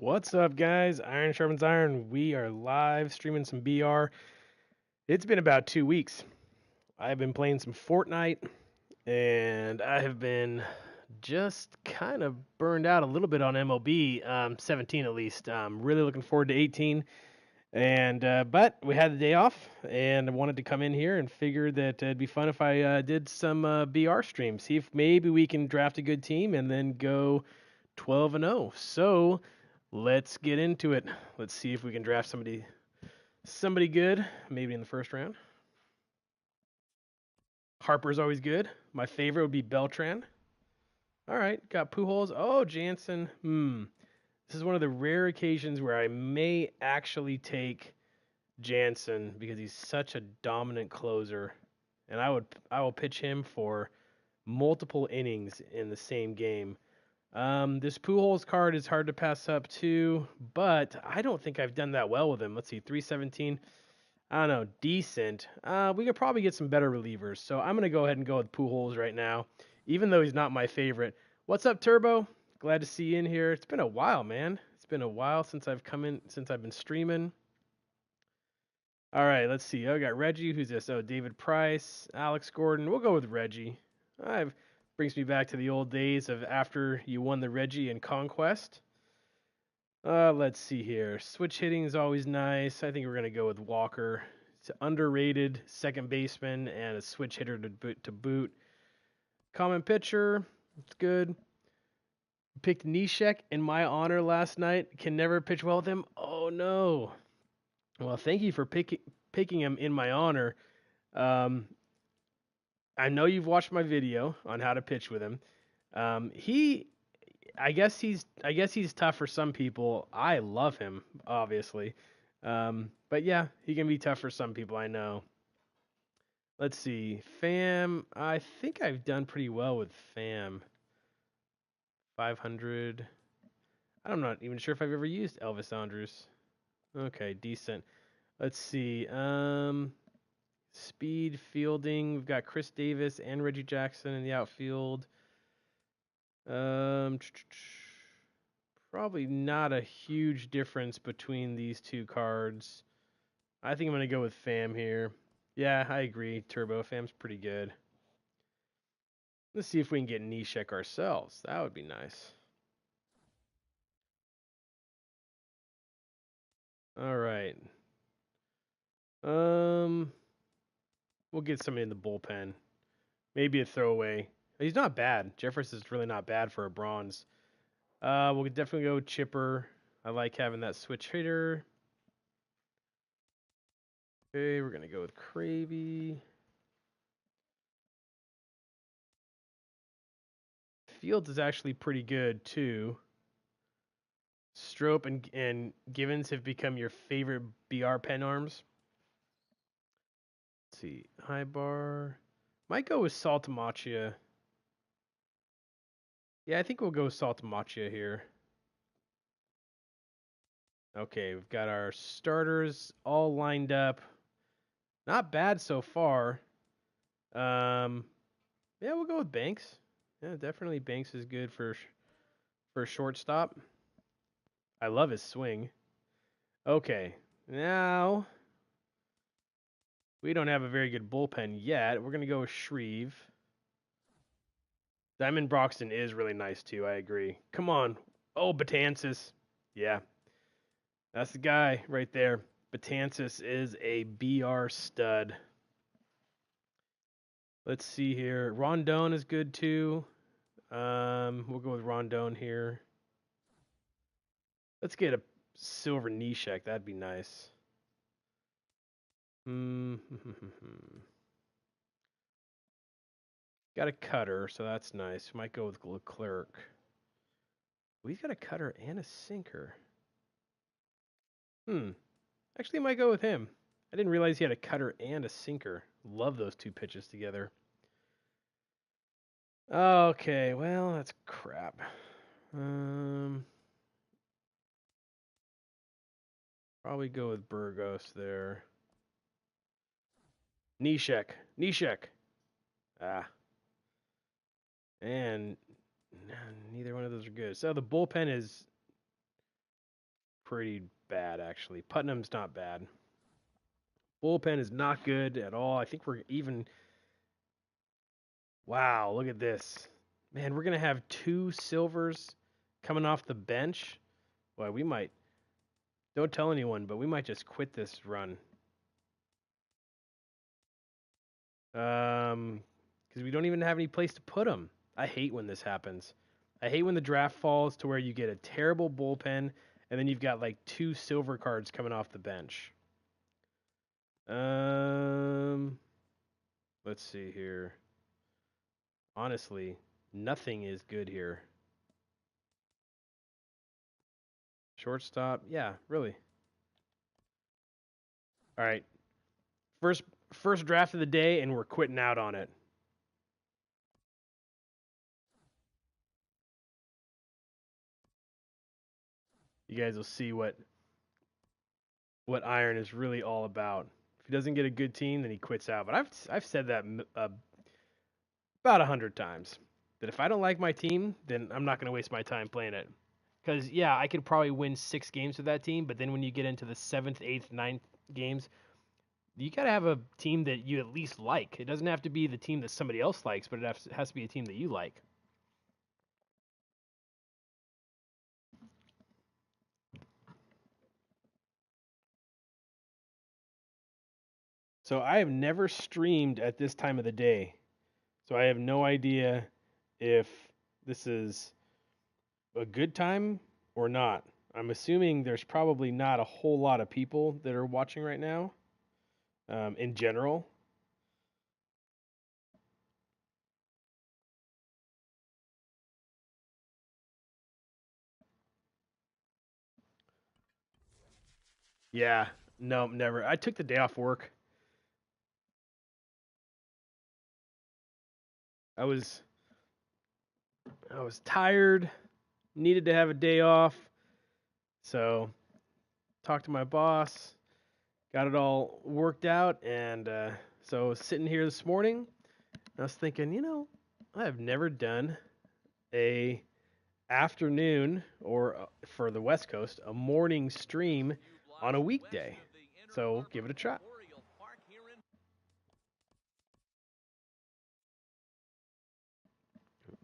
What's up, guys? Iron Sharpens Iron. We are live streaming some BR. It's been about 2 weeks. I've been playing some Fortnite, and I have been just kind of burned out a little bit on MLB 17 at least. Really looking forward to 18. And but we had the day off, and I wanted to come in here and figured that it'd be fun if I did some BR streams. See if maybe we can draft a good team and then go 12-0. So let's get into it. Let's see if we can draft somebody good, maybe in the first round. Harper's always good. My favorite would be Beltran. All right, got Pujols. Oh, Jansen. This is one of the rare occasions where I may actually take Jansen because he's such a dominant closer, and I will pitch him for multiple innings in the same game. This Pujols card is hard to pass up too, but I don't think I've done that well with him. Let's see, 317. I don't know, decent. We could probably get some better relievers, so I'm gonna go ahead and go with Pujols right now, even though he's not my favorite. What's up, Turbo? Glad to see you in here. It's been a while, man. It's been a while since I've been streaming. All right, let's see. I got Reggie. Who's this? Oh, David Price, Alex Gordon. We'll go with Reggie. Brings me back to the old days of after you won the Reggie and Conquest. Let's see here. Switch hitting is always nice. I think we're gonna go with Walker. It's an underrated second baseman and a switch hitter to boot. Common pitcher. It's good. Picked Nishek in my honor last night. Can never pitch well with him. Oh no. Well, thank you for picking him in my honor. I know you've watched my video on how to pitch with him. I guess he's tough for some people. I love him, obviously. But yeah, he can be tough for some people, I know. Let's see. Fam, I think I've done pretty well with Fam. 500. I'm not even sure if I've ever used Elvis Andrus. Okay, decent. Let's see. Speed, fielding. We've got Chris Davis and Reggie Jackson in the outfield. Probably not a huge difference between these two cards. I think I'm going to go with Fam here. Yeah, I agree. Turbo Fam's pretty good. Let's see if we can get Nishek ourselves. That would be nice. All right. We'll get somebody in the bullpen. Maybe a throwaway. He's not bad. Jeffress is really not bad for a bronze. We'll definitely go Chipper. I like having that switch hitter. Okay, we're going to go with Cravey. Fields is actually pretty good, too. Strope and Givens have become your favorite BR pen arms. Let's see. High bar. Might go with Saltamachia. Yeah, I think we'll go with Saltamachia here. Okay, we've got our starters all lined up. Not bad so far. Yeah, we'll go with Banks. Yeah, definitely Banks is good for shortstop. I love his swing. Okay, now we don't have a very good bullpen yet. We're going to go with Shreve. Diamond Broxton is really nice too, I agree. Come on. Oh, Betances. Yeah. That's the guy right there. Betances is a BR stud. Let's see here. Rondon is good too. We'll go with Rondon here. Let's get a silver Nishek. That'd be nice. Got a cutter, so that's nice. Might go with Leclerc. He's got a cutter and a sinker. Actually, might go with him. I didn't realize he had a cutter and a sinker. Love those two pitches together. Okay, well, that's crap. Probably go with Burgos there. Nishek. And neither one of those are good. So the bullpen is pretty bad, actually. Putnam's not bad. Bullpen is not good at all. I think we're even. Wow, look at this. Man, we're going to have 2 silvers coming off the bench. Boy, we might. Don't tell anyone, but we might just quit this run. Because we don't even have any place to put them. I hate when this happens. I hate when the draft falls to where you get a terrible bullpen and then you've got like 2 silver cards coming off the bench. Let's see here. Honestly, nothing is good here. Shortstop, yeah, really. All right, first draft of the day, and we're quitting out on it. You guys will see what Iron is really all about. If he doesn't get a good team, then he quits out. But I've said that about 100 times. That if I don't like my team, then I'm not going to waste my time playing it. Because, yeah, I could probably win 6 games with that team, but then when you get into the 7th, 8th, 9th games, you got to have a team that you at least like. It doesn't have to be the team that somebody else likes, but it has to be a team that you like. So I have never streamed at this time of the day. So I have no idea if this is a good time or not. I'm assuming there's probably not a whole lot of people that are watching right now, in general. Yeah, no, never. I took the day off work. I was tired, needed to have a day off, so talked to my boss, got it all worked out, and so I was sitting here this morning. I was thinking, I have never done a afternoon or for the West Coast, a morning stream on a weekday. So give it a try.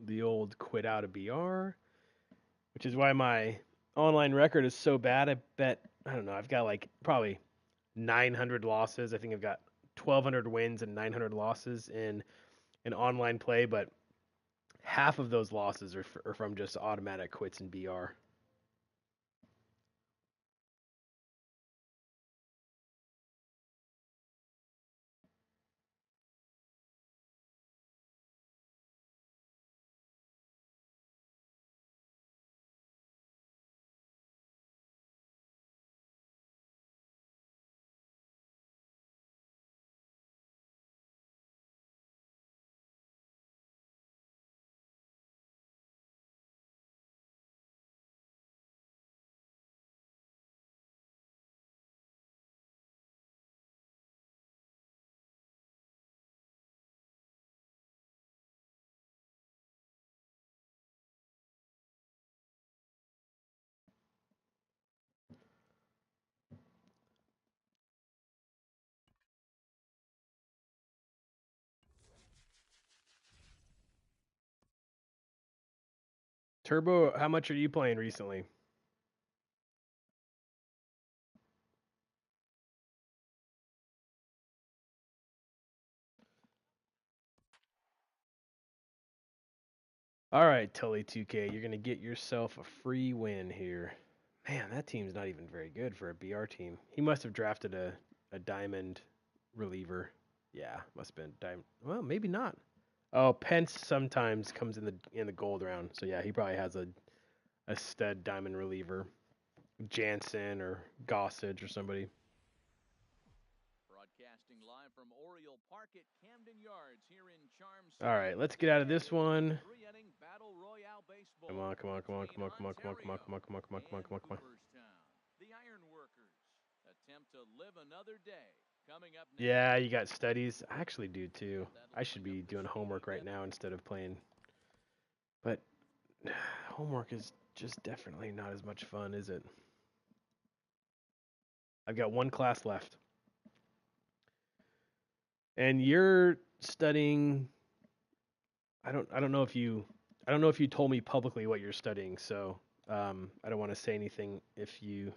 The old quit out of BR, which is why my online record is so bad. I don't know, I've got like probably 900 losses. I think I've got 1,200 wins and 900 losses in online play, but half of those losses are from just automatic quits in BR. Turbo, how much are you playing recently? All right, Tully 2K, you're going to get yourself a free win here. Man, that team's not even very good for a BR team. He must have drafted a diamond reliever. Yeah, must have been diamond. Well, maybe not. Oh, Pence sometimes comes in the gold round. So yeah, he probably has a stud diamond reliever. Jansen or Gossage or somebody. Broadcasting live from Oriole Park at Camden Yards here in Charms. All right, let's get out of this one. Three-inning battle Royale baseball. Come on, come on, come on, come on, come on, come on, come on, come on, come on, come on, come on, come on, come on. The Iron Workers attempt to live another day. Coming up next. Yeah, you got studies. I actually do too. I should be doing homework right now instead of playing. But homework is just definitely not as much fun, is it? I've got one class left. And you're studying. I don't know if you told me publicly what you're studying, so I don't want to say anything if you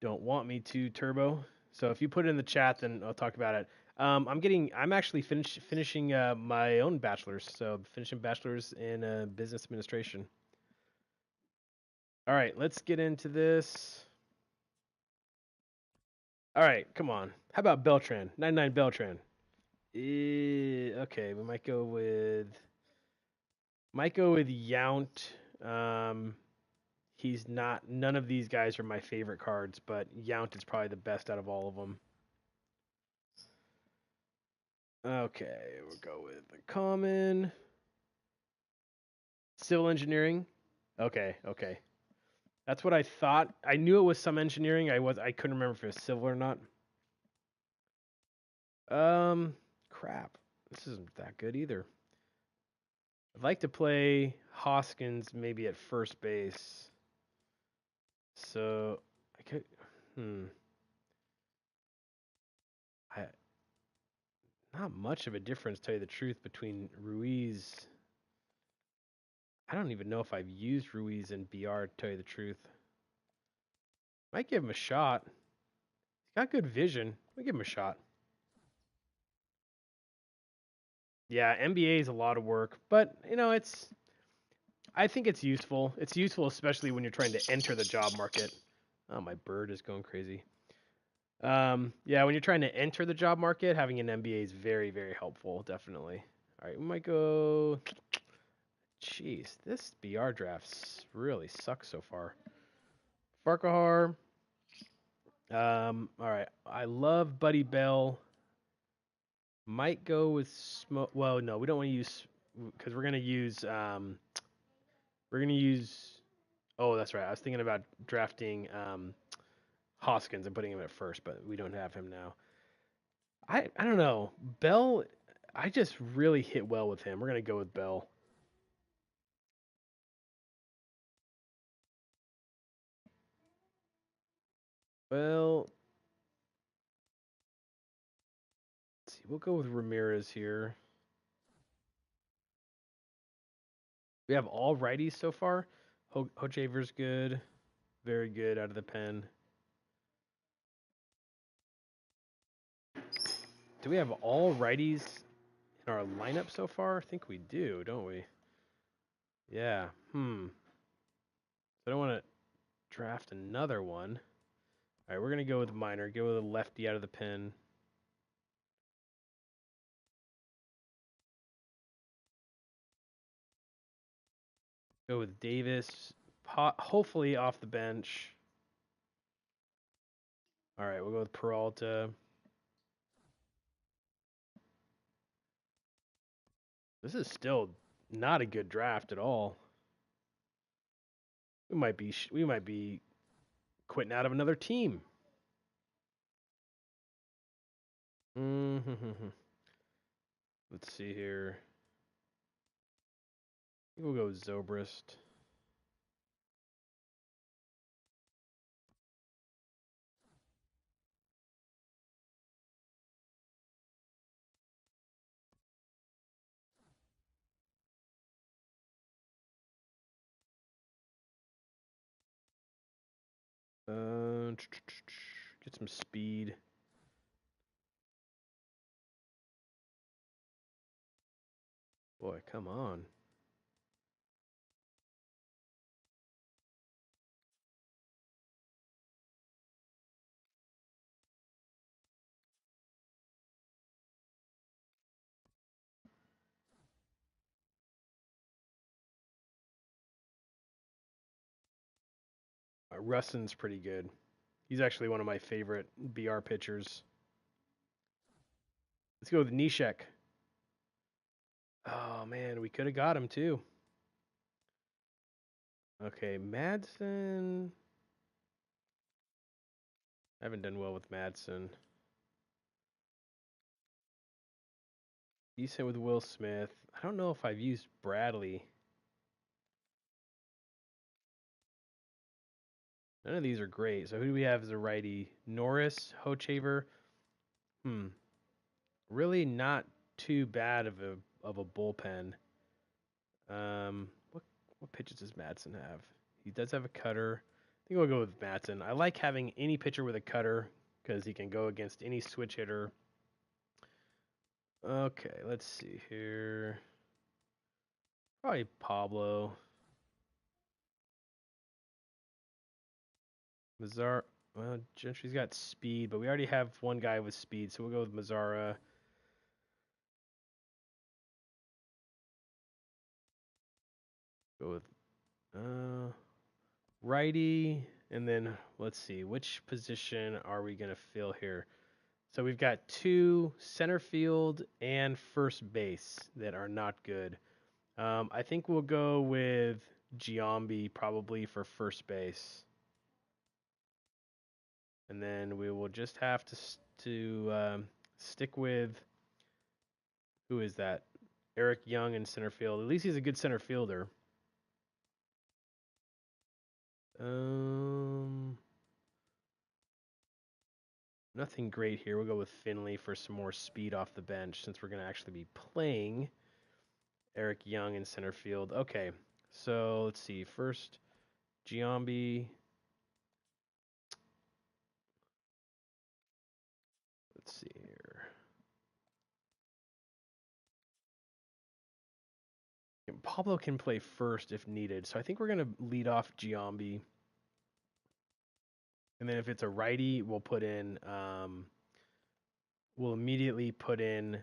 don't want me to, Turbo. So if you put it in the chat, then I'll talk about it. I'm actually finishing my own bachelor's, so I'm finishing bachelor's in business administration. All right, let's get into this. All right, come on. How about Beltran? 99 Beltran. Okay, we might go with Yount. He's not. None of these guys are my favorite cards, but Yount is probably the best out of all of them. Okay, we'll go with the common. Civil engineering. Okay. That's what I thought. I knew it was some engineering. I couldn't remember if it was civil or not. Crap. This isn't that good either. I'd like to play Hoskins maybe at first base. So I could. Not much of a difference, to tell you the truth, between Ruiz. I don't even know if I've used Ruiz in BR, to tell you the truth. Might give him a shot. He's got good vision. We give him a shot. Yeah, NBA is a lot of work, but I think it's useful. It's useful especially when you're trying to enter the job market. Oh, my bird is going crazy. Yeah, when you're trying to enter the job market, having an MBA is very, very helpful, definitely. All right, we might go. Jeez, this BR drafts really sucks so far. Farquhar. All right, I love Buddy Bell. Might go with Smoke. Well, no, we don't want to use because we're gonna use. Oh, that's right. I was thinking about drafting Hoskins and putting him at first, but we don't have him now. I don't know. Bell, I just really hit well with him. We're gonna go with Bell. Well, let's see. We'll go with Ramirez here. We have all righties so far. Hojaver's good. Very good out of the pen. Do we have all righties in our lineup so far? I think we do, don't we? Yeah. I don't want to draft another one. All right, we're going to go with minor. Go with a lefty out of the pen. Go with Davis. Hopefully off the bench. All right, we'll go with Peralta. This is still not a good draft at all. We might be quitting out of another team. Let's see here. We'll go with Zobrist. Get some speed. Boy, come on. Russin's pretty good. He's actually one of my favorite BR pitchers. Let's go with Nishek. Oh man, we could have got him too. Okay, Madsen. I haven't done well with Madsen. Decent with Will Smith. I don't know if I've used Bradley. None of these are great. So who do we have as a righty? Norris, Hochaver. Really not too bad of a bullpen. What pitches does Madsen have? He does have a cutter. I think we'll go with Madsen. I like having any pitcher with a cutter because he can go against any switch hitter. Okay, let's see here. Probably Pablo. Mazzara. Well, Gentry's got speed, but we already have one guy with speed, so we'll go with Mazzara. Go with righty, and then let's see, which position are we gonna fill here? So we've got two center field and first base that are not good. I think we'll go with Giambi probably for first base. And then we will just have to stick with, who is that? Eric Young in center field. At least he's a good center fielder. Nothing great here. We'll go with Finley for some more speed off the bench since we're going to actually be playing Eric Young in center field. Okay, so let's see. First, Giambi. Let's see here. Pablo can play first if needed, so I think we're going to lead off Giambi. And then if it's a righty, we'll immediately put in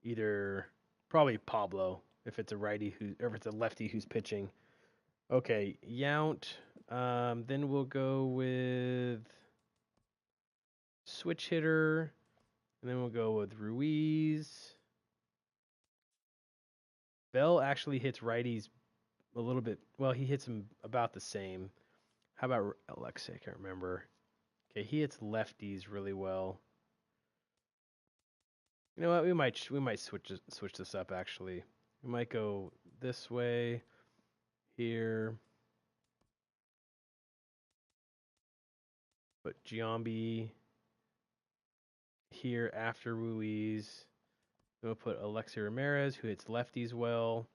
either probably Pablo if it's a righty or if it's a lefty who's pitching. Okay, Yount. Then we'll go with switch hitter, and then we'll go with Ruiz. Bell actually hits righties a little bit. Well, he hits them about the same. How about Alexei? I can't remember. Okay, he hits lefties really well. You know what? We might switch this up actually. We might go this way here. Put Giambi here after Ruiz. Then we'll put Alexei Ramirez, who hits lefties well.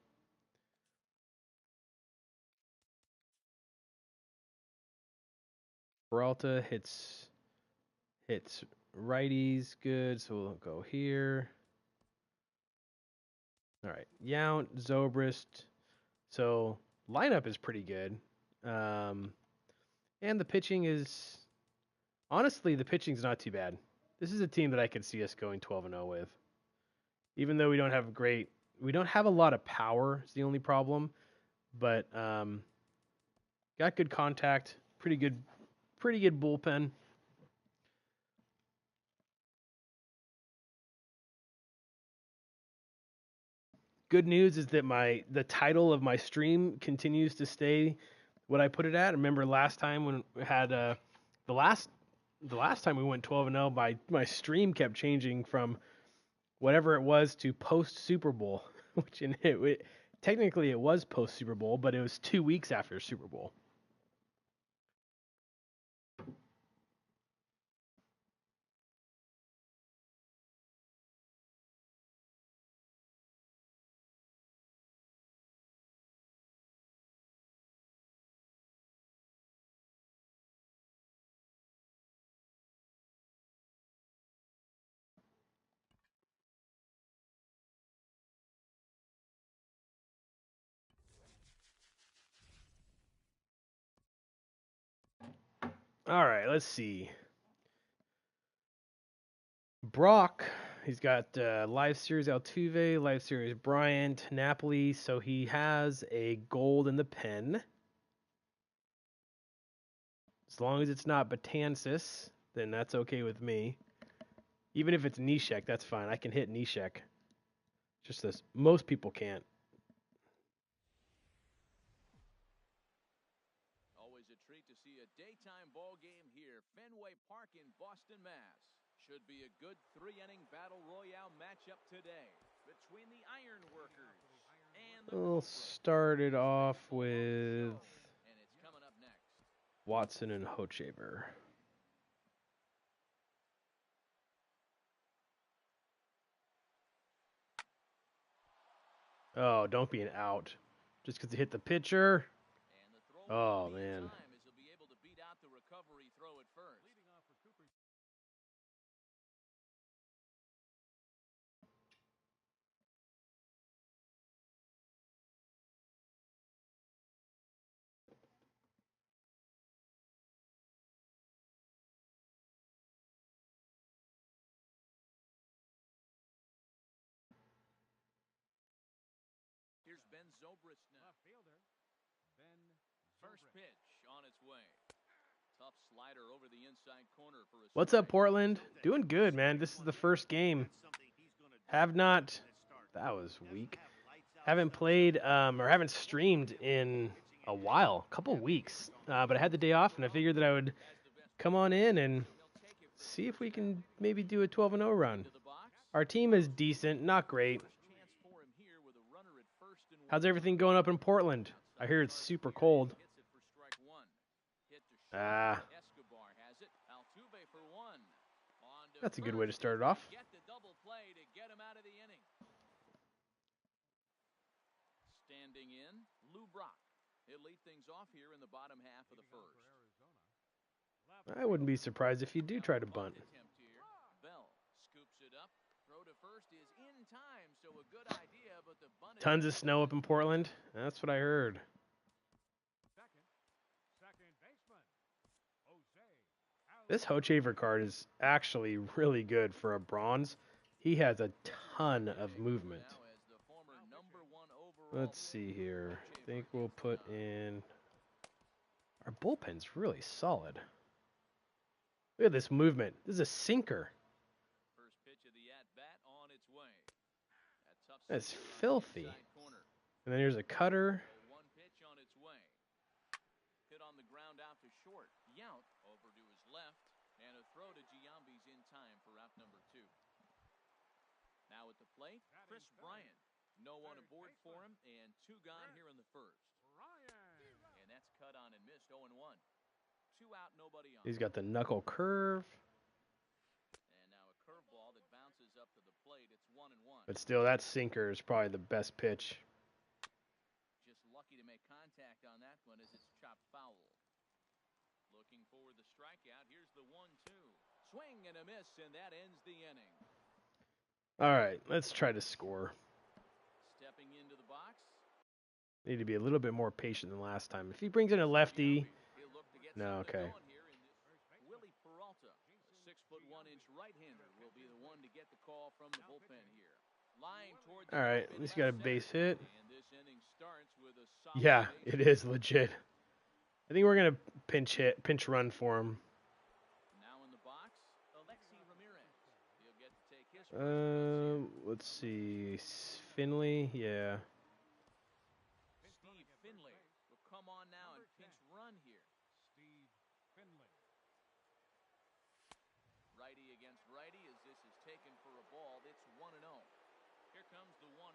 Peralta hits righties good, so we'll go here. All right, Yount, Zobrist. So lineup is pretty good, and the pitching is honestly the pitching's not too bad. This is a team that I could see us going 12-0 with, even though we don't have a lot of power. Is the only problem, but got good contact, pretty good bullpen. Good news is that the title of my stream continues to stay what I put it at. Remember last time when we had the last time we went 12-0, my stream kept changing from whatever it was to post Super Bowl, which technically it was post Super Bowl, but it was 2 weeks after Super Bowl. All right, let's see. Brock, he's got Live Series Altuve, Live Series Bryant, Napoli, so he has a gold in the pen. As long as it's not Betances, then that's okay with me. Even if it's Nishek, that's fine. I can hit Nishek. Just this, most people can't. Always a treat to see a daytime ball game here, Fenway Park in Boston, Mass. Should be a good 3-inning battle royale matchup today between the Iron Workers and the We'll start it off with. And it's coming up next. Watson and Hochevar. Oh, don't be an out. Just because he hit the pitcher. Oh, man. Here's Ben Zobrist now. Left fielder. Ben First pitch on its way. Tough slider over the inside corner for a What's up, Portland? Doing good, man. This is the first game. Have not... That was weak. Haven't played or haven't streamed in a while. A couple weeks. But I had the day off, and I figured that I would come on in and see if we can maybe do a 12-0 run. Our team is decent, not great. How's everything going up in Portland? I hear it's super cold. That's a good way to start it off. Standing in, Lou Brock. He'll lead things off here in the bottom half of the first. I wouldn't be surprised if you do try to bunt. Bell scoops it up. Throw to first is in time, so a good idea, but the bunt. Tons of snow up in Portland. That's what I heard. This Hochevar card is actually really good for a bronze. He has a ton of movement. Let's see here. I think we'll put in... Our bullpen's really solid. Look at this movement. This is a sinker. First pitch of the at-bat on its way. That's filthy. And then here's a cutter. One pitch on its way. Hit on the ground out to short. Yount over to his left. And a throw to Giambi's in time for out number 2. Now at the plate, Chris Bryant. No one aboard for him, and 2 gone here in the first. And that's cut on and missed, 0-1. 2 out, nobody on. He's got the knuckle curve. And now a curveball that bounces up to the plate. It's 1-1. But still, that sinker is probably the best pitch. Just lucky to make contact on that one as it's chopped foul. Looking for the strikeout. Here's the 1-2. Swing and a miss, and that ends the inning. All right, let's try to score. Stepping into the box. Need to be a little bit more patient than last time. If he brings in a lefty... No, okay. Willie Peralta, 6'1" right-hander, will be the one to get the call from the bullpen here. All right, at least got a base hit. And this inning starts with a solid Yeah, it is legit. I think we're gonna pinch run for him. Now in the box, Alexi Ramirez. He'll get to take his Let's see, Finley, yeah. Steve Finley will come on now and pinch run here. Steve Finley. Righty against righty as this is taken for a ball. It's 1-0. Here comes the 1-0.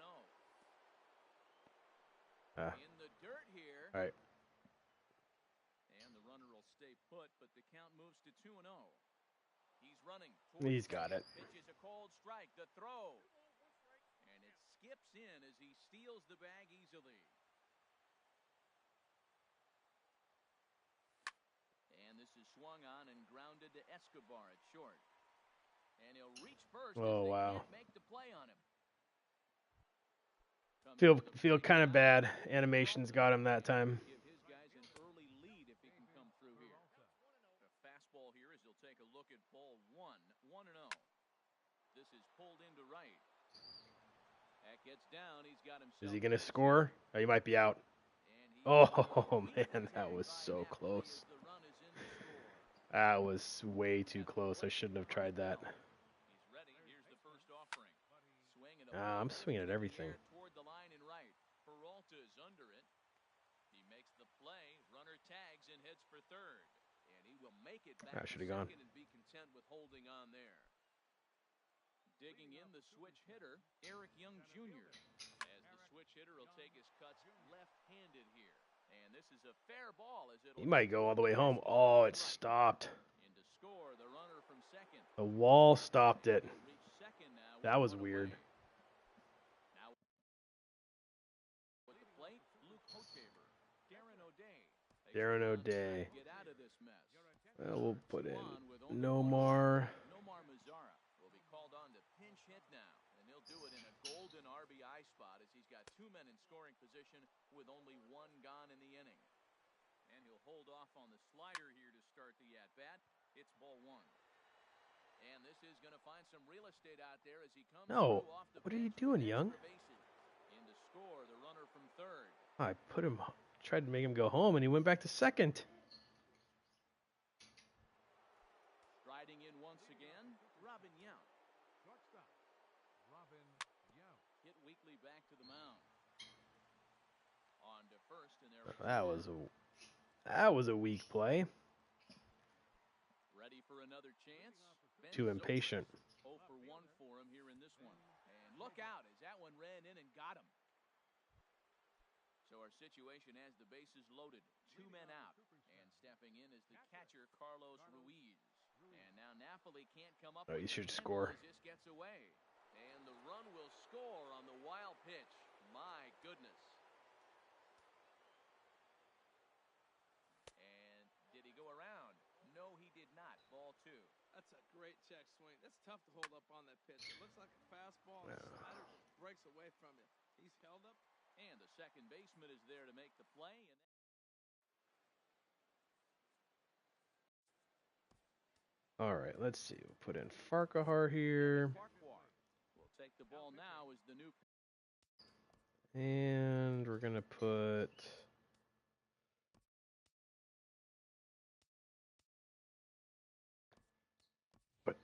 In the dirt here. All right. And the runner will stay put, but the count moves to 2-0. He's running. He's got it. Pitches a cold strike. The throw. And it skips in as he steals the bag easily. And this is swung on and grounded to Escobar at short. And he'll reach first. Oh, wow. Can't make the play on him. Feel kind of bad. Animations got him that time. Give his guys an early lead if he can come through here. A fastball here as he'll take a look at ball 1. 1-0. This is pulled into right. That gets down. He's got himself. Is he gonna score? Oh, he might be out. Oh man, that was so close. That was way too close. I shouldn't have tried that. He's ready. Here's the first offering. I'm swinging at everything. Toward the line and right. Peralta's under it. He makes the play. Runner tags and heads for third. And he will make it back to second and be content with holding on there. Digging in the switch hitter, Eric Young Jr. As the switch hitter will take his cuts left-handed here. And this is a fair ball as He might go all the way home. Oh, it stopped. in to score the runner from second. The wall stopped it. He'll reach second now That with was one weird. away. Now with the plate, Luke Hotaver, Darren O'Day. Darren O'Day. Get out of this mess. We'll put in With only Nomar. Nomar Mazara will be called on to pinch hit now, and he'll do it in a golden RBI spot as he's got two men in scoring position with only one gone in the inning. And he'll hold off on the slider here to start the at-bat. It's ball one. And this is going to find some real estate out there as he comes No. through off the What are you pitch doing, with Young? extra bases. In to score the runner from third. I put him, tried to make him go home, and he went back to second. Striding in once again, Robin Yount. Hit weakly back to the mound. On to first, and there That was a weak play. ready for another chance. Ben Too impatient. 0 for 1 for him here in this one. And look out as that one ran in and got him. So our situation has the bases loaded, two men out, and stepping in is the catcher Carlos Ruiz. And now Napoli can't come up. Oh, with you should the score. as this gets away. And the run will score on the wild pitch. My goodness. And did he go around? No, he did not. Ball two. That's a great check swing. That's tough to hold up on that pitch. It looks like a fastball, and the slider just breaks away from you. He's held up. And the second baseman is there to make the play. And All right, let's see. We'll put in Farquhar here. Farquhar will take the ball now as the new. And we're going to put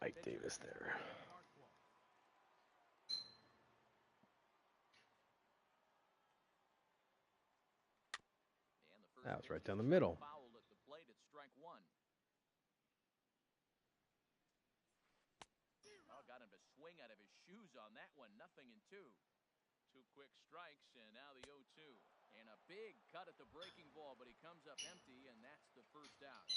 Ike Davis there. And the first That was right pitch down is the middle. fouled at the plate at strike one. Oh, got him to swing out of his shoes on that one. Nothing in two. Two quick strikes, and now the 0-2. And a big cut at the breaking ball, but he comes up empty, and that's the first out.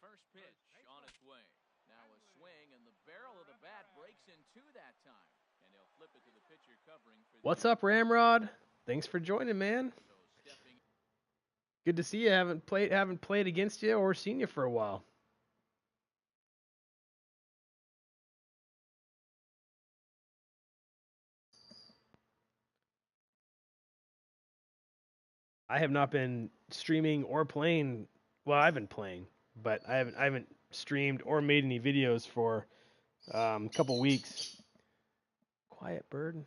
First pitch on its way. Now a swing, and the barrel of the bat breaks in two that time. And he'll flip it to the pitcher covering for What's up, Ramrod? Thanks for joining, man. So stepping Good to see you. Haven't played against you or seen you for a while. I have not been streaming or playing. Well, I've been playing, but I haven't streamed or made any videos for a couple weeks. Quiet bird.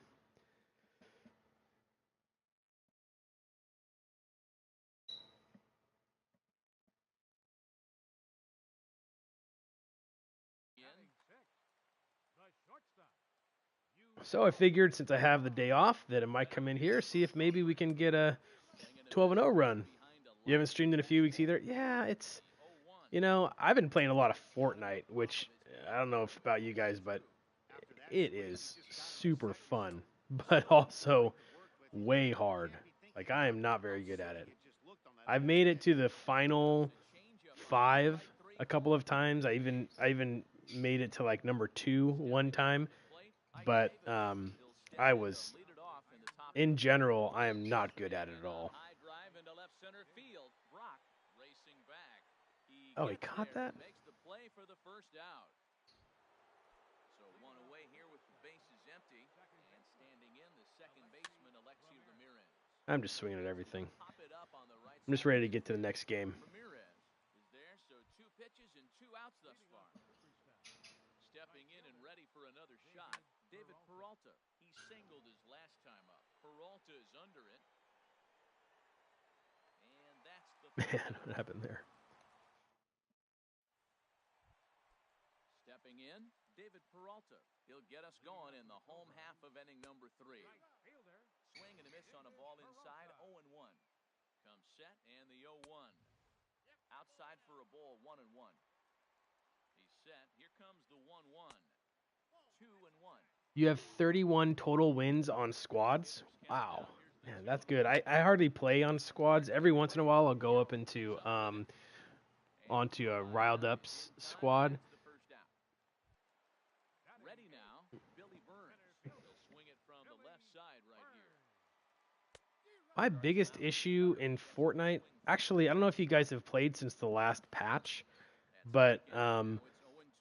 So I figured since I have the day off that I might come in here, see if maybe we can get a 12-0 run. You haven't streamed in a few weeks either? Yeah, it's, I've been playing a lot of Fortnite, which I don't know if about you guys, but it is super fun, but also way hard. Like, I am not very good at it. I've made it to the final 5 a couple of times. I even made it to like number 2 one time. But in general, I am not good at it at all. Oh, he caught that? So one away here with the bases empty, and standing in the second baseman Alexi Ramirez. I'm just swinging at everything. Pop it up on the right I'm just side. ready to get to the next game. Ramirez is there, so 2 pitches and 2 outs thus far. Stepping in and ready for another shot, David Peralta. He singled his last time up. Peralta is under it. And that's the Man, what happened there? Stepping in, David Peralta. He'll get us going in the home half of inning number 3. Swing and a miss on a ball inside, 0-1. Comes set, and the 0-1. Outside for a ball, 1-1. He's set. Here comes the 1-1. 2-1. You have 31 total wins on squads? Wow. Man, that's good. I hardly play on squads. Every once in a while, I'll go up into onto a riled up squad. Ready now, Billy Burns. He'll swing it from the left side right here. My biggest issue in Fortnite, actually, I don't know if you guys have played since the last patch, but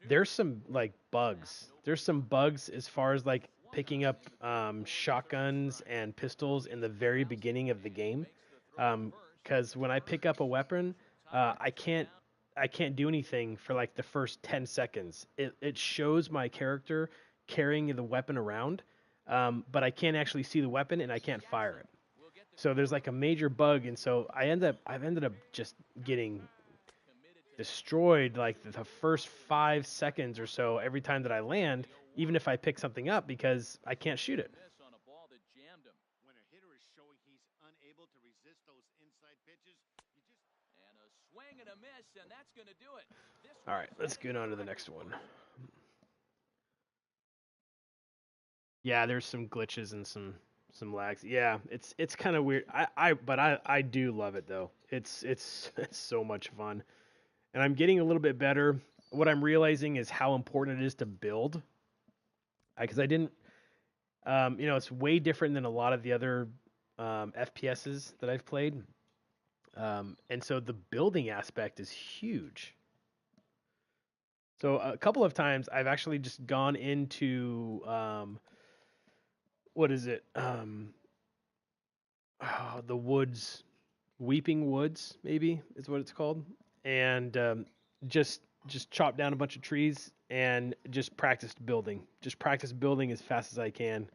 there's some like bugs. There's some bugs as far as like picking up shotguns and pistols in the very beginning of the game. Because when I pick up a weapon, I can't do anything for like the first 10 seconds. It shows my character carrying the weapon around, but I can't actually see the weapon and I can't fire it. So there's like a major bug, and so I've ended up just getting destroyed like the first 5 seconds or so every time that I land, even if I pick something up, because I can't shoot it. When a hitter is showing he's unable to resist those inside pitches, you just And a swing and a miss, and that's going to do it. All right, let's get on to the next one. Yeah, there's some glitches and some lags. Yeah, it's kind of weird. But I do love it though. It's so much fun. And I'm getting a little bit better. What I'm realizing is how important it is to build. Because I didn't, it's way different than a lot of the other FPSs that I've played. And so the building aspect is huge. So a couple of times I've actually just gone into, what is it? The woods, Weeping Woods, maybe is what it's called. And just chop down a bunch of trees and just practice building. Just practice building as fast as I can.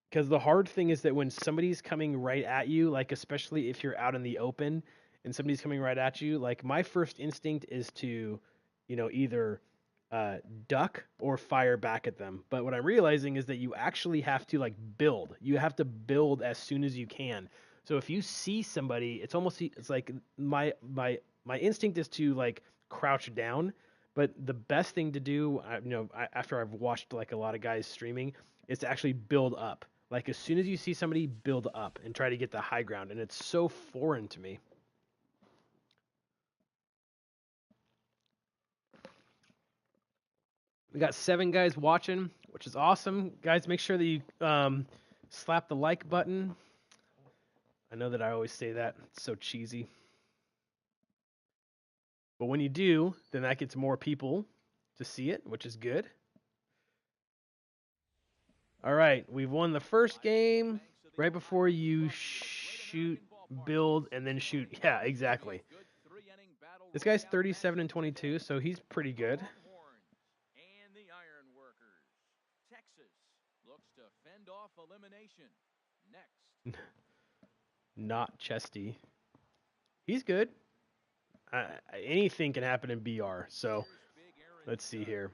Because the hard thing is that when somebody's coming right at you, like especially if you're out in the open and somebody's coming right at you, like my first instinct is to, either duck or fire back at them. But what I'm realizing is that you actually have to like build. You have to build as soon as you can. So if you see somebody, it's like my instinct is to like crouch down. But the best thing to do, after I've watched like a lot of guys streaming, is to actually build up. Like as soon as you see somebody, build up and try to get the high ground. And it's so foreign to me. We got 7 guys watching, which is awesome. Guys, make sure that you slap the like button. I know that I always say that. It's so cheesy. But when you do, then that gets more people to see it, which is good. All right, we've won the first game right before you shoot, build, and then shoot. Yeah, exactly. This guy's 37-22, so he's pretty good. And the Iron Workers. Texas looks to fend off elimination. Next. Not Chesty. He's good. Anything can happen in BR, so let's see here.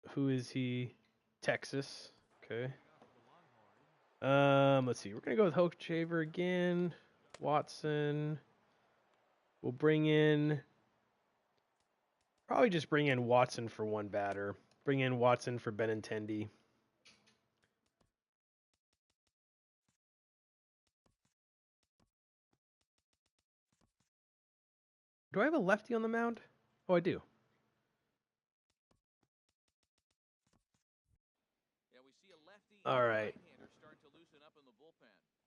Who is he? Texas. Okay. Let's see. We're gonna go with Hochhaver again. Watson. We'll probably just bring in Watson for one batter. Bring in Watson for Benintendi. Do I have a lefty on the mound? Oh, I do. All right.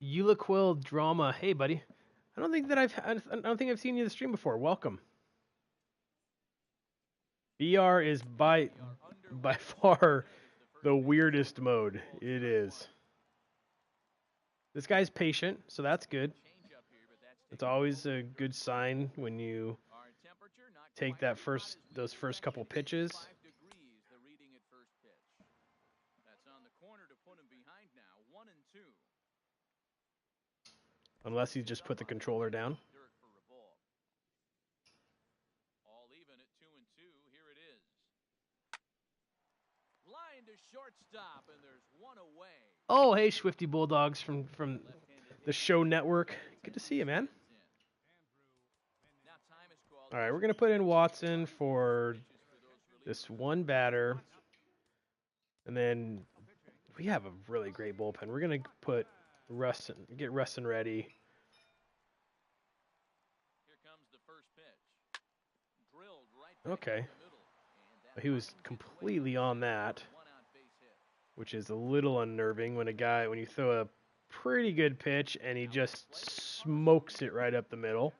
Eulaquil Drama. Hey, buddy. I don't think I've seen you in the stream before. Welcome. BR is by far the weirdest mode. It is. This guy's patient, so that's good. It's always a good sign when you take those first couple pitches. Unless he's just put the controller down. All even at 2-2. Here it is. Line to shortstop, and there's one away. Oh, hey, Swifty Bulldogs from the Show Network. Good to see you, man. All right, we're going to put in Watson for this one batter. And then We have a really great bullpen. We're gonna put get Rustin ready. Here comes the first pitch. Drilled right back Okay. up the middle. And that He was finds its way completely to on center that, for a one-out base hit. which is a little unnerving when you throw a pretty good pitch and he just smokes it right up the middle.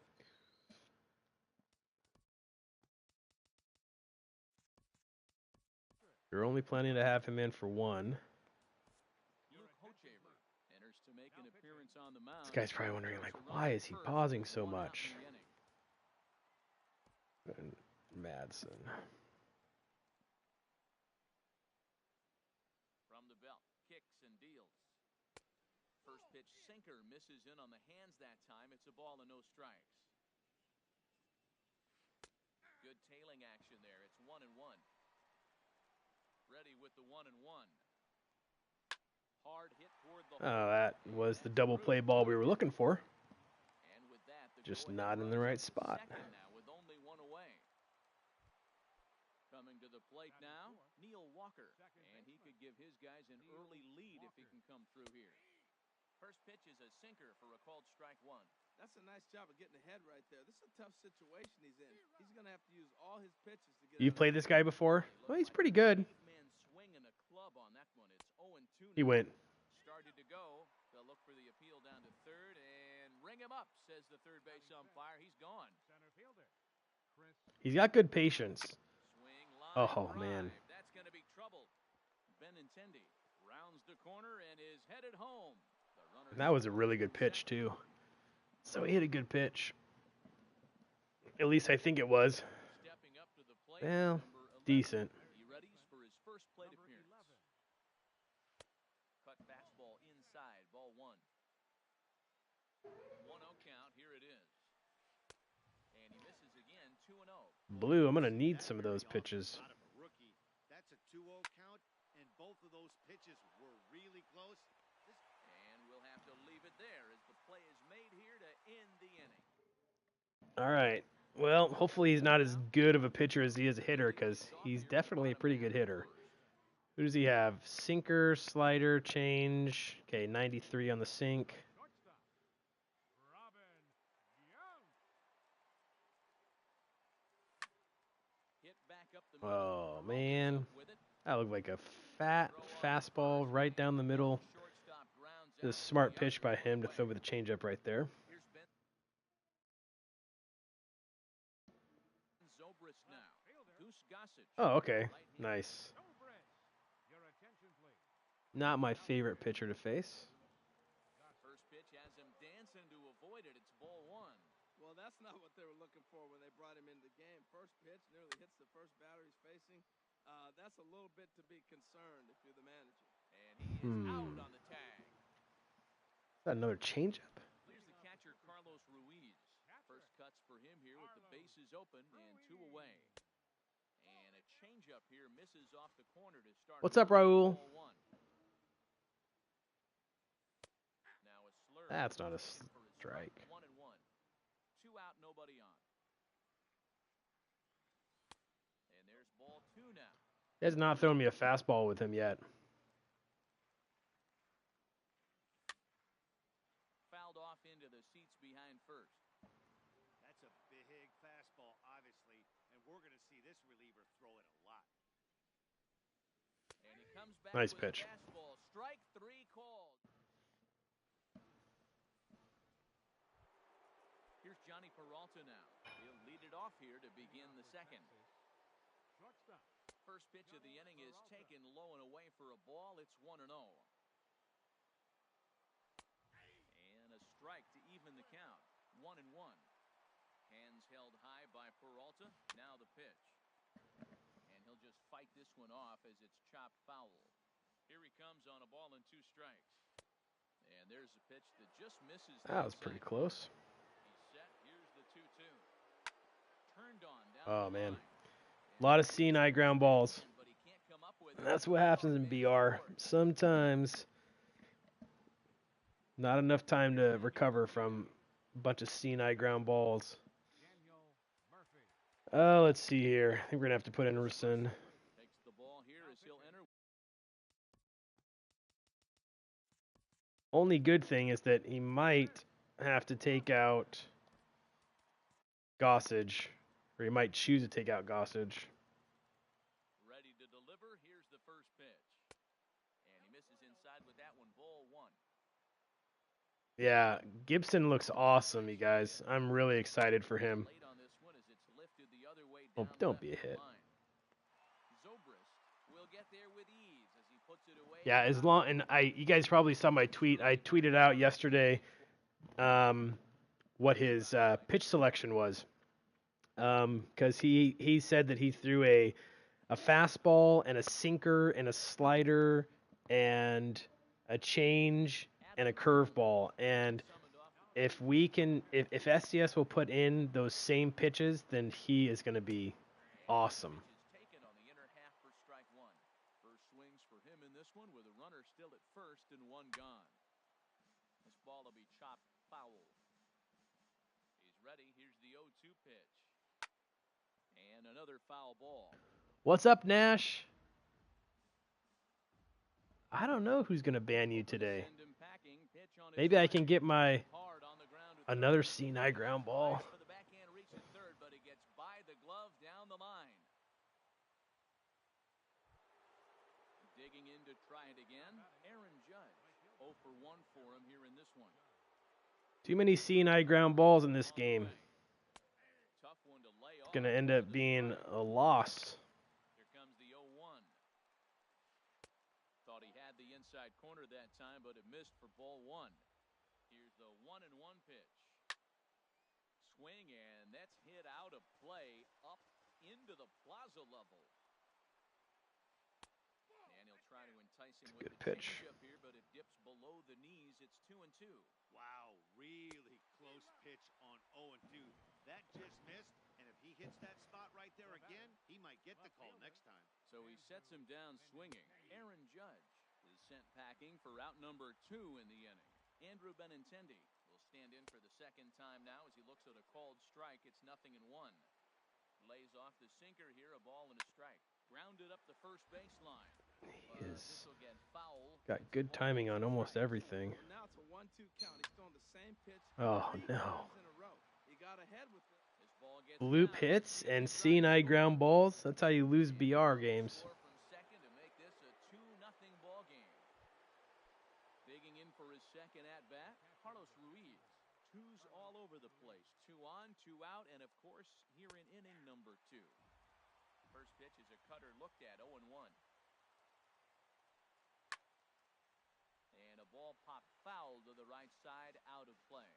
You're only planning to have him in for one. Luke Hochever enters to make an appearance on the mound. This guy's probably wondering, like, why is he pausing so much? And Madsen. From the belt, kicks and deals. First pitch sinker misses in on the hands that time. It's a ball and no strikes. Good tailing action there. It's 1-1. Ready with the 1-1. Hard hit toward the Oh, that was the double play ball we were looking for. And with that, the Just go-ahead not in the runs right at spot. second now with only one away. Coming to the plate now, Neil Walker. And he could give his guys an early lead if he can come through here. First pitch is a sinker for a called strike one. That's a nice job of getting ahead right there. This is a tough situation he's in. He's going to have to use all his pitches to get. You've played this guy before? Well, he's pretty good. Man swinging a club on that one. It's 0-2. He went. Started to go. They'll look for the appeal down to third and ring him up, says the third base umpire. He's gone. He's got good patience. Swing line Oh, drive. man. That's going to be trouble. Benintendi rounds the corner and is headed home. And that was a really good pitch, too. So he hit a good pitch. At least I think it was. Stepping up to the plate, Well, number 11. decent. He readies for his first plate appearance. Cut fastball inside, ball one. 1-0 count, here it is. And he misses again, 2-0. Blue, I'm going to need some of those pitches. Out of a rookie. That's a 2-0 count, and both of those pitches were really close. And we'll have to leave it there as the play is made here to end the inning. All right. Well, hopefully he's not as good of a pitcher as he is a hitter, because he's definitely a pretty good hitter. Who does he have? Sinker, slider, change. Okay, 93 on the sink. Hit back up the middle. Oh, man. That looked like a fat fastball right down the middle. Shortstop grounds A out smart the pitch other by him to way. throw with the changeup right there. Here's Ben Zobrist now. Goose Gossage. Oh, okay. Right-handed. Nice. Not my favorite pitcher to face. First pitch has him dancing to avoid it. It's ball one. Well, that's not what they were looking for when they brought him into the game. First pitch nearly hits the first batter he's facing. That's a little bit to be concerned if you're the manager. And he is out on the tag. Is that another changeup? Here's the catcher, Carlos Ruiz. First cuts for him here with the bases open and two away. And a changeup here misses off the corner to start. What's up, Raul? Ball one. Now a slurve. That's not a For his strike. 1-1. 2 out, nobody on. And there's ball two now. He has not thrown me a fastball with him yet. Fouled off into the seats behind first. That's a big fastball, obviously, and we're going to see this reliever throw it a lot. And he comes back Nice with a pitch. fastball. Strike three called. Here's Johnny Peralta now. He'll lead it off here to begin the second. First pitch of the inning is taken low and away for a ball. It's 1-0. And a strike to even the count. 1-1. Hands held high by Peralta. Now the pitch. And he'll just fight this one off as it's chopped foul. Here he comes on a ball and 2 strikes. And there's a pitch that just misses. That was pretty close. He's set. Here's the 2-2. Turned on down Oh, the man. line. A lot of CNI ground balls. But he can't come up with And it. that's what happens in BR. Sometimes not enough time to recover from a bunch of CNI ground balls. Let's see here. I think we're going to have to put Anderson. Only good thing is that he might have to take out Gossage, or he might choose to take out Gossage. Ready to deliver. Here's the first pitch. And he misses inside with that one. Ball one. Yeah, Gibson looks awesome, you guys. I'm really excited for him. Late on this one as it's lifted the other way Oh, down don't left be a hit. line. Zobrist will get there with ease as he puts it away. Yeah, as long and you guys probably saw my tweet. I tweeted out yesterday what his pitch selection was, because he said that he threw a fastball and a sinker and a slider and a change and a curveball. And if SDS will put in those same pitches, then he is going to be awesome. Taken on the inner half for strike one. First swings for him in this one with a runner still at first and one gone. This ball will be chopped foul. He's ready. Here's the 0-2 pitch. And another foul ball. What's up, Nash? I don't know who's going to ban you today. Maybe I can get my another C9 ground ball. For the backhand reach at third, but he gets by the glove down the line. Digging in to try it again. Aaron Judge 0 for 1 for him here in this one. Too many C9 ground balls in this game. Tough one to lay off. It's going to end up being a loss. Here comes the 0-1. Thought he had the inside corner that time, but it missed for ball one. Here's the 1-1 pitch. Swing, and that's hit out of play up into the plaza level. And he'll try to entice him with the changeup here, but it dips below the knees. It's 2-2. Wow, really close pitch on 0-2. That just missed, and if he hits that spot right there again, he might get the call next time. So he sets him down swinging. Aaron Judge is sent packing for out number 2 in the inning. Andrew Benintendi will stand in for the second time now as he looks at a called strike. It's 0-1. Lays off the sinker here, a ball and a strike. Grounded up the first baseline. He is got good timing on almost everything. Now it's a 1-2 count. He's throwing the same pitch Oh, 3 no. times in a row. He got ahead with it. This ball gets Loop down. hits and C9 ground balls. That's how you lose BR games. Score from second to make this a 2-0 ball game. Digging in for his second at bat, Carlos Ruiz. Twos all over the place. 2 on, 2 out, and of course here in inning number 2. First pitch is a cutter looked at, 0-1. And a ball popped foul to the right side, out of play.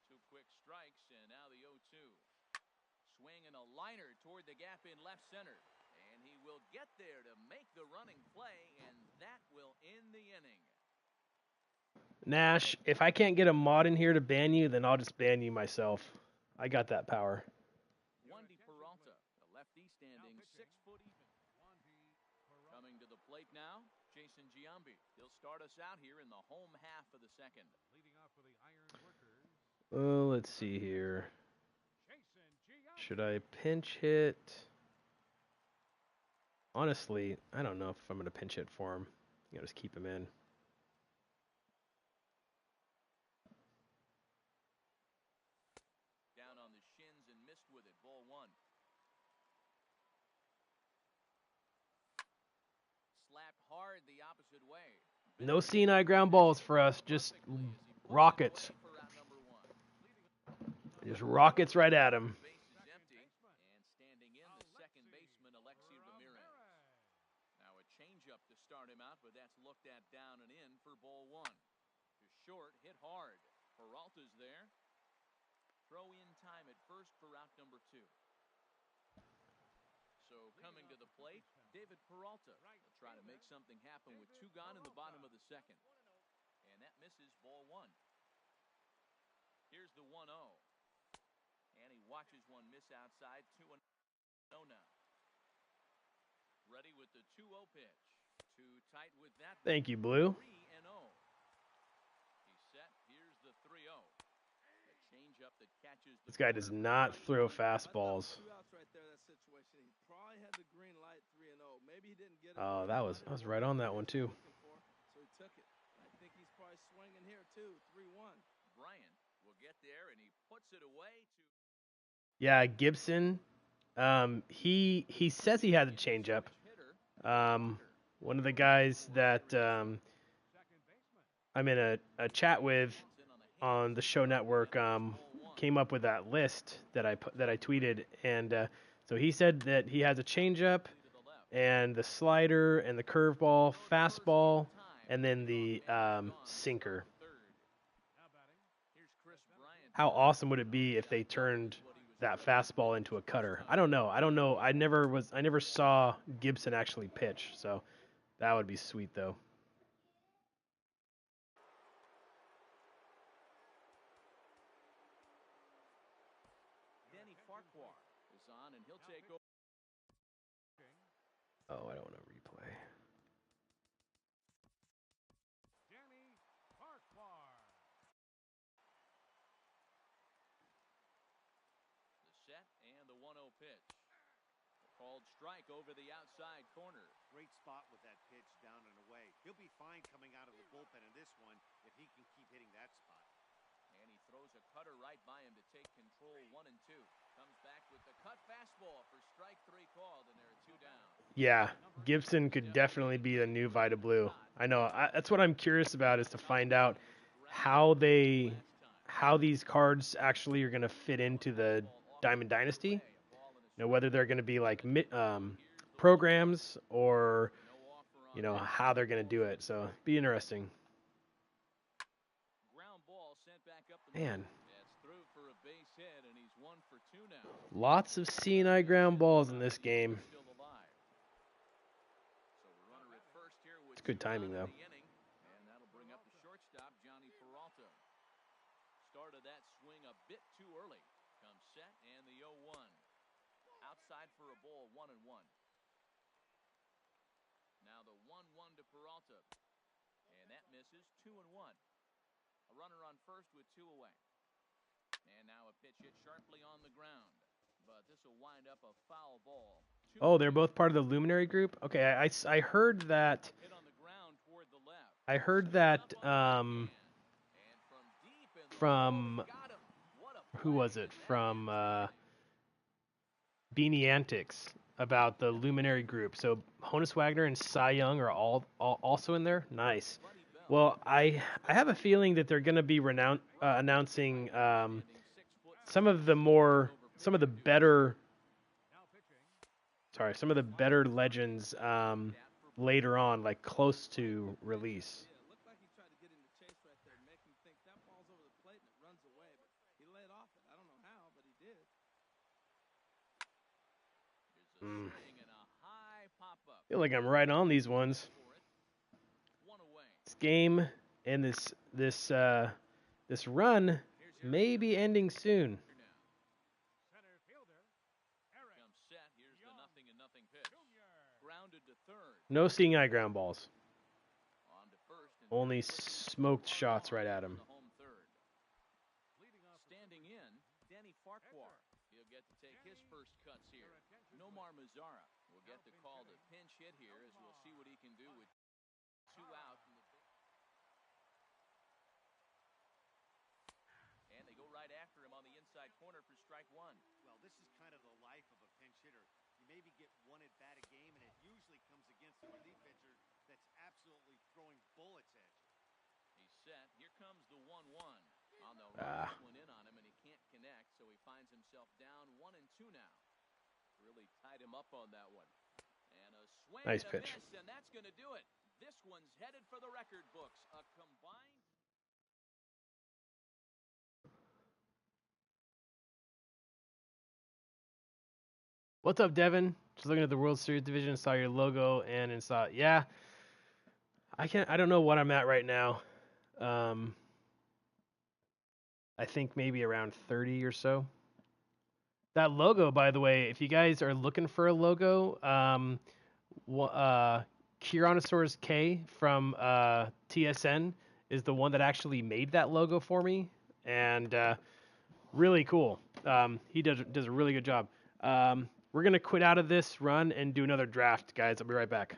2 quick strikes, and now the 0-2. Swing and a liner toward the gap in left center. And he will get there to make the running play, and that will end the inning. Nash, if I can't get a mod in here to ban you, then I'll just ban you myself. I got that power. Wandy Peralta, the lefty standing 6 foot even. Coming to the plate now, Jason Giambi. He'll start us out here in the home half of the second. Let's see here. Should I pinch hit? Honestly, I don't know if I'm going to pinch hit for him. You know, just keep him in. Down on the shins and missed with it. Ball 1. Slapped hard the opposite way. No C9 ground balls for us, just rockets. Just rockets right at him. Base is empty, and standing in the second baseman, Alexi Ramirez. Now a changeup to start him out, but that's looked at down and in for ball 1. To short, hit hard. Peralta's there. Throw in time at first for out number 2. So coming to the plate, David Peralta will try to make something happen with 2 gone in the bottom of the second. And that misses ball 1. Here's the 1-0. And he watches one miss outside. 2-0 now. Ready with the 2-0 pitch. Too tight with that. Thank you, Blue. 3-0. He's set. Here's the 3-0. The change up that catches the This guy does not throw fastballs. 2 outs right there, that situation. He probably had the green light 3-0. Maybe he didn't get it. Oh, I was right on that one too. So he took it. Yeah, Gibson. He says he has a changeup. One of the guys that I'm in a chat with on the show network came up with that list that I tweeted, and so he said that he has a changeup and the slider and the curveball, fastball, and then the sinker. How awesome would it be if they turned that fastball into a cutter? I don't know. I never saw Gibson actually pitch, so that would be sweet though. Oh, I don't want to replay. The set and the 1-0 pitch. Called strike over the outside corner. Great spot with that pitch down and away. He'll be fine coming out of the bullpen in this one if he can keep hitting that spot. And he throws a cutter right by him to take control. 1-2. Comes back with the cut fastball for strike 3 called, and there are 2 down. Yeah, Gibson could definitely be the new Vita Blue. I know. That's what I'm curious about, is to find out how these cards actually are going to fit into the Diamond Dynasty. You know, whether they're going to be like programs or, you know, how they're going to do it. So be interesting. Man, lots of C&I ground balls in this game. It's good timing though. And that'll bring up the shortstop, Johnny Peralta. Started that swing a bit too early. Comes set and the 0-1. Outside for a ball, 1-1. Now the 1-1 to Peralta. And that misses, 2-1. A runner on first with 2 away. And now a pitch hit sharply on the ground. But this will wind up a foul ball. Oh, they're both part of the Luminary group? Okay, I heard that. I heard that from, who was it? From Beanie Antics, about the Luminary group. So Honus Wagner and Cy Young are all also in there? Nice. Well, I have a feeling that they're going to be announcing some of the better legends later on, like close to release. Yeah, it looked like he tried to get in the chase right there, make him think that ball's over the plate and it runs away, but he laid off it. I don't know how, but he did. I feel like I'm right on these ones. This game and this run may be ending soon. No seeing eye ground balls. Only smoked shots right at him. Standing in, Danny Farquhar. He'll get to take his first cuts here. Nomar Mazara will get the call to pinch hit here, as we'll see what he can do with 2 out. And they go right after him on the inside corner for strike 1. Well, this is kind of the life of a pinch hitter. You maybe get 1 at bat a game, and it usually comes against a relief pitcher that's absolutely throwing bullets at you. He's set. Here comes the 1-1. On the run, went in on him, and he can't connect, so he finds himself down 1-2 now. Really tied him up on that one. And a swing, nice and a pitch. miss, and that's going to do it. This one's headed for the record books. A combined. What's up, Devin? Just looking at the World Series division, saw your logo and saw, yeah. I don't know what I'm at right now. I think maybe around 30 or so. That logo, by the way, if you guys are looking for a logo, KierannosaurusK from TSN is the one that actually made that logo for me, and really cool. He does a really good job. We're gonna quit out of this run and do another draft, guys. I'll be right back.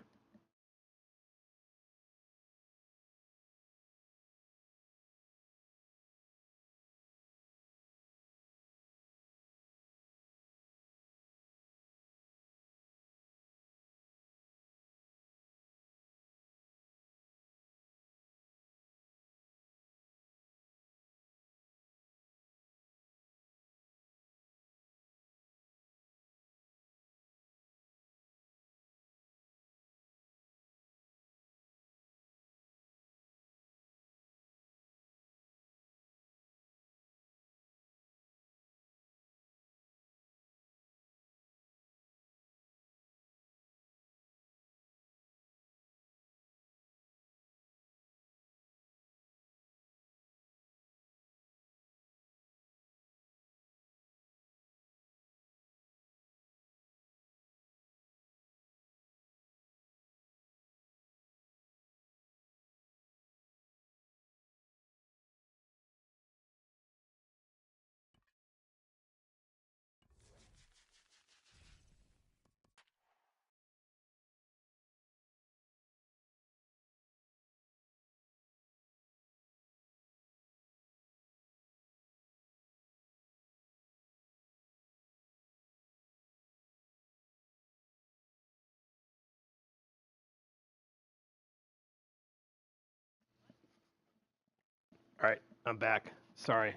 right, I'm back. Sorry.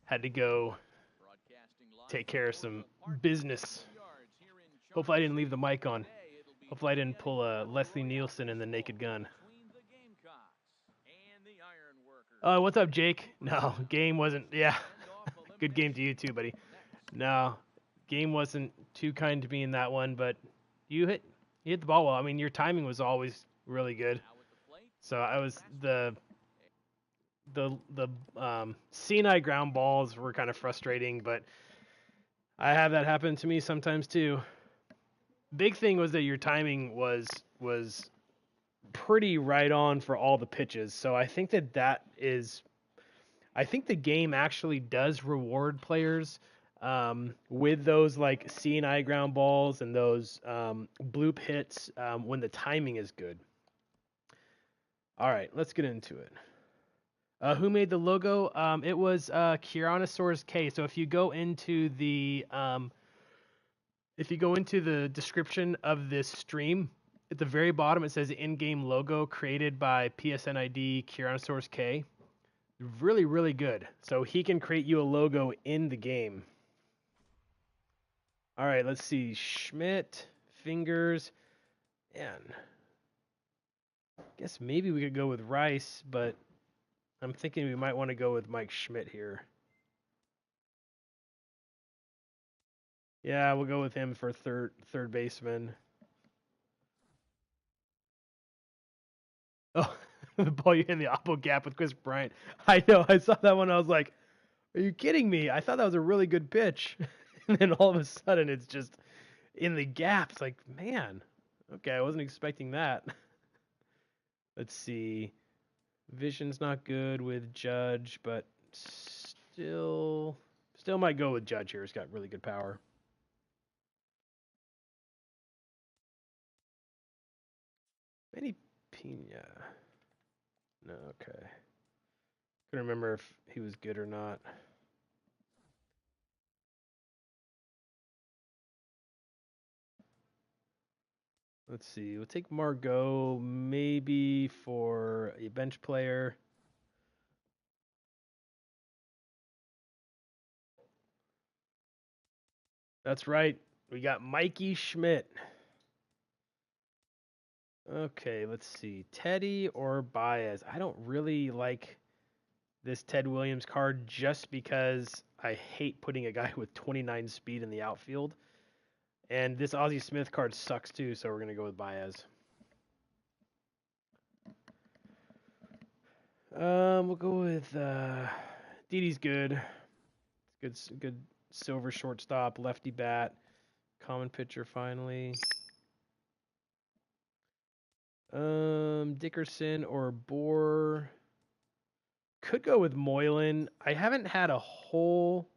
Had to go Broadcasting live take from care of Royal some Park, business. yards here in Hopefully I Sharpens didn't leave the mic on. today. It'll be Hopefully I didn't getting pull a for the Leslie Royale Nielsen in the baseball Naked Gun. between the Gamecocks and the Iron Workers. Oh, what's up, Jake? No, game wasn't. Yeah, Send-off good game to you too, buddy. next. No, game wasn't too kind to me in that one, but you hit the ball well. I mean, your timing was always really good. Now at the plate, So I was the CNI ground balls were kind of frustrating, but I have that happen to me sometimes too. Big thing was that your timing was pretty right on for all the pitches. So I think I think the game actually does reward players with those like CNI ground balls and those bloop hits when the timing is good. All right, let's get into it. Who made the logo? It was KierannosaurusK. So if you go into the description of this stream, at the very bottom it says in-game logo created by PSN ID KierannosaurusK. Really, really good. So he can create you a logo in the game. All right, let's see. Schmidt, Fingers, and I guess maybe we could go with Rice, but I'm thinking we might want to go with Mike Schmidt here. Yeah, we'll go with him for third baseman. Oh, the ball you hit in the oppo gap with Chris Bryant. I know. I saw that one. I was like, "Are you kidding me?" I thought that was a really good pitch, and then all of a sudden it's just in the gap. It's like, man, okay, I wasn't expecting that. Let's see. Vision's not good with Judge, but still might go with Judge here. He's got really good power. Manny Pena. No, okay. Couldn't remember if he was good or not. Let's see. We'll take Margot maybe for a bench player. That's right. We got Mikey Schmidt. Okay, let's see. Teddy or Baez. I don't really like this Ted Williams card just because I hate putting a guy with 29 speed in the outfield. And this Ozzie Smith card sucks too, so we're going to go with Baez. We'll go with Didi's good. Good silver shortstop, lefty bat, common pitcher finally. Dickerson or Bohr. Could go with Moylan. I haven't had a whole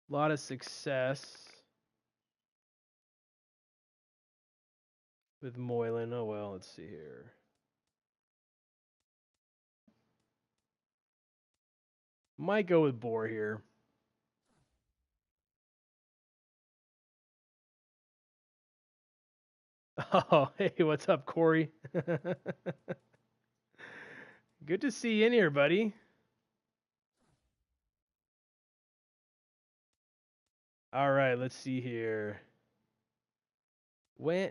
lot of success with Moylan. Oh well, let's see here. Might go with Bohr here. Oh, hey, what's up, Corey? Good to see you in here, buddy. All right, let's see here. We'll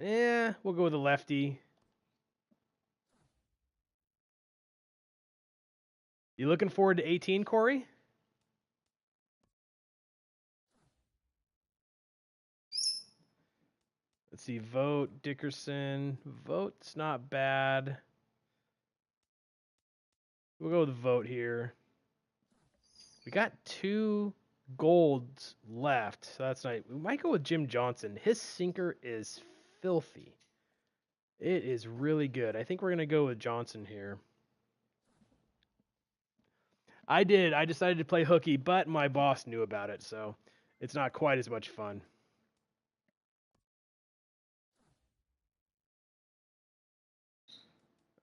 go with a lefty. You looking forward to 18, Corey? Let's see, Vote, Dickerson. Vote's not bad. We'll go with Vote here. We got 2 golds left, so that's nice. We might go with Jim Johnson. His sinker is filthy. It is really good. I think we're going to go with Johnson here. I did. I decided to play hooky, but my boss knew about it, so it's not quite as much fun.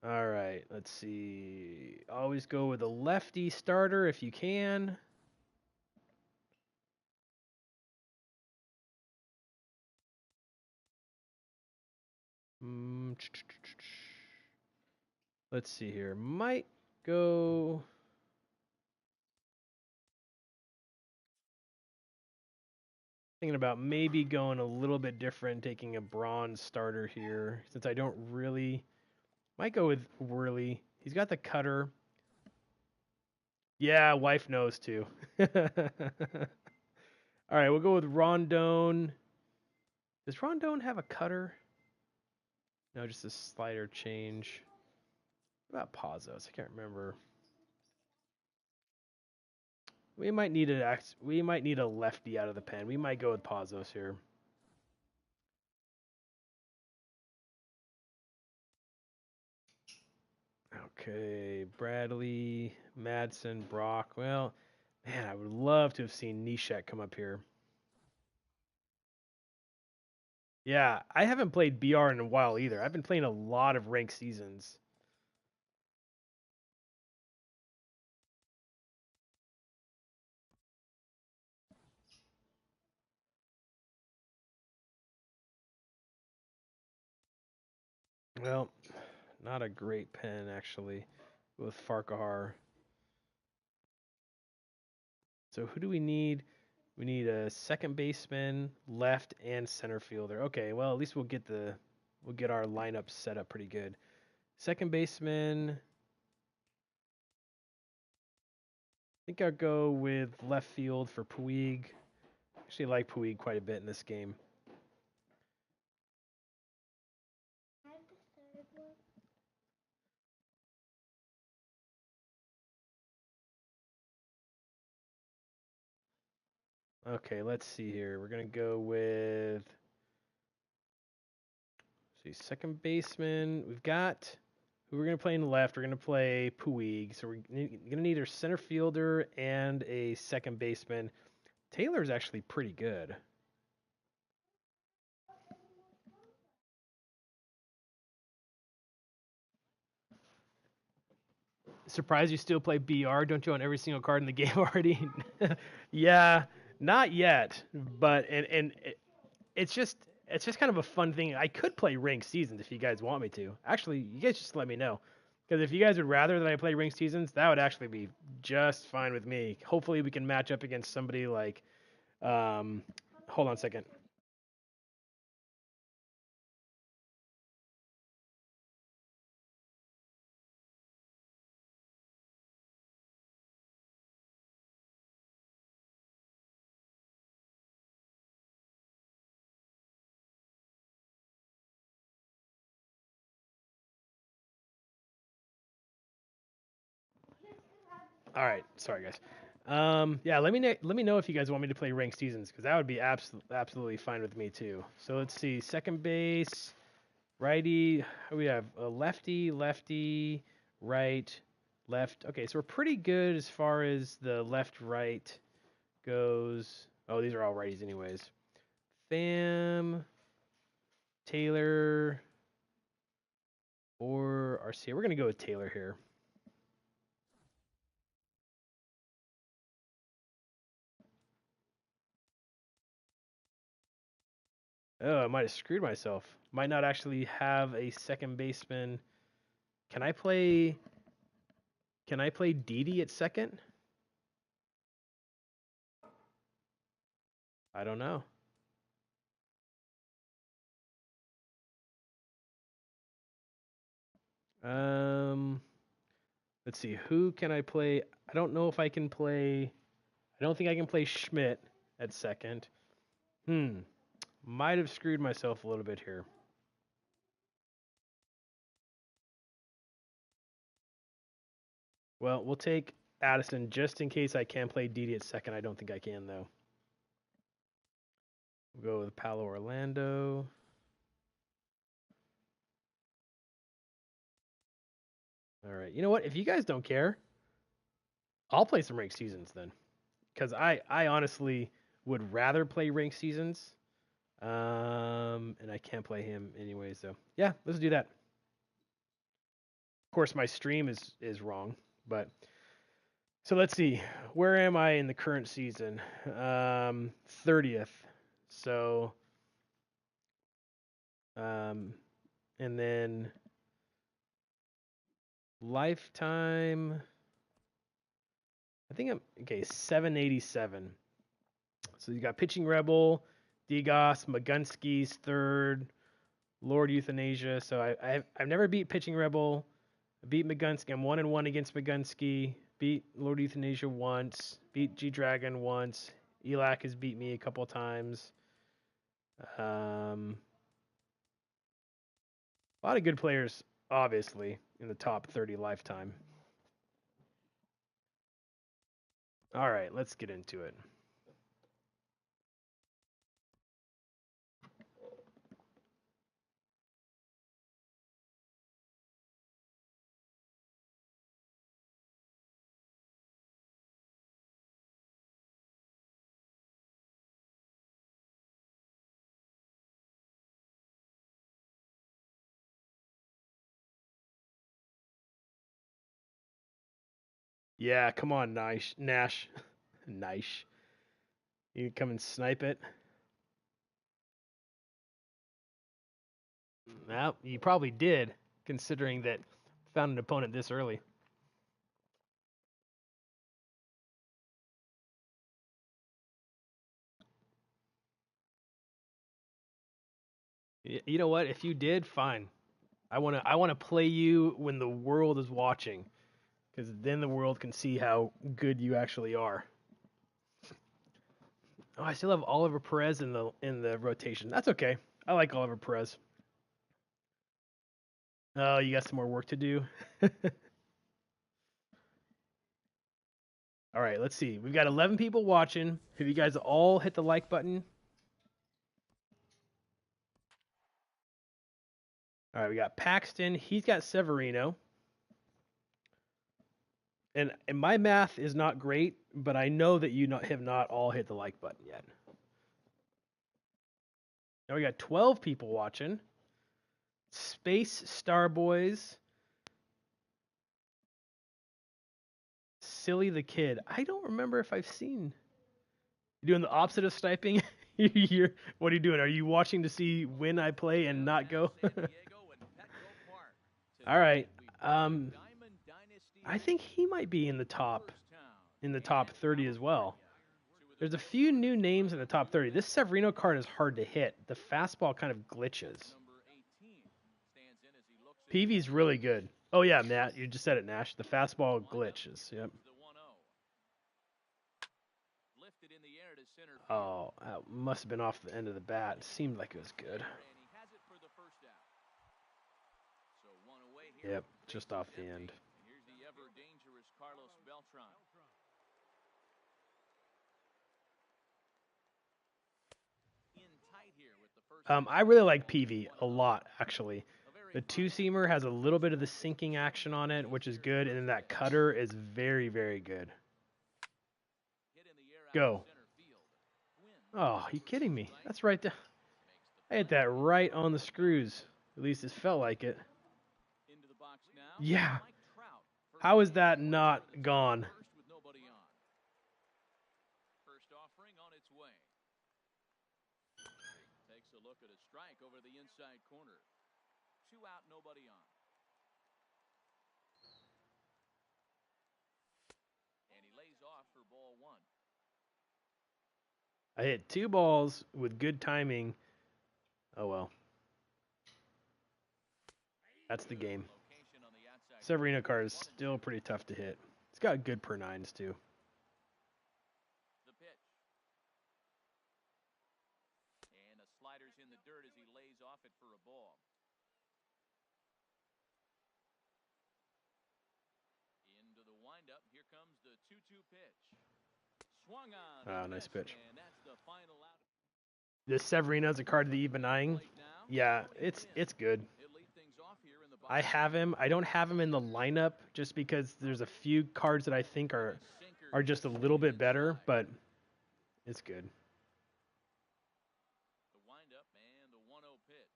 All right, let's see. Always go with a lefty starter if you can. Let's see here. Might go. Thinking about maybe going a little bit different, taking a bronze starter here, since I don't really. Might go with Whirly. He's got the cutter. Yeah, wife knows too. All right, we'll go with Rondon. Does Rondon have a cutter? No, just a slider change. What about Pazos? I can't remember. We might need a lefty out of the pen. We might go with Pazos here. Okay, Bradley, Madsen, Brock. Well, man, I would love to have seen Nishek come up here. Yeah, I haven't played BR in a while either. I've been playing a lot of ranked seasons. Well, not a great pen actually with Farquhar. So who do we need? We need a second baseman, left, and center fielder. Okay, well at least we'll get our lineup set up pretty good. Second baseman. I think I'll go with left field for Puig. Actually like Puig quite a bit in this game. Okay, let's see here. We're gonna go with second baseman. We've got who we're gonna play in the left. We're gonna play Puig. So we're gonna need our center fielder and a second baseman. Taylor's actually pretty good. Surprised you still play BR? Don't you own every single card in the game already? Yeah, not yet. But it's just kind of a fun thing. I could play ranked seasons if you guys want me to. Actually, you guys just let me know. Because if you guys would rather that I play ranked seasons, that would actually be just fine with me. Hopefully we can match up against somebody like hold on a second. All right, sorry guys. Yeah, let me know if you guys want me to play ranked seasons because that would be absolutely fine with me too. So let's see, second base, righty. We have a lefty, right, left. Okay, so we're pretty good as far as the left right goes. Oh, these are all righties anyways. Pham, Taylor, or RCA. We're gonna go with Taylor here. Oh, I might have screwed myself. Might not actually have a second baseman. Can I play Didi at second? I don't know. Let's see. Who can I play? I don't know if I can play. I don't think I can play Schmidt at second. Might have screwed myself a little bit here. Well, we'll take Addison just in case I can play Didi at second. I don't think I can though. We'll go with Palo Orlando. All right. You know what? If you guys don't care, I'll play some ranked seasons then. Because I honestly would rather play ranked seasons. And I can't play him anyway, so yeah, let's do that. Of course, my stream is wrong, but so let's see. Where am I in the current season? 30th. So and then Lifetime. I think I'm okay. 787. So you got Pitching Rebel, Degas, Magunski's third, Lord Euthanasia. So I've never beat Pitching Rebel. I beat Magunski. I'm 1-1 against Magunski. Beat Lord Euthanasia once. Beat G Dragon once. Elac has beat me a couple times. A lot of good players, obviously, in the top 30 lifetime. All right, let's get into it. Yeah, come on, Nash. Nash. Nice. You can come and snipe it. Well, you probably did, considering that found an opponent this early. You know what? If you did, fine. I wanna play you when the world is watching, because then the world can see how good you actually are. Oh, I still have Oliver Perez in the rotation. That's okay. I like Oliver Perez. Oh, you got some more work to do. All right, let's see. We've got 11 people watching. Have you guys all hit the like button? All right, we got Paxton. He's got Severino. And my math is not great, but I know that you have not all hit the like button yet. Now we got 12 people watching. Space Starboys. Silly the Kid. I don't remember if I've seen. You're doing the opposite of sniping? What are you doing? Are you watching to see when I play and not go? All right. I think he might be in the top 30 as well. There's a few new names in the top 30. This Severino card is hard to hit. The fastball kind of glitches. PV's really good. Oh yeah, Matt, you just said it, Nash. The fastball glitches. Yep. Oh, that must have been off the end of the bat. It seemed like it was good. Yep, just off the end. I really like PV a lot, actually. The two-seamer has a little bit of the sinking action on it, which is good, and then that cutter is very, very good. Go. Oh, are you kidding me? That's right there. I hit that right on the screws. At least it felt like it. Yeah. How is that not gone? First offering on its way. Takes a look at a strike over the inside corner. 2 out, nobody on. And he lays off for ball 1. I hit 2 balls with good timing. Oh well. That's the game. Severino card is still pretty tough to hit. It's got good per nines too. The pitch. And a slider's in the dirt as he lays off it for a ball. Into the windup. Here comes the 2-2 pitch. Swung on. Oh, nice pitch. And that's the final out. This Severino's a card that you've been eyeing. Yeah, it's good. I have him. I don't have him in the lineup just because there's a few cards that I think are just a little bit better, but it's good. The windup and the 1-0 pitch.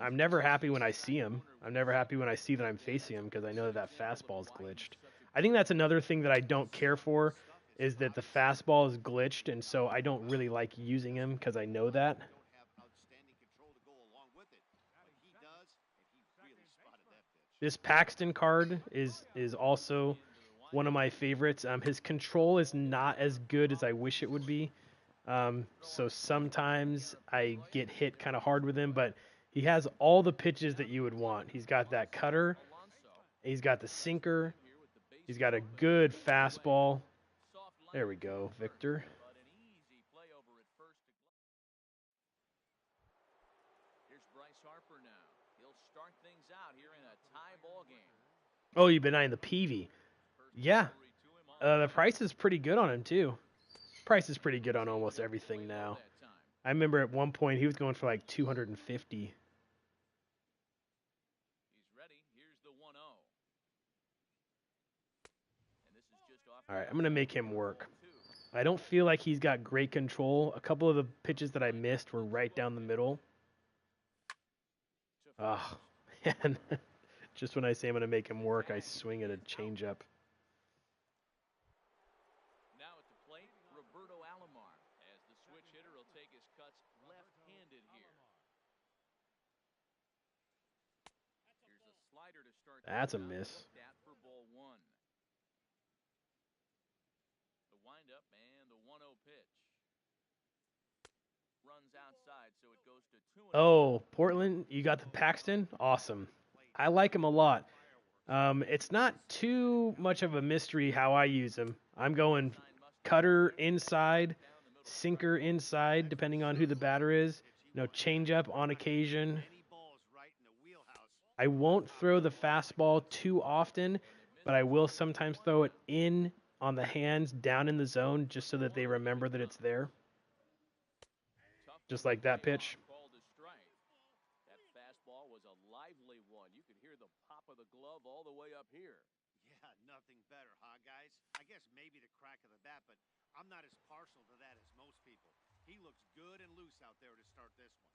I'm never happy when I see him. I'm never happy when I see that I'm facing him because I know that fastball is glitched. I think that's another thing that I don't care for is that the fastball is glitched, and so I don't really like using him because I know that. This Paxton card is also one of my favorites. His control is not as good as I wish it would be. So sometimes I get hit kind of hard with him, but he has all the pitches that you would want. He's got that cutter. He's got the sinker. He's got a good fastball. There we go, Victor. Oh, you've been eyeing the PV. Yeah. The price is pretty good on him, too. Price is pretty good on almost everything now. I remember at one point he was going for like 250. All right, I'm going to make him work. I don't feel like he's got great control. A couple of the pitches that I missed were right down the middle. Oh, man. Just when I say I'm going to make him work, I swing at a changeup. Now at the plate, Roberto Alomar, as the switch hitter will take his cuts left-handed here. Here's a slider to start. That's a miss. For ball one. The windup and the 1-0 pitch. Runs outside, so it goes to 2. Oh, Portland, you got the Paxton? Awesome. I like him a lot. It's not too much of a mystery how I use him. I'm going cutter inside, sinker inside, depending on who the batter is. Changeup on occasion. I won't throw the fastball too often, but I will sometimes throw it in on the hands, down in the zone, just so that they remember that it's there. Just like that pitch. Glove all the way up here. Yeah, nothing better, huh, guys? I guess maybe the crack of the bat, but I'm not as partial to that as most people. He looks good and loose out there to start this one.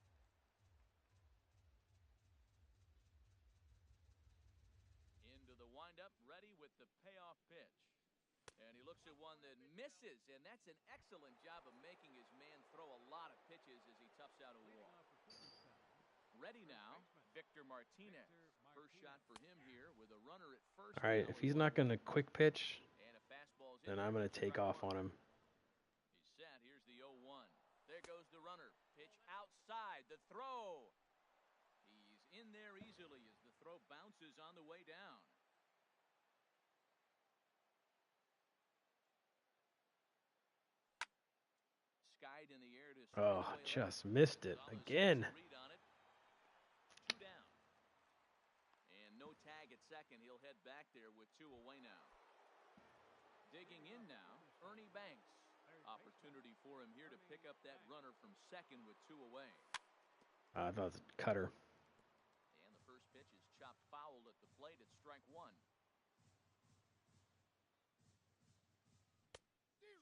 Into the windup, ready with the payoff pitch. And he looks at one that misses, and that's an excellent job of making his man throw a lot of pitches as he toughs out a walk. Ready now, Victor Martinez. First shot for him here with a runner at first. All right, if he's not going to quick pitch, then I'm going to take off on him. He's set. Here's the 0-1. There goes the runner. Pitch outside. The throw. He's in there easily as the throw bounces on the way down. Skied in the air to just missed it again. Second, he'll head back there with 2 away now. Digging in now, Ernie Banks. Opportunity for him here to pick up that runner from second with 2 away. I thought it was a cutter. And the first pitch is chopped foul at the plate at strike 1.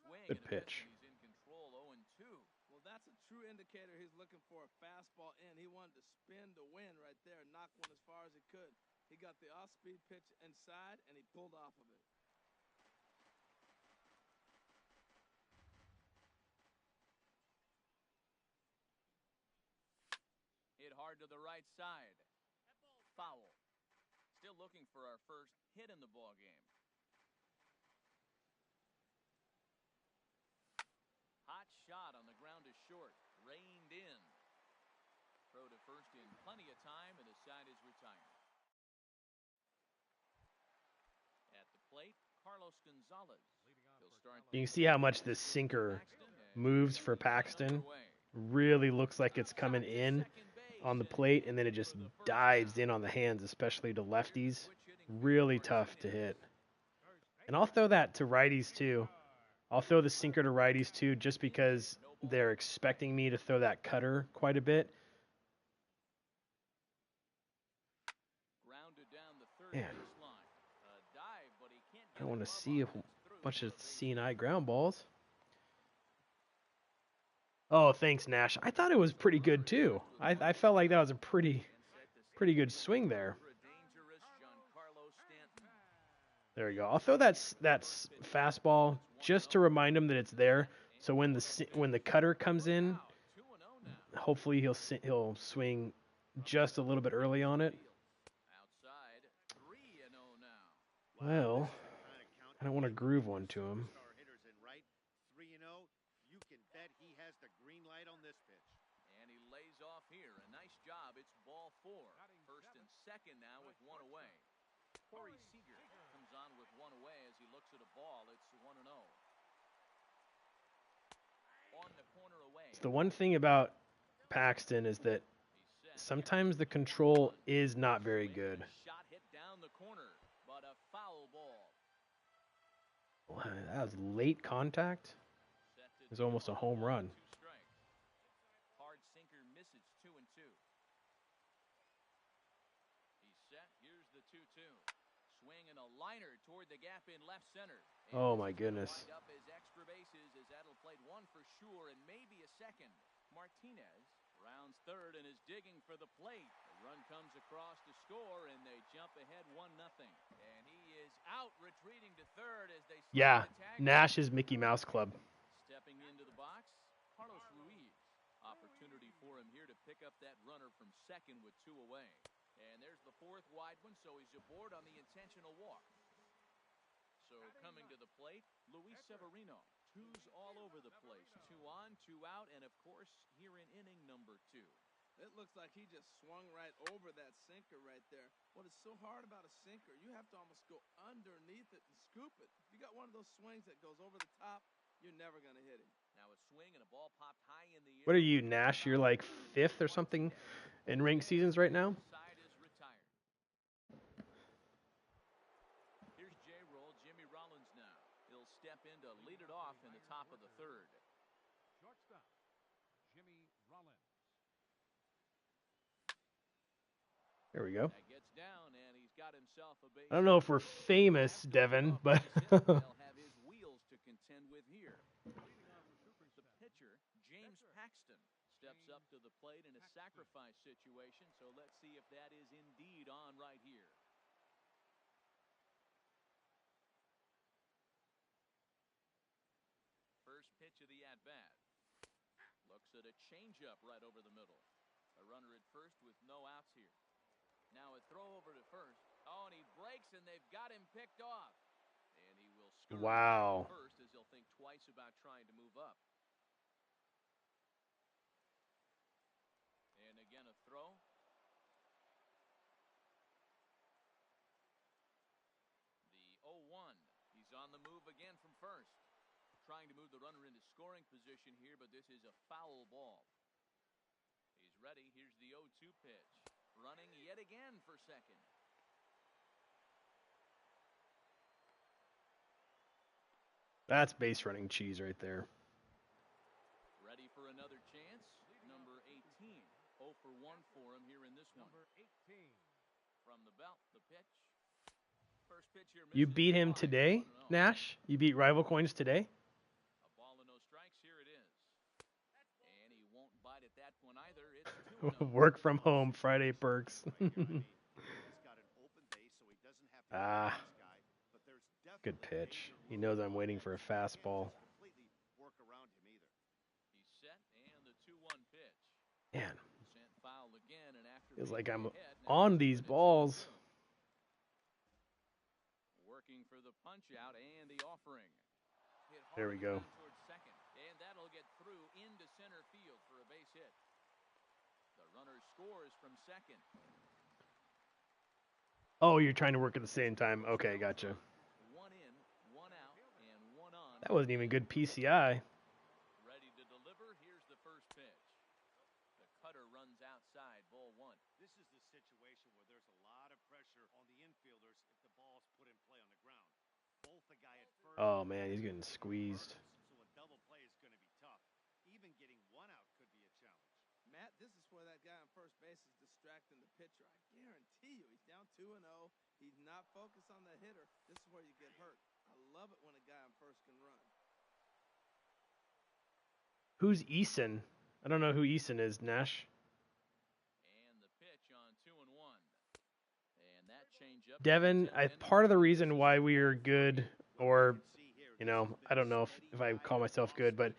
Swing. Good pitch. He's in control, 0-2. Well, that's a true indicator. He's looking for a fastball in. He wanted to spin the wind right there and knock one as far as he could. He got the off-speed pitch inside, and he pulled off of it. Hit hard to the right side. Foul. Still looking for our first hit in the ballgame. Hot shot on the ground to short. Reined in. Throw to first in plenty of time, and the side is retired. Carlos Gonzalez. You can see how much this sinker moves for Paxton. Really looks like it's coming in on the plate, and then it just dives in on the hands, especially to lefties. Really tough to hit. And I'll throw that to righties too. I'll throw the sinker to righties too, just because they're expecting me to throw that cutter quite a bit. Man, I want to see a bunch of C&I ground balls. Oh, thanks, Nash. I thought it was pretty good too. I felt like that was a pretty good swing there. There you go. I'll throw that fastball just to remind him that it's there. So when the cutter comes in, hopefully he'll swing just a little bit early on it. Well, This is the kind of count I don't want to you groove get one to him. superstar hitters in, right? 3-0. You can bet he has the green light on this pitch. And he lays off here. A nice job. It's ball 4. First and second now with one away. Corey Seager comes on with one away as he looks at a ball. It's 1-0. On the corner away. So the one thing about Paxton is that sometimes the control is not very good. Shot hit down the corner, but a foul ball. Wow, that was late contact. It was almost a home run. Hard sinker misses 2-2. He's set. Here's the 2-2. Swing and a liner toward the gap in left center. And Oh my goodness. wind up as extra bases as Edel played one for sure and maybe a second. Martinez rounds third and is digging for the plate. The run comes across to score and they jump ahead 1-0. And he is out retreating to third as they Yeah, the tag. Nash's Mickey Mouse Club. Stepping into the box, Carlos Ruiz. Opportunity for him here to pick up that runner from second with 2 away. And there's the 4th wide one, so he's aboard on the intentional walk. So coming to the plate, Luis Severino. 2s all over the place. 2 on, 2 out, and of course, here in inning number 2. It looks like he just swung right over that sinker right there. What is so hard about a sinker, you have to almost go underneath it and scoop it. If you got one of those swings that goes over the top, you're never going to hit him. Now a swing and a ball popped high in the air. What are you, Nash? You're like 5th or something in ranked seasons right now? Side is retired. Here's J-Roll, Jimmy Rollins now. He'll step in to lead it off in the top of the 3rd. Shortstop, Jimmy Rollins. There we go. That gets down, and he's got himself a base. I don't know if we're famous, Devin, but They'll have his wheels to contend with here. The pitcher, James Paxton, steps up to the plate in a sacrifice situation, so let's see if that is indeed on right here. First pitch of the at-bat. Looks at a changeup right over the middle. A runner at first with no outs here. Now a throw over to first. Oh, and he breaks, and they've got him picked off. And he will scurry Wow. first as he'll think twice about trying to move up. And again a throw. The 0-1. He's on the move again from first. Trying to move the runner into scoring position here, but this is a foul ball. He's ready. Here's the 0-2 pitch. Running yet again for second. that's base running cheese right there. Ready for another chance. Number 18. 0 for 1 for him here in this one. Number 18. From the belt, the pitch. First pitch here. You misses beat him wide. today, 1-0. Nash? You beat Rival Coins today? A ball and no strikes. Here it is. And he won't bite at that one either. It's 2-0. Work from home, Friday perks. He's got an open base, so he doesn't have to Ah, hit this guy, but there's good definitely pitch. major He knows I'm movement waiting on for a that pitch. fastball. Can't just completely work around him either. He's set, and the 2-1 pitch. Man, Sent foul again, and after feels being like I'm ahead, now on it's these 2-2. balls. Working for the punch out and the offering. Hit There we go. hard towards second, and that'll get through into center field for a base hit. The runner scores from second. Oh, you're trying to work at the same time. Okay, gotcha. 1 in, 1 out, and 1 on. That wasn't even good PCI. Ready to deliver. Here's the first pitch. The cutter runs outside, ball 1. This is the situation where there's a lot of pressure on the infielders if the ball's put in play on the ground. Both the guy at first. Oh man, he's getting squeezed. So a double play is going to be tough. Even getting 1 out could be a challenge. Matt, this is where that guy on first base is distracting the pitcher. I guarantee you, he's down 2-0. He's not focused on the hitter. This is where you get hurt. I love it when a guy on first can run. Who's Eason? I don't know who Eason is, Nash. And the pitch on 2-1. And that changeup. Devin, part of the reason why we are good, or, you know, I don't know if I call myself good, but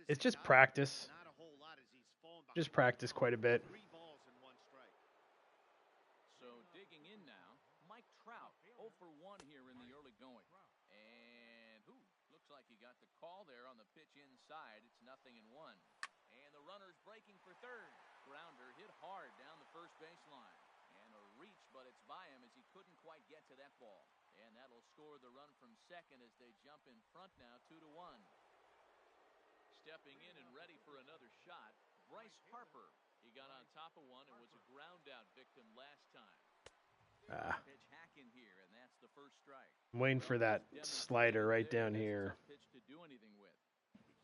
it's just practice. Not a whole lot as he's fallen behind. Just practice quite a bit. 3 balls and 1 strike. So digging in now, Mike Trout, 0 for 1 runners breaking for third. Grounder hit hard down the first baseline. And a reach, but it's by him as he couldn't quite get to that ball. And that'll score the run from second as they jump in front now, 2-1. Stepping in and ready for another shot, Bryce Harper. He got on top of one and was a ground out victim last time. Pitch hacking here, and that's the first strike. I'm waiting for that slider right down here. Pitch to do anything with.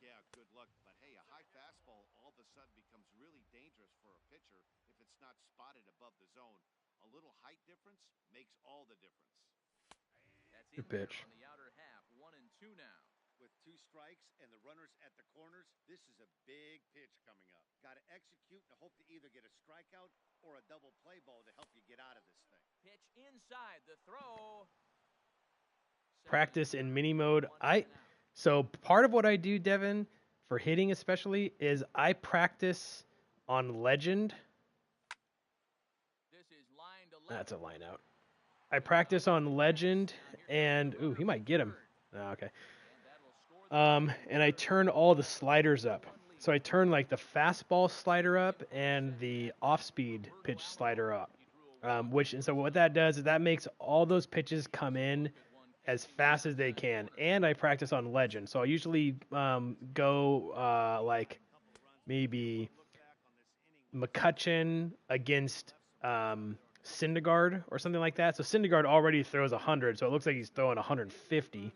Yeah, good luck. But hey, a high fastball all of a sudden becomes really dangerous for a pitcher if it's not spotted above the zone. A little height difference makes all the difference. That's Good in there pitch. on the outer half, 1-2 now. With 2 strikes and the runners at the corners, this is a big pitch coming up. Got to execute and hope to either get a strikeout or a double play ball to help you get out of this thing. Pitch inside the throw. Practice in mini mode. So part of what I do, Devin, for hitting especially, is I practice on Legend. This is line to left. That's a line out. I practice on Legend, and ooh, he might get him. Oh, okay. And I turn all the sliders up. So I turn like the fastball slider up and the off-speed pitch slider up. So what that does is that makes all those pitches come in as fast as they can. And I practice on Legend. So I usually go like maybe McCutcheon against Syndergaard or something like that. So Syndergaard already throws 100, so it looks like he's throwing 150.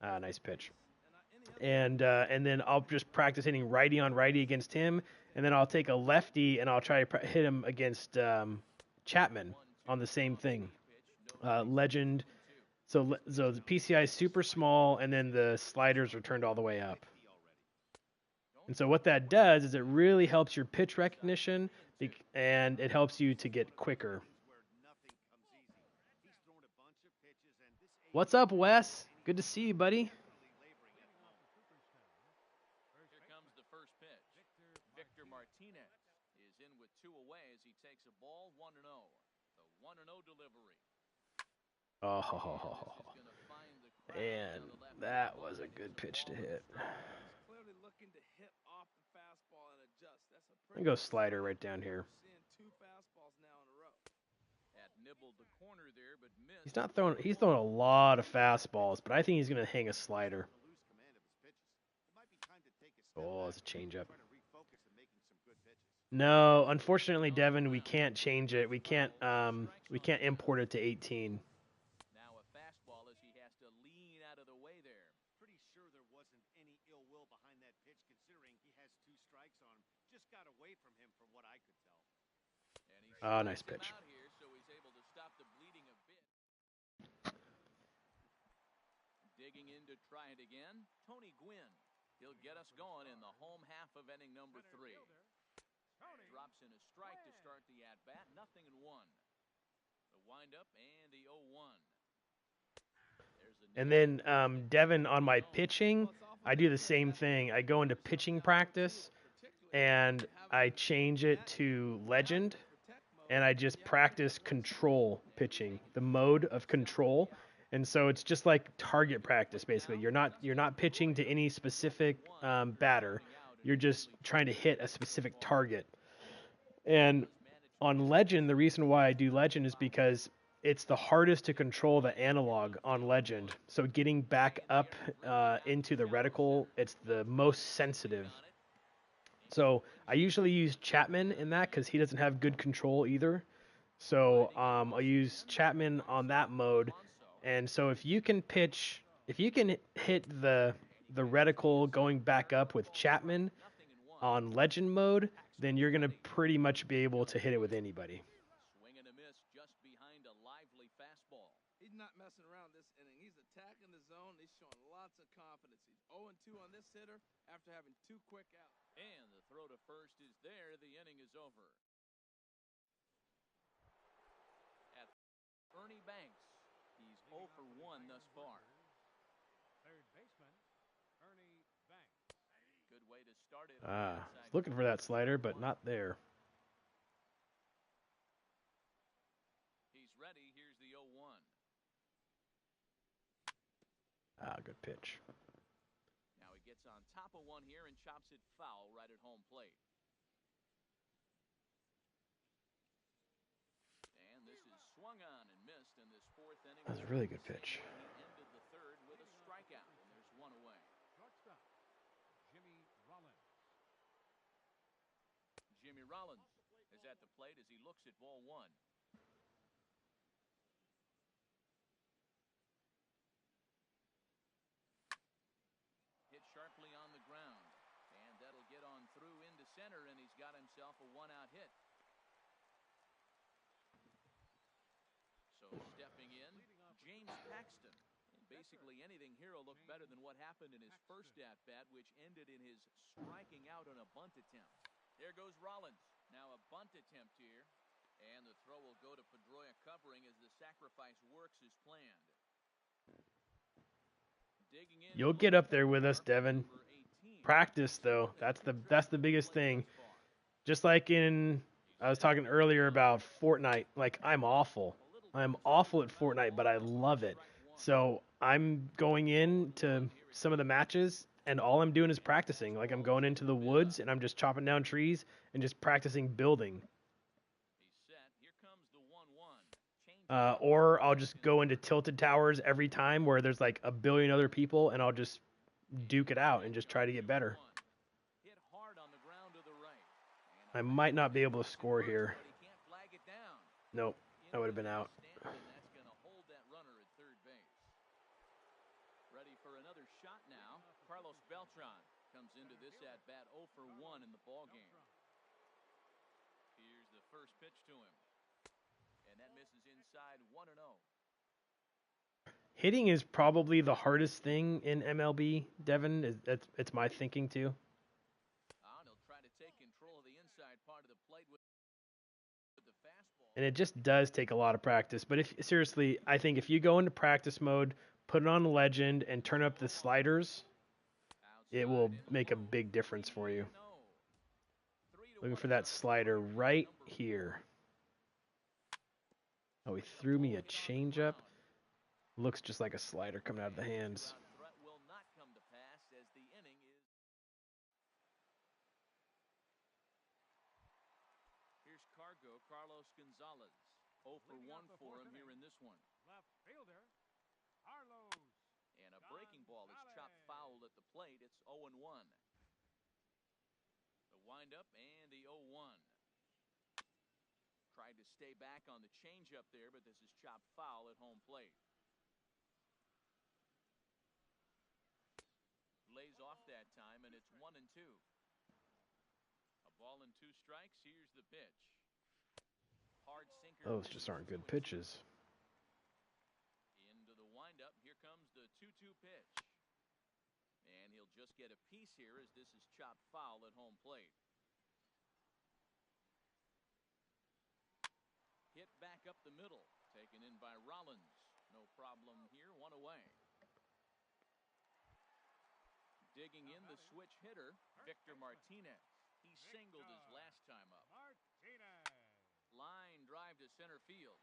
Nice pitch. And then I'll just practice hitting righty on righty against him, and then I'll take a lefty and I'll try to hit him against Chapman on the same thing. Legend. So the PCI is super small, and then the sliders are turned all the way up. And so what that does is it really helps your pitch recognition, and it helps you to get quicker. What's up, Wes? Good to see you, buddy. Here comes the first pitch. Victor Martinez is in with 2 away as he takes a ball 1-0. The 1-0 delivery. Oh, and that was a good pitch to hit. Clearly looking to hit off the fastball and adjust. That's a I'm gonna go slider right down here. seeing 2 fastballs now in a row. That nibbled the corner there, but missed. He's throwing a lot of fastballs, but I think he's gonna hang a slider. Oh, it's a changeup. No, unfortunately, Devin, we can't change it. We can't import it to 18. Now a fastball as he has to lean out of the way there. Pretty sure there wasn't any ill will behind that pitch considering he has 2 strikes on him. Just got away from him from what I could tell. And he Nice strikes him pitch. out here, so he's able to stop the bleeding a bit. Digging in to try it again, Tony Gwynn. He'll get us going in the home half of inning number 3. Drops in a strike to start the at-bat, 0-1. The windup and the 0-1. And then Devin, on my pitching, I do the same thing. I go into pitching practice, and I change it to Legend, and I just practice control pitching, the mode of control. And so it's just like target practice, basically. You're not pitching to any specific batter. You're just trying to hit a specific target. And on Legend, the reason why I do Legend is because it's the hardest to control the analog on Legend. So getting back up into the reticle, it's the most sensitive. So I usually use Chapman in that because he doesn't have good control either. So I'll use Chapman on that mode. And so if you can hit the reticle going back up with Chapman on Legend mode, then you're going to pretty much be able to hit it with anybody. Swing and a miss just behind a lively fastball. He's not messing around this inning. He's attacking the zone. He's showing lots of confidence. He's 0-2 on this hitter after having 2 quick outs. And the throw to first is there. The inning is over. At Ernie Banks, he's 0 for 1 thus far. Third baseman, Ernie Banks. Good way to start it. Looking for that slider, but not there. He's ready. Here's the 0-1. Good pitch. Now he gets on top 1 here and chops it foul right at home plate. And this is swung on and missed in this 4th inning. That was a really good pitch. He ended the 3rd with a strikeout, and there's 1 away. Shortstop, Jimmy Rollins. Jimmy Rollins is at the plate as he looks at ball 1. Hit sharply on the ground, and that'll get on through into center, and he's got himself a 1-out hit. So stepping in, James Paxton. And basically anything here will look better than what happened in his first at-bat, which ended in his striking out on a bunt attempt. There goes Rollins. Now a bunt attempt here. And the throw will go to Pedroia covering as the sacrifice works as planned. Digging in. You'll get up there with us, Devin. Practice, though. That's the biggest thing. Just like I was talking earlier about Fortnite. Like, I'm awful. I'm awful at Fortnite, but I love it. So I'm going into some of the matches, and all I'm doing is practicing. Like, I'm going into the woods, and I'm just chopping down trees and just practicing building. Or I'll just go into tilted towers every time where there's like a billion other people, and I'll just duke it out and just try to get better. I might not be able to score here. Nope, that would have been out. Ready for another shot now. Carlos Beltran comes into this at bat 0 for 1 in the ball game. Here's the first pitch to him. And that misses inside 1-0. Hitting is probably the hardest thing in MLB, Devin. It's my thinking too. He'll try to take control of the inside part of the plate with the fastball. And it just does take a lot of practice. But seriously, I think if you go into practice mode, put it on Legend, and turn up the sliders, it will make a big difference for you. Looking for that slider right here. Oh, he threw me a changeup. Looks just like a slider coming out of the hands. Here's Carlos Gonzalez. 0 for 1 for him here in this one. Left fielder, Carlos. And a breaking ball is chopped foul at the plate. It's 0-1. The windup and the 0-1. Tried to stay back on the changeup there, but this is chopped foul at home plate. Lays off that time, and it's 1-2. A ball and 2 strikes. Here's the pitch. Hard sinker. Those just aren't good pitches. Into the windup. Here comes the 2-2 pitch. And he'll just get a piece here as this is chopped foul at home plate. Hit back up the middle. Taken in by Rollins. No problem here. 1 away. Digging in the switch hitter, Victor Martinez. He singled his last time up. Martinez. Line drive to center field.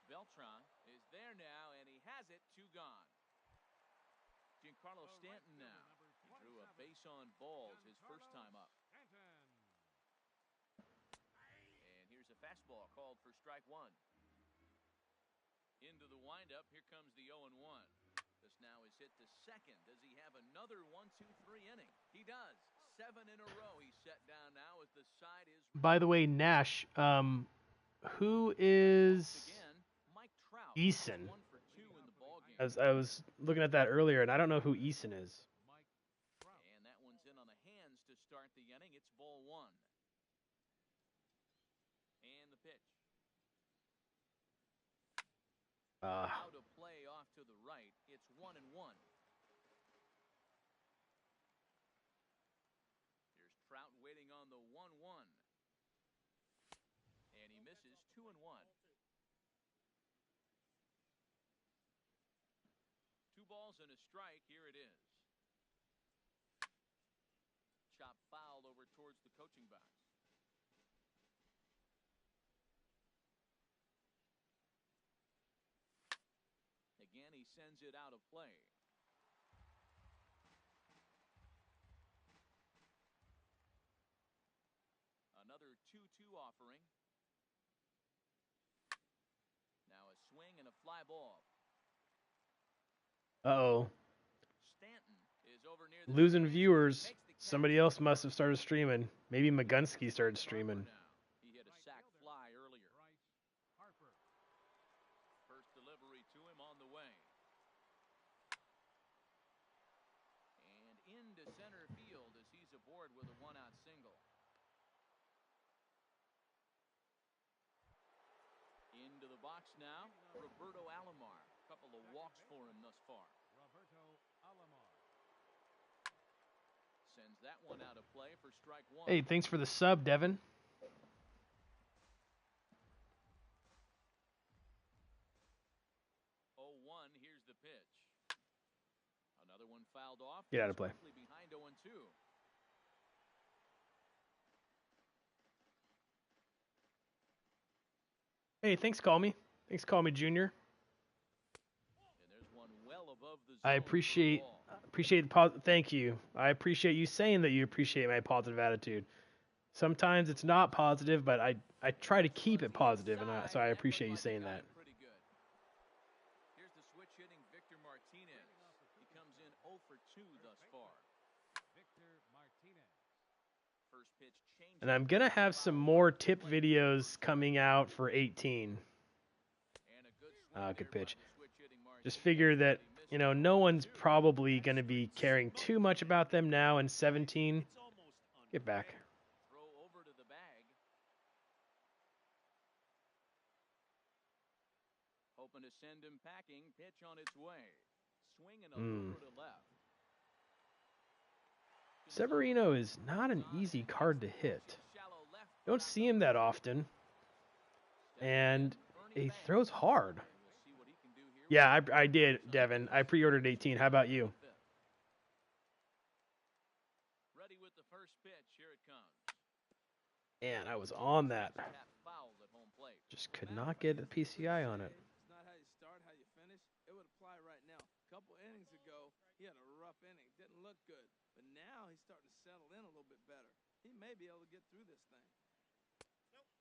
Beltran is there now, and he has it. 2 gone. Giancarlo Stanton now. He drew a base on balls his first time up. And here's a fastball called for strike 1. Into the windup. Here comes the 0-1. This now is hit to second. Does he have another 1-2-3 inning? He does. 7 in a row. He's set down now as the side is. By the way, Nash, who is Eason? I was looking at that earlier, and I don't know who Eason is. And that one's in on the hands to start the inning. It's ball 1. And the pitch. Out of play off to the right. It's 1-1. Here's Trout waiting on the 1-1. And he misses. 2-1. 2 balls and a strike. Here it is. Chop foul over towards the coaching box. Again, he sends it out of play. 2-2 offering. Now a swing and a fly ball. Uh-oh. Stanton is over near the Losing stands, viewers. makes the catch. Somebody else must have started streaming. Maybe Magunski started streaming. Now. He hit a sac fly earlier. Harper. First delivery to him on the way. And into center field as he's aboard with a one-out single. Into the box now, Roberto Alomar. Couple of walks for him thus far. Roberto Alomar. Sends that one out of play for strike one. Hey, thanks for the sub, Devin. 0-1, here's the pitch. Another one fouled off. Get out of play. Behind 0-2. Hey, thanks, Call Me. Thanks, Call Me Junior. And there's one well above the zone. I appreciate the thank you. I appreciate you saying that you appreciate my positive attitude. Sometimes it's not positive, but I try to keep it positive, and so I appreciate you saying that. Pretty good. Here's the switch hitting Victor Martinez. He comes in 0 for 2 thus far. Victor Martinez. First pitch change. And I'm gonna have some more tip videos coming out for 18. Good pitch. Just figure that, you know, no one's probably going to be caring too much about them now in 17. Get back. Throw over to the bag. Hoping to send him packing. Pitch on its way. Swinging over to left. Severino is not an easy card to hit. Don't see him that often. And he throws hard. Yeah, I did, Devin. I pre-ordered 18. How about you? Ready with the first pitch. Here it comes. Man, I was on that. Just could not get a PCI on it. It's not how you start, how you finish. It would apply right now. A couple innings ago, he had a rough inning. Didn't look good. But now he's starting to settle in a little bit better. He may be able to get through this thing.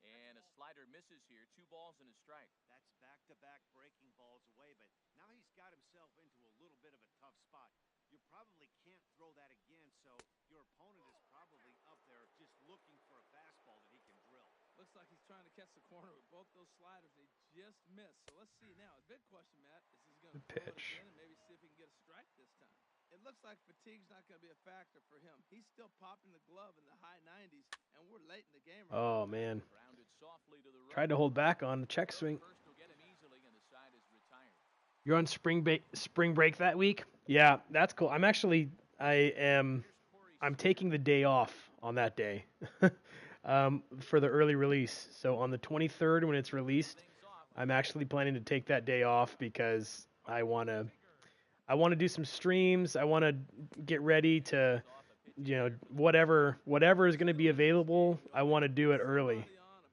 And a slider misses here. 2 balls and a strike. That's back-to-back breaking balls away, but now he's got himself into a little bit of a tough spot. You probably can't throw that again, so your opponent is probably up there just looking for a fastball that he can drill. Looks like he's trying to catch the corner with both those sliders. They just missed. So let's see now. A big question, Matt, is he's going to throw it again and maybe see if he can get a strike this time. It looks like fatigue's not going to be a factor for him. He's still popping the glove in the high 90s, and we're late in the game. Oh, man. Tried to hold back on the check swing. You're on spring break that week? Yeah, that's cool. I'm taking the day off on that day for the early release. So on the 23rd when it's released, I'm actually planning to take that day off because I want to do some streams. I want to get ready to, you know, whatever is going to be available. I want to do it early. A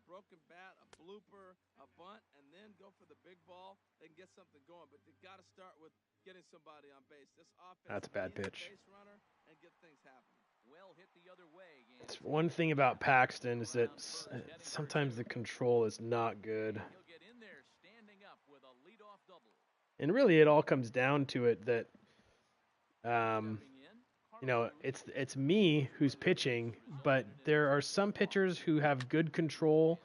broken bat, a blooper, a bunt, and then go for the big ball. They can get something going, but they got to start with getting somebody on base. This offense. That's a bad pitch. Base runner and get things happening. Well hit the other way again. It's one thing about Paxton is that sometimes the control is not good. He'll get in there standing up with a leadoff double. And really, it all comes down to it that, you know, it's me who's pitching, but there are some pitchers who have good control,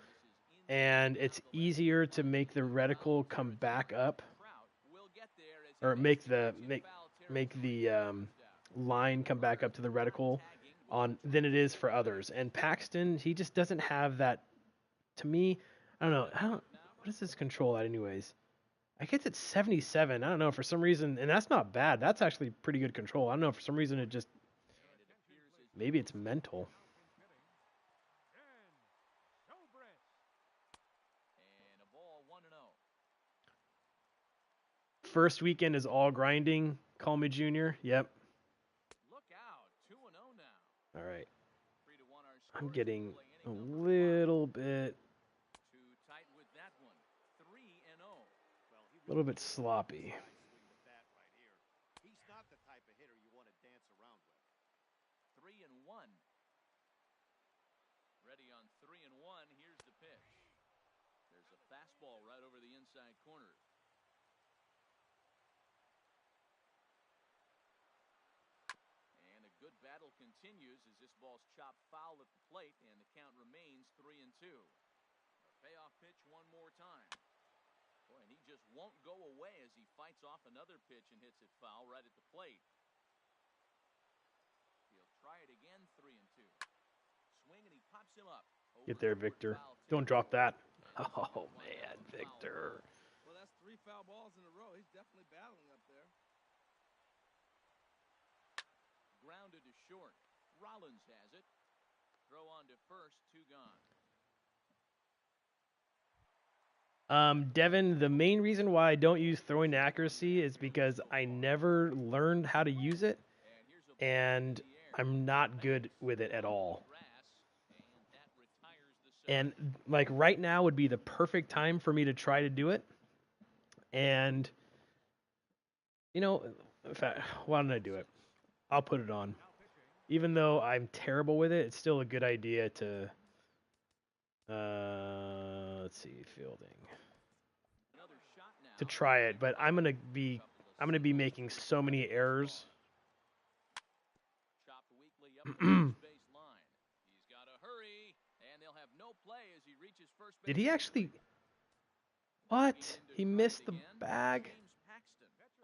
and it's easier to make the reticle come back up, or make the line come back up to the reticle than it is for others. And Paxton, he just doesn't have that. To me, I don't know. What is his control at, anyways? I guess it's 77. I don't know, for some reason, and that's not bad. That's actually pretty good control. I don't know, for some reason maybe it's mental. And a ball 1-0. First weekend is all grinding. Call me Junior. Yep. Look out, 2-0 now. All right. 3-1 our I'm score. getting a little bit Too tight with that one. 3-0. a little bit sloppy. He's not the type of hitter you want to dance around with. 3-1. Ready on 3-1. Here's the pitch. There's a fastball right over the inside corner. And a good battle continues as this ball's chopped foul at the plate, and the count remains 3-2. A payoff pitch one more time. Boy, and he just won't go away as he fights off another pitch and hits it foul right at the plate. He'll try it again, 3-2. Swing, and he pops him up. Get there, Victor. Don't drop that. Oh, man, Victor. Well, that's 3 foul balls in a row. He's definitely battling up there. Grounded to short. Rollins has it. Throw on to first, 2 gone. Devin, the main reason why I don't use throwing accuracy is because I never learned how to use it, and I'm not good with it at all. And like right now would be the perfect time for me to try to do it. And you know, in fact, why don't I do it? I'll put it on. Even though I'm terrible with it, it's still a good idea to let's see, fielding. To try it, but I'm gonna be making so many errors. Did he actually? What? He missed the bag?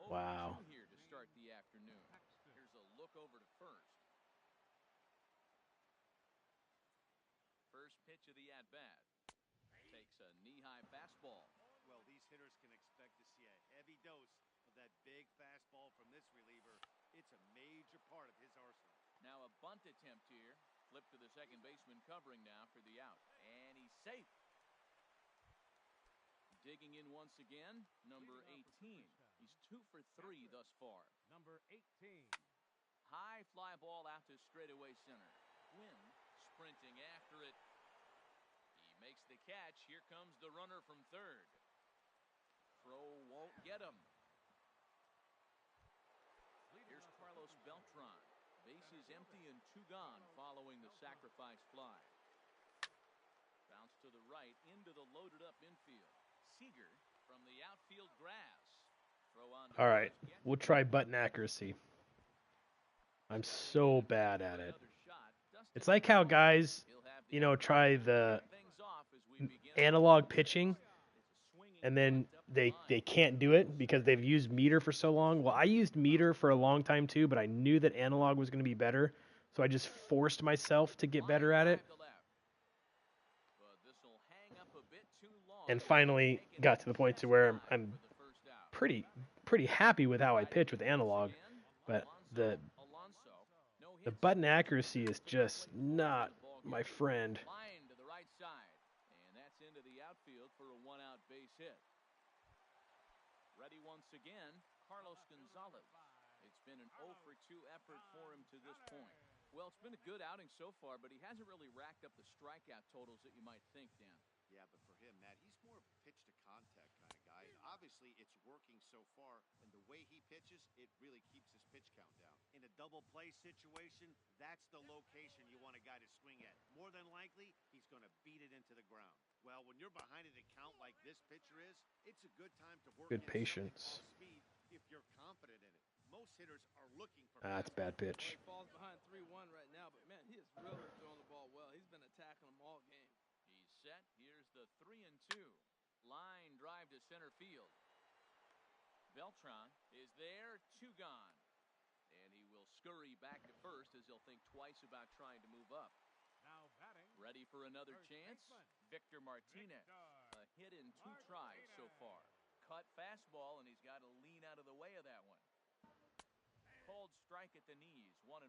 Wow. Here's a look over to first. First pitch of the at-bat. Takes a knee-high fastball. Well, these hitters can expect to see a heavy dose of that big fastball from this reliever. It's a major part of his arsenal. Now a bunt attempt here. Flip to the second baseman covering now for the out. And he's safe. Digging in once again, number 18. He's 2 for 3 thus far. Number 18. High fly ball out to straightaway center. Quinn sprinting after it. He makes the catch. Here comes the runner from third. Throw won't get him. Here's Carlos Beltran. Base is empty and 2 gone following the sacrifice fly. Bounce to the right into the loaded up infield. Seager from the outfield grass. Throw on. All right, we'll try button accuracy. I'm so bad at it. It's like how guys, you know, try the analog pitching and then they can't do it because they've used meter for so long. Well, I used meter for a long time too, but I knew that analog was going to be better, so I just forced myself to get better at it. And finally got to the point to where I'm pretty happy with how I pitch with analog, but the button accuracy is just not my friend. Line to the right side, and that's into the outfield for a 1-out base hit. Ready once again, Carlos Gonzalez. It's been an 0 for 2 effort for him to this point. Well, it's been a good outing so far, but he hasn't really racked up the strikeout totals that you might think, Dan. Yeah, but for him, Matt, he's more of a pitch-to-contact kind of guy. And obviously, it's working so far. And the way he pitches, it really keeps his pitch count down. In a double play situation, that's the location you want a guy to swing at. More than likely, he's going to beat it into the ground. Well, when you're behind an account like this pitcher is, it's a good time to work Good patience. speed if you're confident in it. Most hitters are looking for That's bad pitch. He falls behind 3-1 right now, but man, he is really throwing the ball well. He's been attacking them all game. He's set. Here's the 3-2. Line drive to center field. Beltran is there, 2 gone. And he will scurry back to first as he'll think twice about trying to move up. Now batting. Ready for another chance? Victor Martinez. A hit in 2 tries so far. Cut fastball, and he's got to lean out of the way of that one. Cold strike at the knees, 1-1.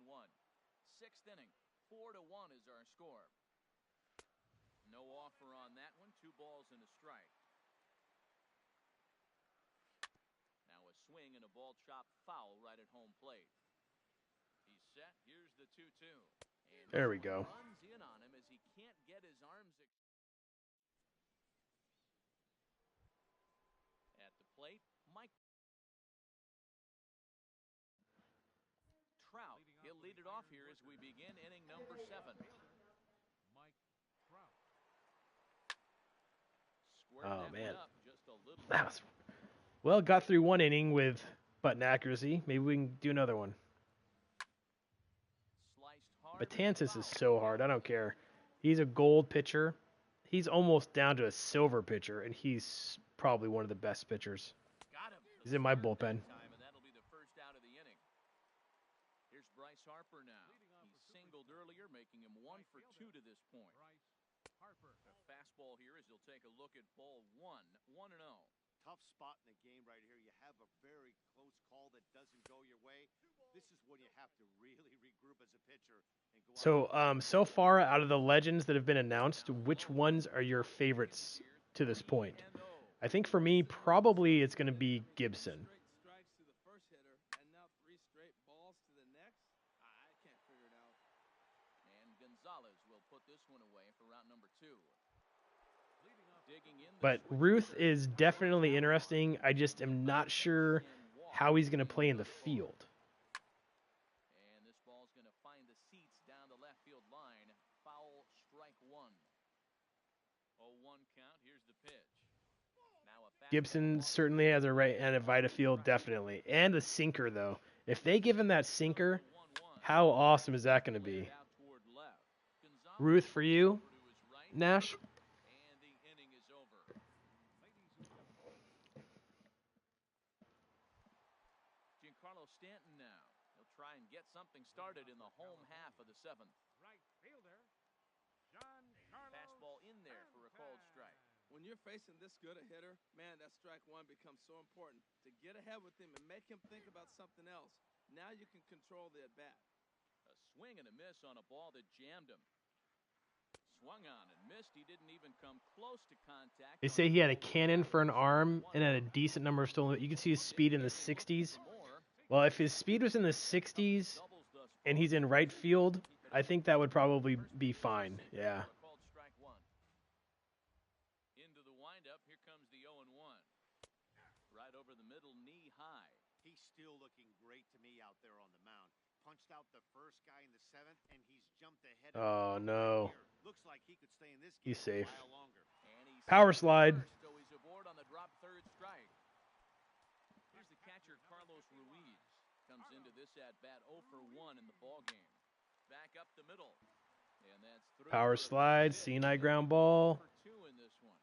6th inning, 4-1 is our score. No offer on that one, 2 balls and a strike. Now a swing and a ball chopped foul right at home plate. He's set. Here's the 2-2. And there we go. Runs in on him as he can't get his arms at the plate. Mike Trout. He'll lead it off here as we begin inning number 7. Mike Oh, that man. one up just a little That bit. was... Well, got through one inning with button accuracy. Maybe we can do another one. Sliced hard. Betances Foul. is so hard. I don't care. He's a gold pitcher. He's almost down to a silver pitcher, and he's probably one of the best pitchers. Got him. He's in my Smart that bullpen. time, and that'll be the first out of the inning. Here's Bryce Harper now. He singled earlier, making him 1 for 2 to this point. Bryce Harper. A fastball here as he'll take a look at ball 1, 1-0. Tough spot in the game right here. You have a very close call that doesn't go your way. This is when you have to really regroup as a pitcher and go out. So far out of the legends that have been announced, which ones are your favorites to this point? I think for me, probably it's going to be Gibson. Straight strikes to the first hitter, and now 3 straight balls to the next. I can't figure it out. And Gonzalez will put this one away for route number 2. Digging in the But switch Ruth hitter. is definitely interesting. I just am not sure how he's going to play in the field. And this ball's going to find the seats down the left field line. Foul, strike 1. 0-1 count. Here's the pitch. Now a fastball Gibson off the certainly has a right inside and a Vita field, definitely. And a sinker, though. If they give him that sinker, 1-1. how awesome is that going to be? Out toward left. Gonzalez Ruth, for you, over to his right, Nash? and the inning is over. Giancarlo Stanton now. He'll try and get something started in the home half of the 7th. Right fielder. John Carlos. Fastball in there for a called strike. When you're facing this good a hitter, man, that strike 1 becomes so important to get ahead with him and make him think about something else. Now you can control the at-bat. A swing and a miss on a ball that jammed him. Swung on and missed. He didn't even come close to contact. They on say he had a ball that cannon for an was arm and had a 1-0. decent number of stolen. You can see his speed in the If they look 60s. for more, Well, if his speed was in the 60s doubles thus and far. he's in right field, Keep it I up. think that would probably be First pitch is a fine. sinker Yeah. for a called strike 1. Into the windup. Here comes the 0-1. Right over the middle, knee high. He's still looking great to me out there on the mound. Punched out the first guy in the 7th, and he's jumped ahead. of Oh, him no. right here. Looks like he could stay in this game He's safe. a while longer. And he's Power safe at slide. first, so he's aboard on the drop third strike. Here's the catcher, Carlos Ruiz. Comes into this at-bat 0 for 1 in the ballgame. Back up the middle. And that's through Power for a slide, base hit. CNI He's ground 0 ball. for 2 in this one.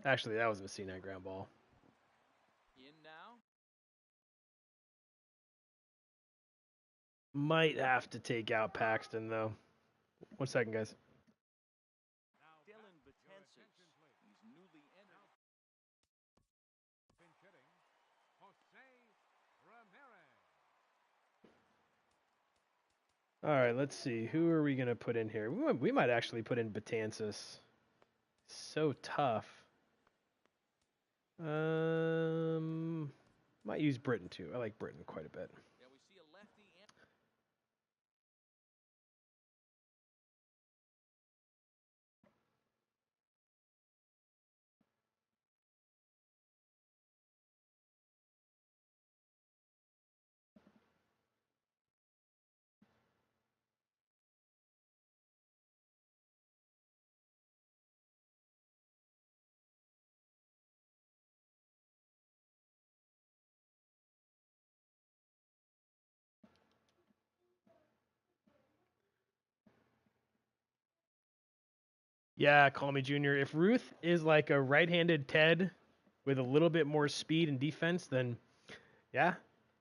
Actually, that was a C9 ground ball. In now. Might have to take out Paxton, though. 1 second, guys. Now Dylan back. Your Betances. attention, please. He's newly entered. Pinch hitting. Jose Ramirez. All right, let's see. Who are we going to put in here? We might actually put in Betances. So tough. Might use Britton, too. I like Britton quite a bit. Yeah, we see a lefty and Yeah, call me Junior. If Ruth is like a right-handed Ted with a little bit more speed and defense, then yeah,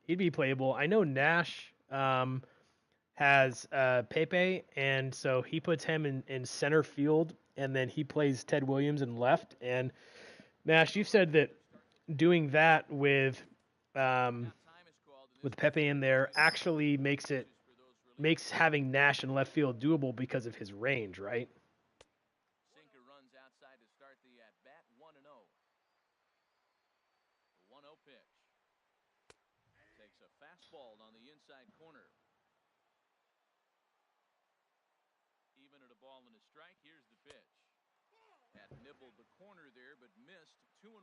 he'd be playable. I know Nash has Pepe, and so he puts him in center field, and then he plays Ted Williams in left. And Nash, you've said that doing that with time is called in this Pepe in there actually makes having Nash in left field doable because of his range, right? sinker runs outside to start the at-bat 1-0. The 1-0 pitch. Takes a fastball on the inside corner. Even at a ball and a strike, here's the pitch. That nibbled the corner there, but missed. 2-1.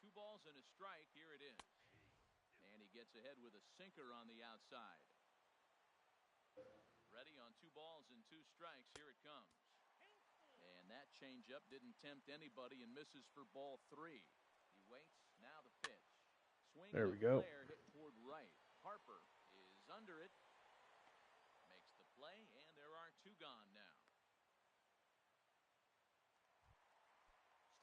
2 balls and a strike. Here it is. And he gets ahead with a sinker on the outside. Ready on 2 balls and 2 strikes. Here it comes. And And that changeup didn't tempt anybody and misses for ball 3. He waits. Now the pitch. Swing There and we a go. flare hit toward right. Harper is under it. Makes the play, and there are 2 gone now.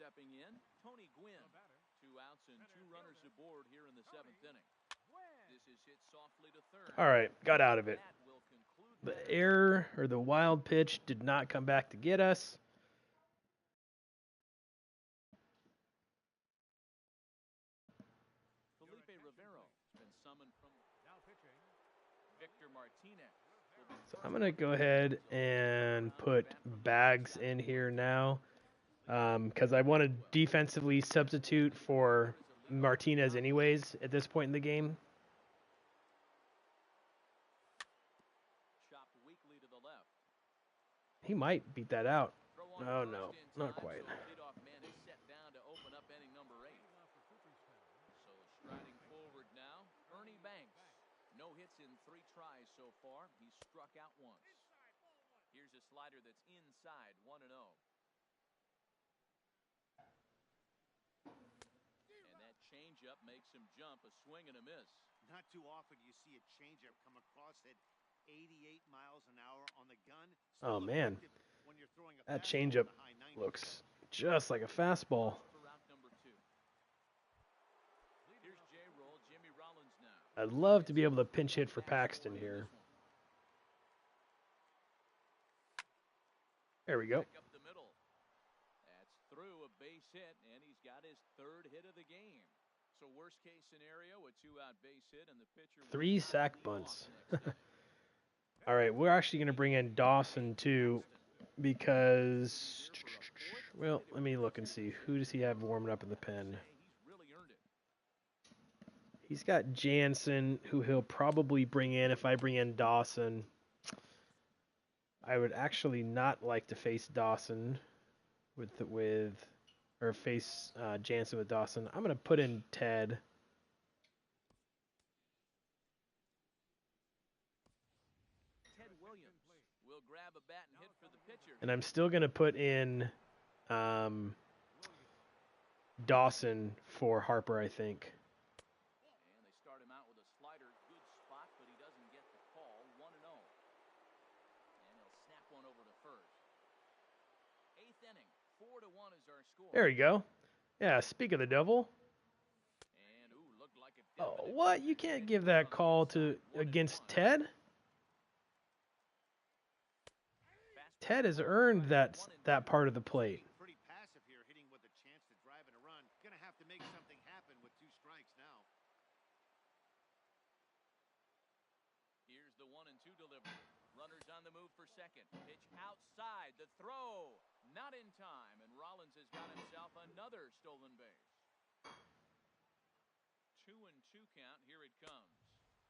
Stepping in, Tony Gwynn. The batter. 2 outs and 2 runners aboard here in the 7th inning. This is hit softly to third. All right, got out of it. That will conclude The matters. error or the wild pitch did not come back to get us. Felipe Rivero has been summoned from Now pitching. Victor Martinez. So I'm going to go ahead and put Bags in here now because I want to defensively substitute for Martinez anyways at this point in the game. Chopped weakly to the left. He might beat that out. Throw on Oh, first no, in not time, quite. So the leadoff man is set down to open up inning number 8. So striding forward now, Ernie Banks. No hits in 3 tries so far. He's struck out once. Here's a slider that's inside, 1-0. And that changeup makes him jump, a swing and a miss. Not too often you see a changeup come across at 88 miles an hour on the gun. Oh, Still man. effective when you're throwing a That fastball changeup in the high 90s. looks just like a fastball. For route number 2. Here's J-Roll, Jimmy Rollins now. I'd love to be able to pinch hit for Paxton here. There we go. Back up the middle. That's through a base hit, and he's got his 3rd hit of the game. So worst case scenario, a 2-out base hit, and the pitcher 3 sack lead off bunts. next inning. All right, we're actually going to bring in Dawson too because, well, let me look and see. Who does he have warming up in the pen? He's really earned it. He's got Jansen, who he'll probably bring in if I bring in Dawson. I would actually not like to face Dawson or face Jansen with Dawson. I'm going to put in Ted. Ted Williams will grab a bat and hit for the pitcher. And I'm still going to put in Dawson for Harper, I think. And they start him out with a slider. Good spot, but he doesn't get the call. 1-0. And he'll snap one over to first. 8th inning. 4-1 is our score. There we go. Yeah, speak of the devil. And looked like a Oh, definite what? You can't give that call to against Ted? Ted has earned that part of the plate. Pretty passive here, hitting with a chance to drive in a run. Gonna have to make something happen with 2 strikes now. Here's the 1-2 delivery. Runners on the move for second. Pitch outside. The throw. Not in time. And Rollins has got himself another stolen base. 2-2 count. Here it comes.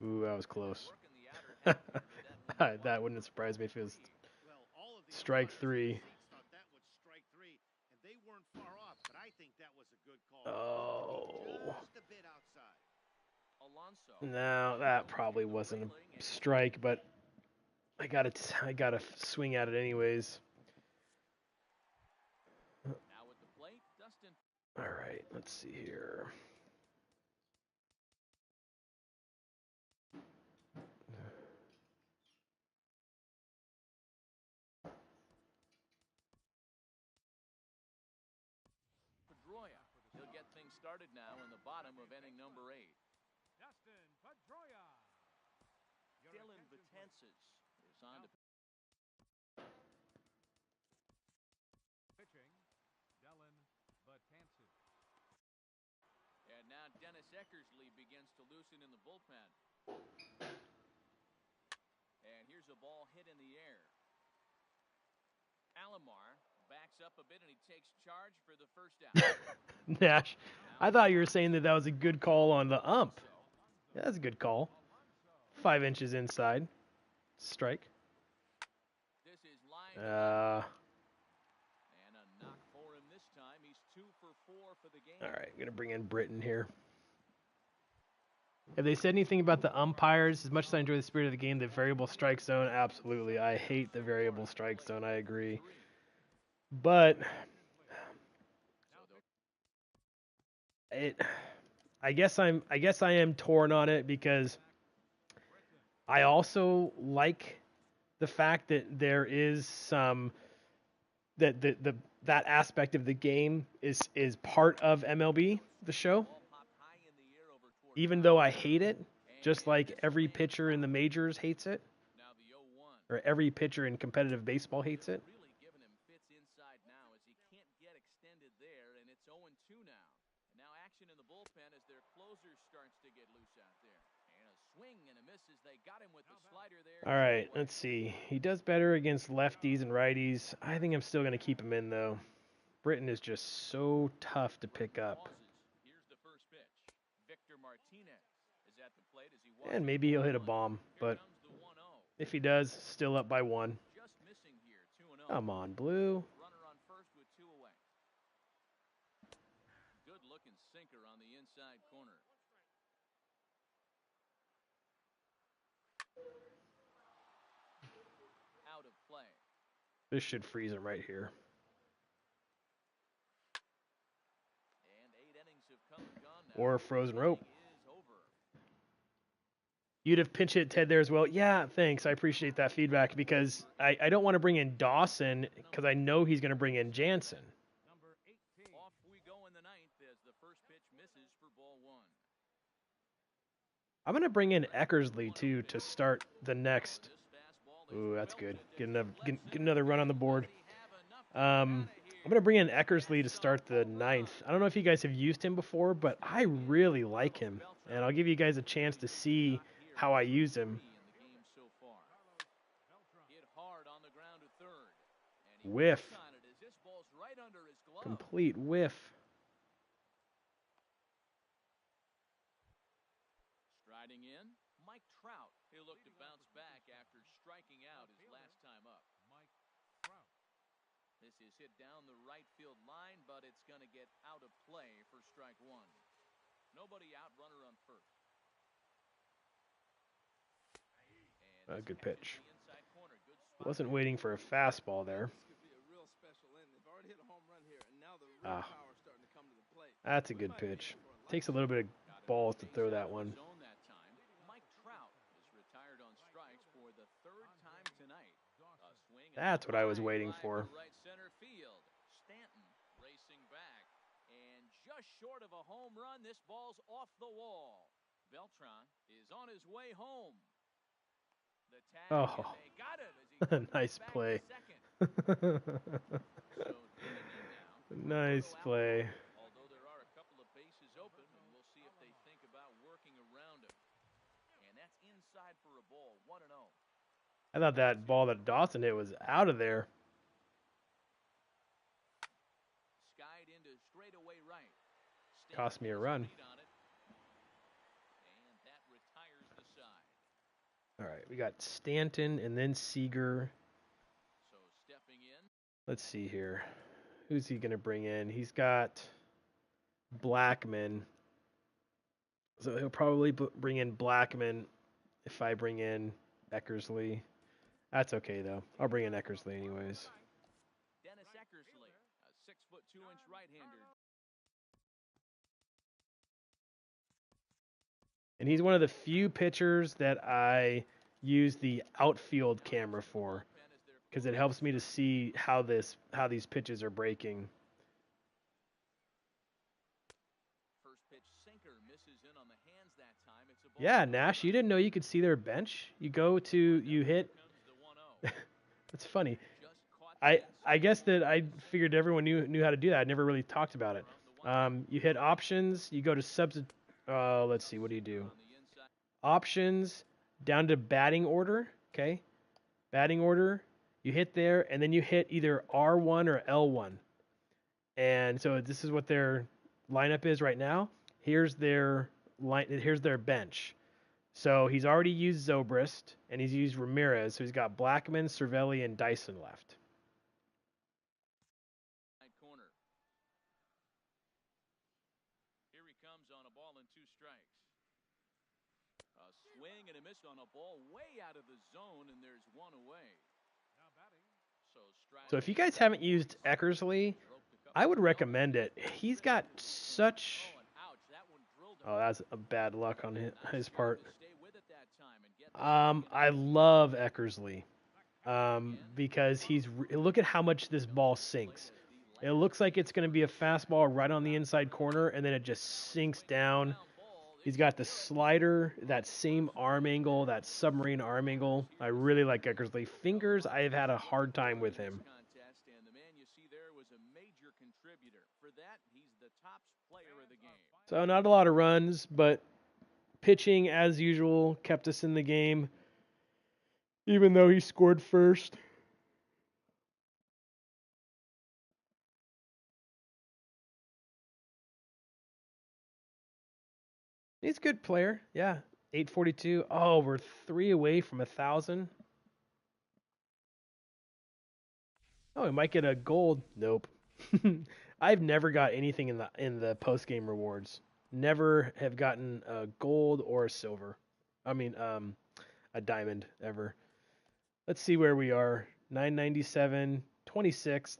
Ooh, that was close. Working the outer half here with that one. That wouldn't surprise me if it was Well, all of the strike umpires 3. thought that was strike 3, and they weren't far off, but I think that was a good call. Oh. Just a bit outside. Alonso. No, that probably wasn't a strike, but I gotta swing at it anyways. Now with the plate, Dustin. All right, let's see here. Pedroia. He'll get things started now in the bottom of inning number 8. Dustin Pedroia. Dylan Betances is on to Pitching. Dylan Betances. And now Dennis Eckersley begins to loosen in the bullpen. And here's a ball hit in the air. Alomar backs up a bit and he takes charge for the first out. Nash, I thought you were saying that was a good call on the ump. Yeah, that's a good call. 5 inches inside. Strike. This is line Uh, and a knock for him this time. He's 2 for 4 for the game. all right, I'm going to bring in Britton here. Have they said anything about the umpires? As much as I enjoy the spirit of the game, the variable strike zone, absolutely. I hate the variable strike zone. I agree. But I guess I am torn on it because I also like the fact that there is some that aspect of the game is part of MLB The Show. Even though I hate it, just like every pitcher in the majors hates it, or every pitcher in competitive baseball hates it. Really giving him fits inside now as he can't get extended there, and it's 0-2 now. And now action in the bullpen as their closer starts to get loose out there. And a swing and a miss as they got him with the slider there. All right, let's see. He does better against lefties and righties. I think I'm still going to keep him in, though. Britton is just so tough to pick up. Here's the first pitch. Victor Martinez is at the plate as he And maybe he'll hit a bomb, but if he does, still up by 1. Just missing here, 2-0. Come on, Blue. Runner on first with 2 away. Good looking sinker on the inside corner. Out of play. This should freeze him right here. And 8 innings have come and gone now. Or a frozen rope. Is over. You'd have pinch hit Ted there as well. Yeah, thanks. I appreciate that feedback because I don't want to bring in Dawson because I know he's going to bring in Jansen. Number 18. Off we go in the 9th as the first pitch misses for ball 1. I'm going to bring in Eckersley, too, to start the next. Ooh, that's good. Get another run on the board. I'm going to bring in Eckersley to start the 9th. I don't know if you guys have used him before, but I really like him. And I'll give you guys a chance to see how I use him. Whiff. Complete whiff. Striding in, Mike Trout. He'll look to bounce back after striking out his last time up. Mike Trout. This is hit down the right field line, but it's going to get out of play for strike 1. Nobody out, runner on first. A good pitch. Wasn't waiting for a fastball there. Ah, that's a good pitch. Takes a little bit of balls to throw that one. Mike Trout is retired on strikes for the 3rd time tonight. That's what I was waiting for. Right center field. Stanton racing back, and just short of a home run, this ball's off the wall. Beltran is on his way home. The tag, Oh, and they got it as he nice back play. to second. So digging in now. Nice play. Although there are a couple of bases open, and we'll see if they think about working around him. And that's inside for a ball, 1-0. I thought that ball that Dawson hit was out of there. Skied into straightaway right. Cost me a run. Lead on it, and that retires the side. All right, we got Stanton and then Seager. So stepping in. Let's see here. Who's he going to bring in? He's got Blackman. So he'll probably bring in Blackman if I bring in Eckersley. That's okay, though. I'll bring in Eckersley anyways. Dennis Eckersley, a 6'2" right-hander. And he's one of the few pitchers that I use the outfield camera for because it helps me to see how these pitches are breaking. First pitch sinker misses in on the hands that time. It's a ball. Yeah, Nash, you didn't know you could see their bench? You hit. That's funny. I guess that I figured everyone knew how to do that. I never really talked about it. You hit options. You go to substitute. Let's see. What do you do? Options down to batting order. Okay. Batting order. You hit there, and then you hit either R1 or L1. And so this is what their lineup is right now. Here's their bench. So he's already used Zobrist, and he's used Ramirez. So he's got Blackman, Cervelli, and Dyson left. Corner. Here he comes on a ball and 2 strikes. A swing and a miss on a ball way out of the zone, and there's 1 away. Now batting. So So if you guys haven't used Eckersley, I would recommend it. He's got such... Oh, that's a bad luck on his part. I love Eckersley because look at how much this ball sinks. It looks like it's going to be a fastball right on the inside corner, and then it just sinks down. He's got the slider, that same arm angle, that submarine arm angle. I really like Eckersley. Fingers, I've had a hard time with him. So not a lot of runs, but pitching, as usual, kept us in the game, even though he scored first. He's a good player, yeah. 842. Oh, we're 3 away from 1,000. Oh, we might get a gold. Nope. I've never got anything in the post game rewards. Never have gotten a gold or a silver. I mean, a diamond ever. Let's see where we are. 997, 26th.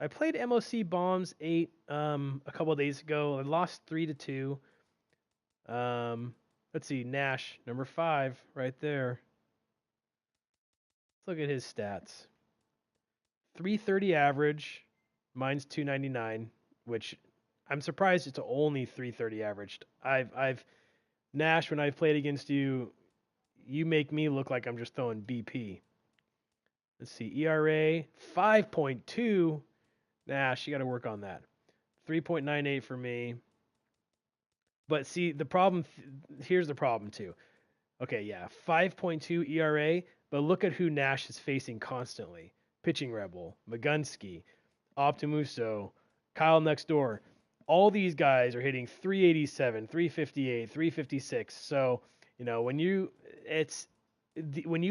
I played MOC Bombs 8 a couple of days ago. I lost 3-2. Let's see, Nash, number 5, right there. Let's look at his stats. 330 average, mine's 299, which I'm surprised it's only 330 averaged. I've Nash, when I've played against you, you make me look like I'm just throwing BP. Let's see, ERA 5.2. Nash, you got to work on that. 3.98 for me. But see, the problem, here's the problem too. Okay, yeah, 5.2 ERA, but look at who Nash is facing constantly. Pitching Rebel, Magunski, Optimuso, Kyle next door. All these guys are hitting 387, 358, 356. So, when you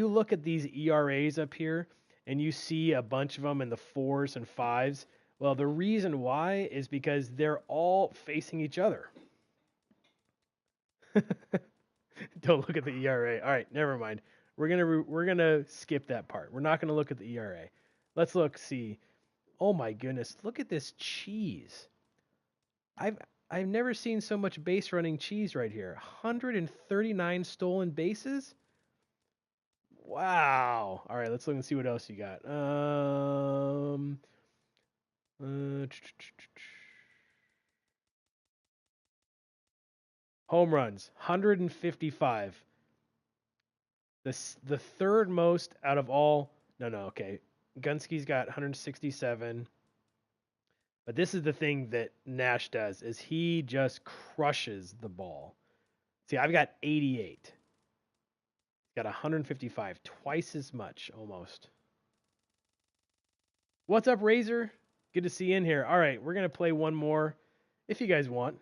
look at these ERAs up here and you see a bunch of them in the 4s and 5s, well, the reason why is because they're all facing each other. Don't look at the ERA. All right, never mind. We're gonna skip that part. We're not gonna look at the ERA. Let's see. Oh my goodness, look at this cheese. I've never seen so much base running cheese right here. 139 stolen bases. Wow. All right, let's look and see what else you got. Home runs, 155. The third most out of all. No, okay. Gunski's got 167. But this is the thing that Nash does, is he just crushes the ball. See, I've got 88. He's got 155, twice as much almost. What's up, Razor? Good to see you in here. All right, we're going to play one more if you guys want.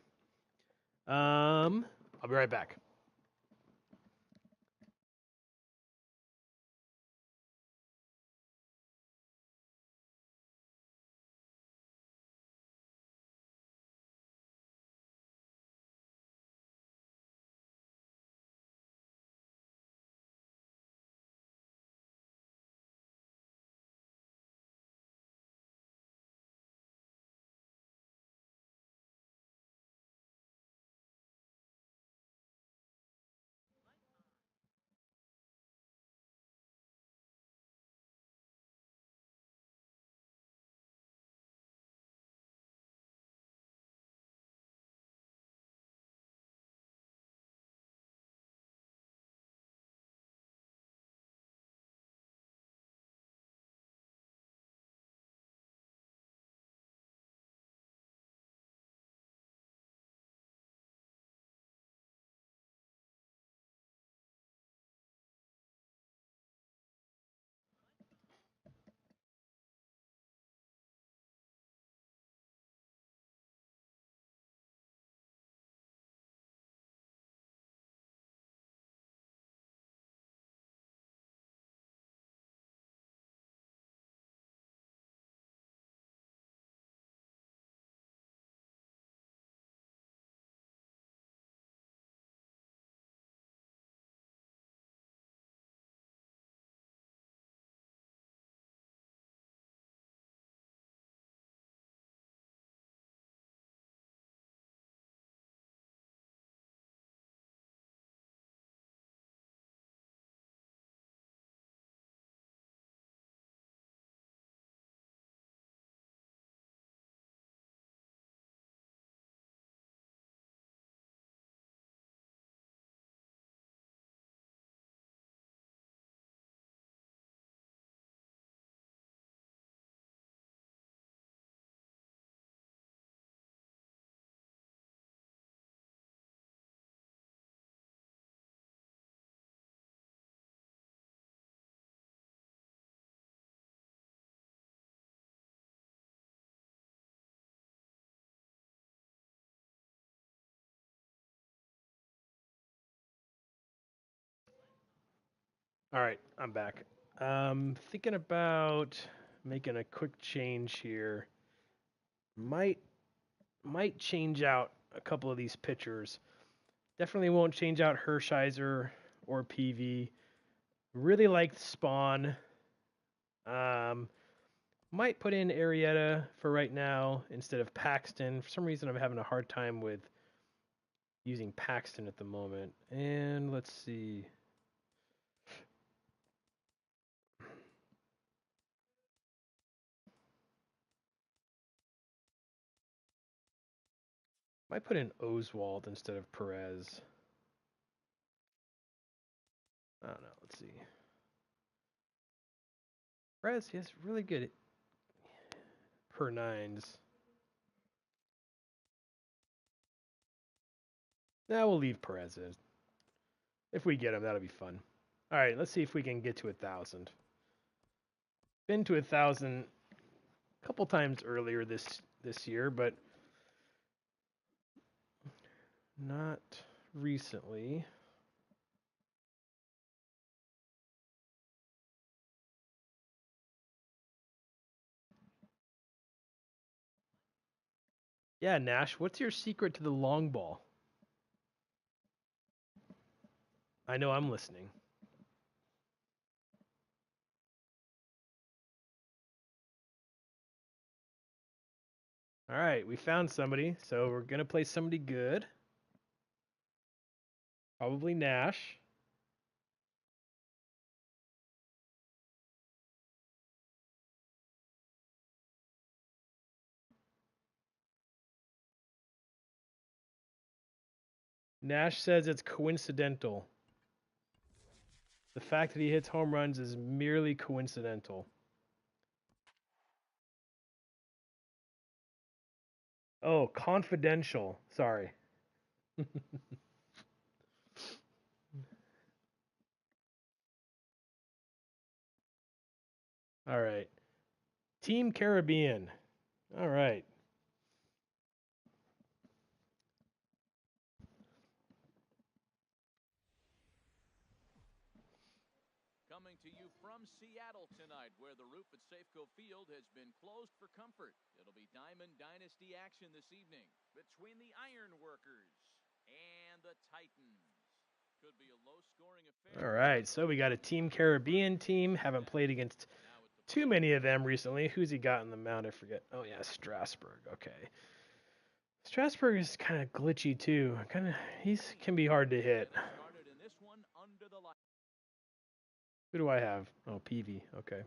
I'll be right back. All right, I'm back. Thinking about making a quick change here. Might change out a couple of these pitchers. Definitely won't change out Hershiser or PV. Really like Spawn. Um, might put in Arrieta for right now instead of Paxton. For some reason, I'm having a hard time with using Paxton at the moment. And let's see. Might put in Oswald instead of Perez. I don't know. Let's see. Perez, he has really good per nines. Now we'll leave Perez in. If we get him, that'll be fun. All right, let's see if we can get to 1,000. Been to 1,000 a couple times earlier this year, but not recently. Yeah, Nash, what's your secret to the long ball? I know I'm listening. All right, we found somebody, so we're going to play somebody good. Probably Nash. Nash says it's coincidental. The fact that he hits home runs is merely coincidental. Oh, confidential. Sorry. All right. Team Caribbean. All right. Coming to you from Seattle tonight, where the roof at Safeco Field has been closed for comfort. It'll be Diamond Dynasty action this evening between the Iron Workers and the Titans. Could be a low-scoring affair. All right. So we got a Team Caribbean team. Haven't played against too many of them recently. Who's he got in the mound? I forget. Oh yeah, Strasburg. Okay. Strasburg is kind of glitchy too. He's can be hard to hit. Who do I have? Oh, PV. Okay.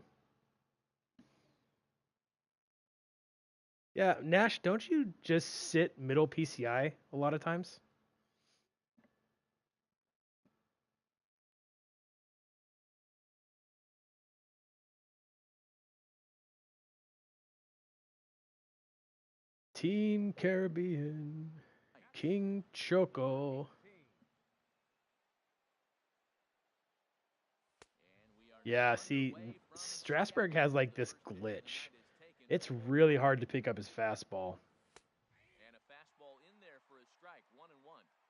Yeah, Nash, don't you just sit middle PCI a lot of times? Team Caribbean. King Choco. Yeah, see, Strasburg has like this glitch. It's really hard to pick up his fastball. And a fastball in there for a strike, 1-1.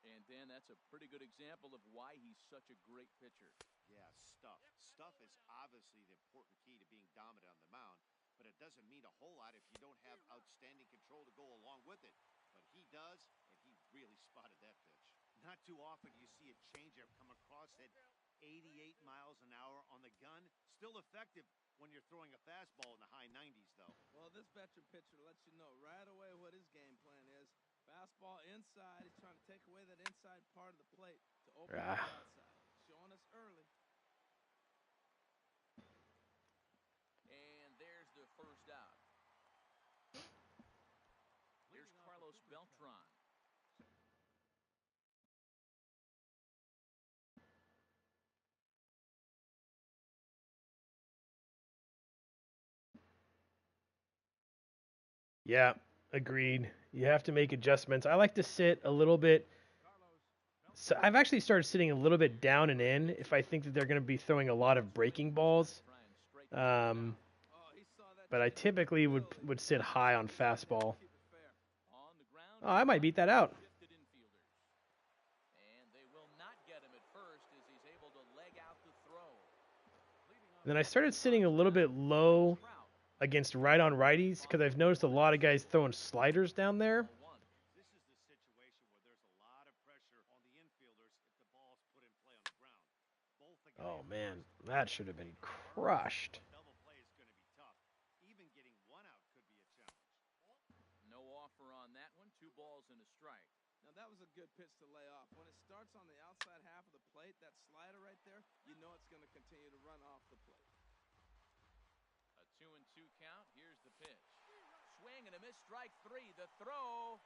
And Dan, that's a pretty good example of why he's such a great pitcher. Yeah, stuff. Stuff is obviously the important key to being dominant on the mound, but it doesn't mean a whole lot if you don't have outstanding control to go along with it. But he does, and he really spotted that pitch. Not too often do you see a changeup come across at 88 miles an hour on the gun. Still effective when you're throwing a fastball in the high 90s, though. Well, this veteran pitcher lets you know right away what his game plan is. Fastball inside. He's trying to take away that inside part of the plate to open up the outside. Showing us early. And there's the first out. Here's Carlos Beltran. Yeah, agreed. You have to make adjustments. I like to sit a little bit. So I've actually started sitting a little bit down and in if I think that they're going to be throwing a lot of breaking balls. But I typically would sit high on fastball. Oh, I might beat that out. And they will not get him at first as he's able to leg out the throw. And then I started sitting a little bit low against right-on righties because I've noticed a lot of guys throwing sliders down there. This is the situation where there's a lot of pressure on the infielders if the ball's put in play on the ground. Both the guy Oh at man, first that should have been crushed. double play is going to be tough. Even getting one out could be a challenge. No offer on that one. 2 balls and a strike. Now that was a good pitch to lay off. When it starts on the outside half of the plate, that slider right there, you know it's going to continue to run off the plate. A 2-2 count. Here's the pitch. Swing and a miss. Strike 3. The throw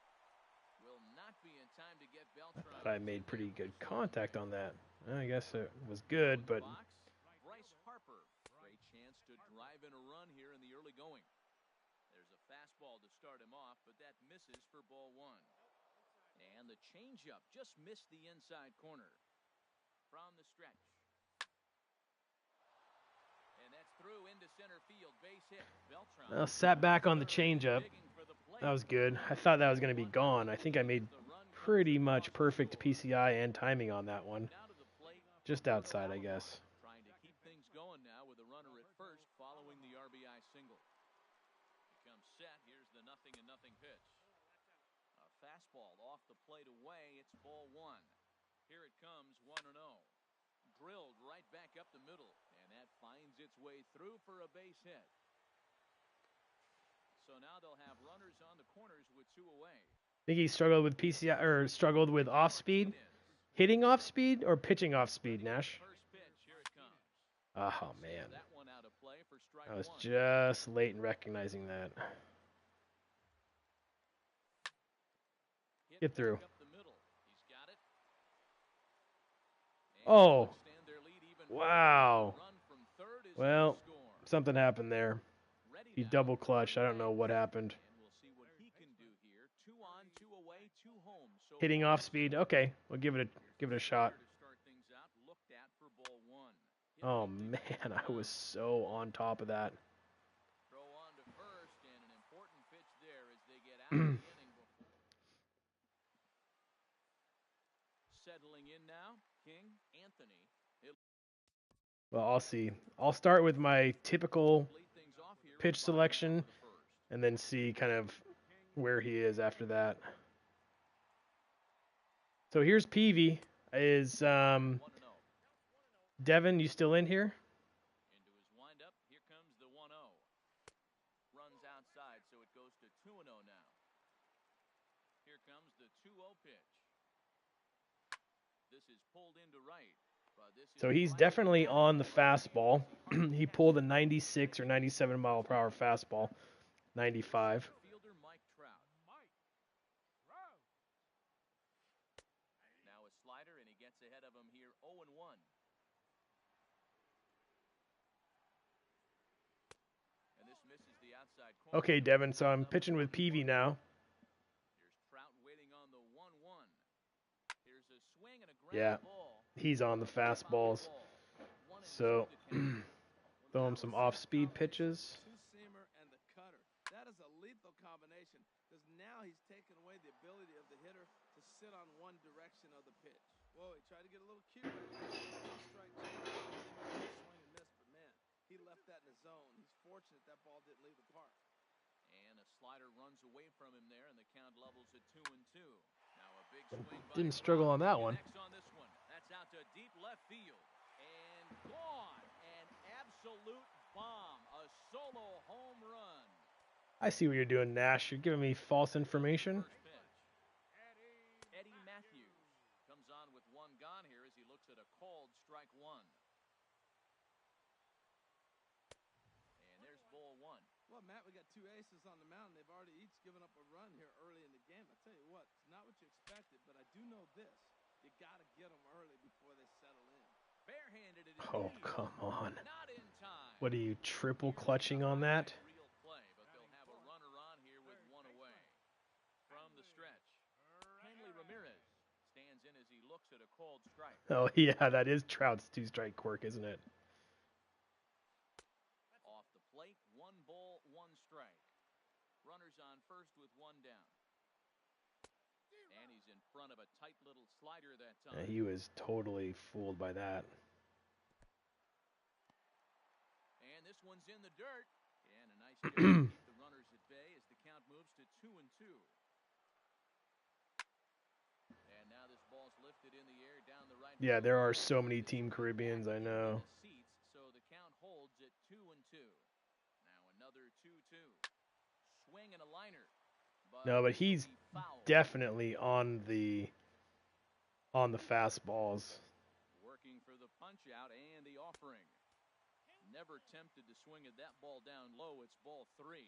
will not be in time to get Beltran. But I made pretty good contact on that. I guess it was good, but Bryce Harper. Great chance to drive in a run here in the early going. There's a fastball to start him off, but that misses for ball 1. And the changeup just missed the inside corner. From the stretch. And that's through into center field. Base hit. Beltran. I sat back on the changeup. That was good. I thought that was going to be gone. I think I made pretty much perfect PCI and timing on that one. Just outside, I guess. Trying to keep things going now with a runner at first following the RBI single. Becomes set. Here's the 0-0 pitch. A fastball off the plate away. It's ball 1. Here it comes, 1-0. Drilled right back up the middle, and that finds its way through for a base hit. So now they'll have runners on the corners with 2 away. I think he struggled with PCI or struggled with off speed, hitting off speed or pitching off speed. Nash. First pitch, here it comes. Oh man, That one out of play for strike I was 1. just late in recognizing that. Hit Get through. back up the middle. He's got it. And Oh, extend their lead even wow. further. Run from third is Well, in the score. something happened there. Ready He now. double clutched. I don't know what happened. And we'll see what he can do here. 2 on, 2 away, 2 home. So Hitting off speed. Okay, we'll give it a shot. to start things out. Looked at for ball 1. Hit Oh big man, I was so on top of that. throw on to first, and an important pitch there as they get out of the inning before. Settling in now, King, Anthony. Well, I'll see. I'll start with my typical Lead things off here with pitch 5 selection on the first. and then see kind of where he is after that. So here's Peavy. Is 1-0. Devin, you still in here? Into his windup. Here comes the 1-0. Runs outside, so it goes to 2-0 now. Here comes the 2-0 pitch. This is pulled into right. But this is So he's right definitely back. on the fastball. He pulled a 96 or 97 mile per hour fastball. 95. Fielder Mike Trout. Now a slider, and he gets ahead of him here 0-1. And this misses the outside corner. Okay, Devin, so I'm pitching with Peavy now. Here's Trout waiting on the 1-1. Here's a swing and a ground Yeah, ball. he's on the fastballs. So throw him some off-speed pitches. Two-seamer and the cutter. That is a lethal combination because now he's taken away the ability of the hitter to sit on one direction of the pitch. Whoa, he tried to get a little cute. Strike swing and miss, but man, he left that in the zone. He's fortunate that ball didn't leave the park. And a slider runs away from him there, and the count levels at 2-2. Now a big swing by Didn't struggle on that one. Connects on this one. That's out to deep left field. And gone. An absolute bomb. A solo home run. I see what you're doing, Nash. You're giving me false information. First pitch. Eddie Matthews comes on with 1 gone here as he looks at a called strike 1. And there's ball 1. Well, Matt, we got 2 aces on the mound. They've already each given up a run here early in the game. I tell you what, it's not what you expected, but I do know this. You got to get them early before they settle in. Barehanded it Oh, indeed. come on. Not in time. What are you, triple clutching on that? Real play, but they'll have a runner on here with 1 away. From the stretch, Hanley Ramirez stands in as he looks at a called strike. Oh, yeah, that is Trout's 2-strike quirk, isn't it? Off the plate, 1 ball, 1 strike. Runners on first with 1 down. And he's in front of a tight little slider that time. He was totally fooled by that. this one's in the dirt. And a nice catch to keep the runners at bay as the count moves to 2-2. And now this ball's lifted in the air down the right. Yeah, there are so many Team Caribbeans, I know. So the count holds at 2-2. Now another 2-2. Swing and a liner. No, but he's definitely on the fastballs. Working for the punch out and the offering. Never tempted to swing at that ball down low. It's ball 3.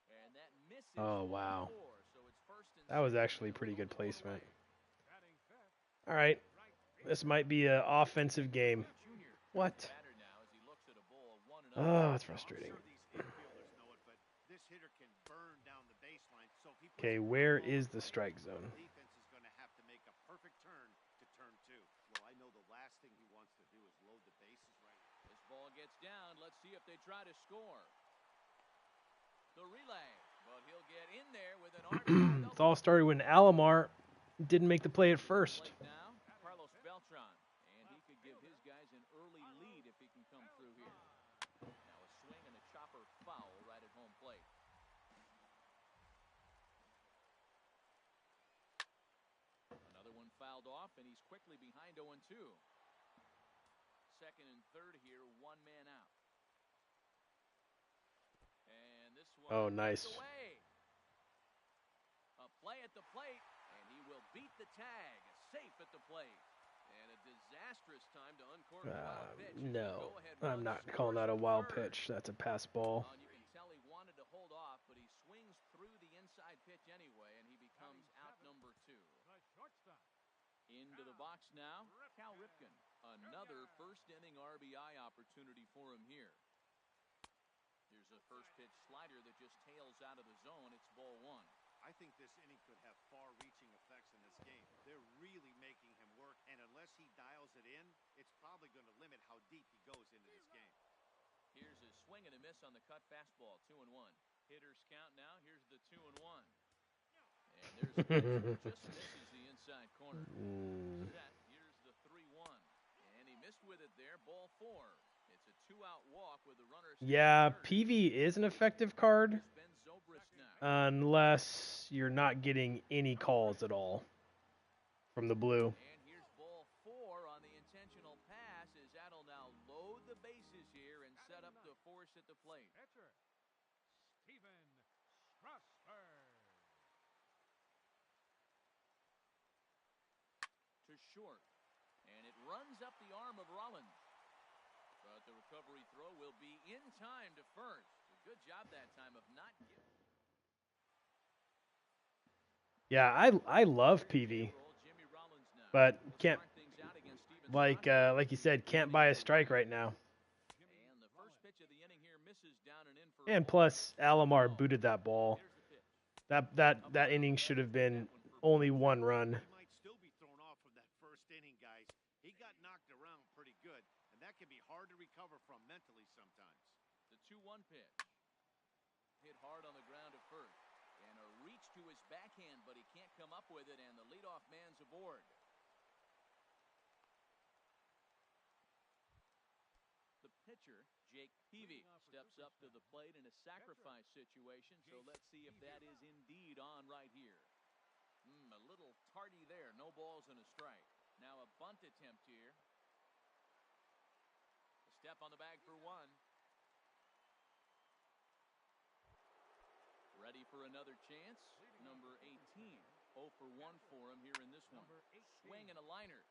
And that misses. Oh, wow. 4, so it's first and That was actually pretty good placement. All right. This might be an offensive game. What? Oh, it's frustrating. Okay, where is the strike zone? Defense is going to have to make a perfect turn to turn 2. Well, I know the last thing he wants to do is load the bases right now. This ball gets down. Let's see if they try to score. The relay, but he'll get in there with an RBI. It all started when Alomar didn't make the play at first. Now, Carlos Beltran, and he could give his guys an early lead if he can come through here. Now a swing and a chopper foul right at home plate. Another one fouled off, and he's quickly behind 0-2. Second and third here, one man out. And this one Oh, nice. away. A play at the plate, and he will beat the tag. Safe at the plate. And a disastrous time to uncork the wild pitch. No, I'm not calling that a wild pitch. That's a pass ball. You can tell he wanted to hold off, but he swings through the inside pitch anyway, and he becomes out number 2. Into the box now, Cal Ripken. Another first inning RBI opportunity for him here. Here's a first pitch slider that just tails out of the zone. It's ball 1. I think this inning could have far-reaching effects in this game. They're really making him work, and unless he dials it in, it's probably going to limit how deep he goes into this game. Here's a swing and a miss on the cut fastball, 2-1. Hitters count now. Here's the 2-1. And there's a pitch that just misses the inside corner. Set. Here's the 3-1. And he missed with it there, ball 4. It's a 2-out walk with the runner. Yeah, PV is an effective card unless you're not getting any calls at all from the blue. And here's ball 4 on the intentional pass as that'll now load the bases here and set up the force at the plate. Pitcher, Steven Strasburg. To short. And it runs up the arm of Rollins. But the recovery throw will be in time to first. A good job that time of not getting. Yeah, I love PV, but can't, like you said, can't buy a strike right now. And the first pitch of the inning here misses down and in for And plus, Alomar booted that ball. That inning should have been only 1 run. He might still be thrown off from that first inning, guys. He got knocked around pretty good, and that can be hard to recover from mentally sometimes. The 2-1 pitch. Hit hard on the ground at first. And a reach to his backhand, but he can't come up with it, and the leadoff man's aboard. The pitcher, Jake Peavy, steps up to the plate in a sacrifice situation, so let's see if that is indeed on right here. A little tardy there, no balls and a strike. Now a bunt attempt here. A step on the bag for 1. Ready for another chance. Number 18. 0 for 1 for him here in this one. Swing and a liner.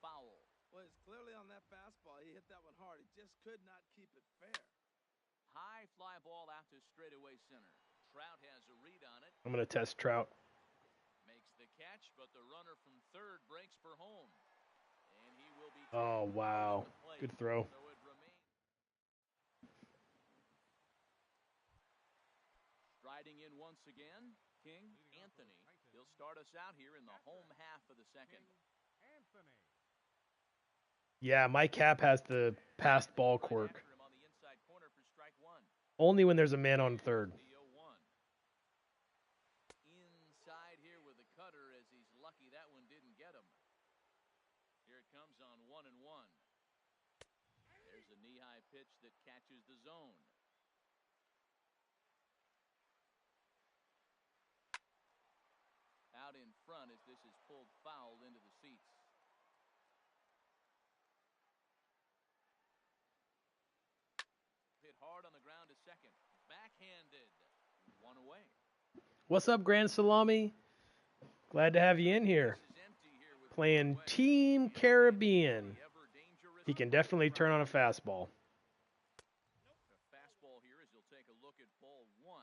Foul. Well, it's clearly on that fastball. He hit that one hard. He just could not keep it fair. High fly ball out to straightaway center. Trout has a read on it. I'm going to test Trout. Makes the catch, but the runner from third breaks for home. And he will be. Oh, wow. Good throw. So it remains. Striding in once again, King Anthony. He'll start us out here in the home half of the second. Anthony. Yeah, my cap has the passed ball quirk. On the inside corner for strike 1. Only when there's a man on third. The 0-1. Inside here with the cutter as he's lucky that one didn't get him. Here it comes on 1-1. There's a knee-high pitch that reaches the zone. Out in front as this is pulled foul into the seats. Hit hard on the ground to second. Backhanded. One away. What's up, Grand Salami? Glad to have you in here. Playing Team Caribbean. He can definitely turn on a fastball. The fastball here as you'll take a look at ball 1-0.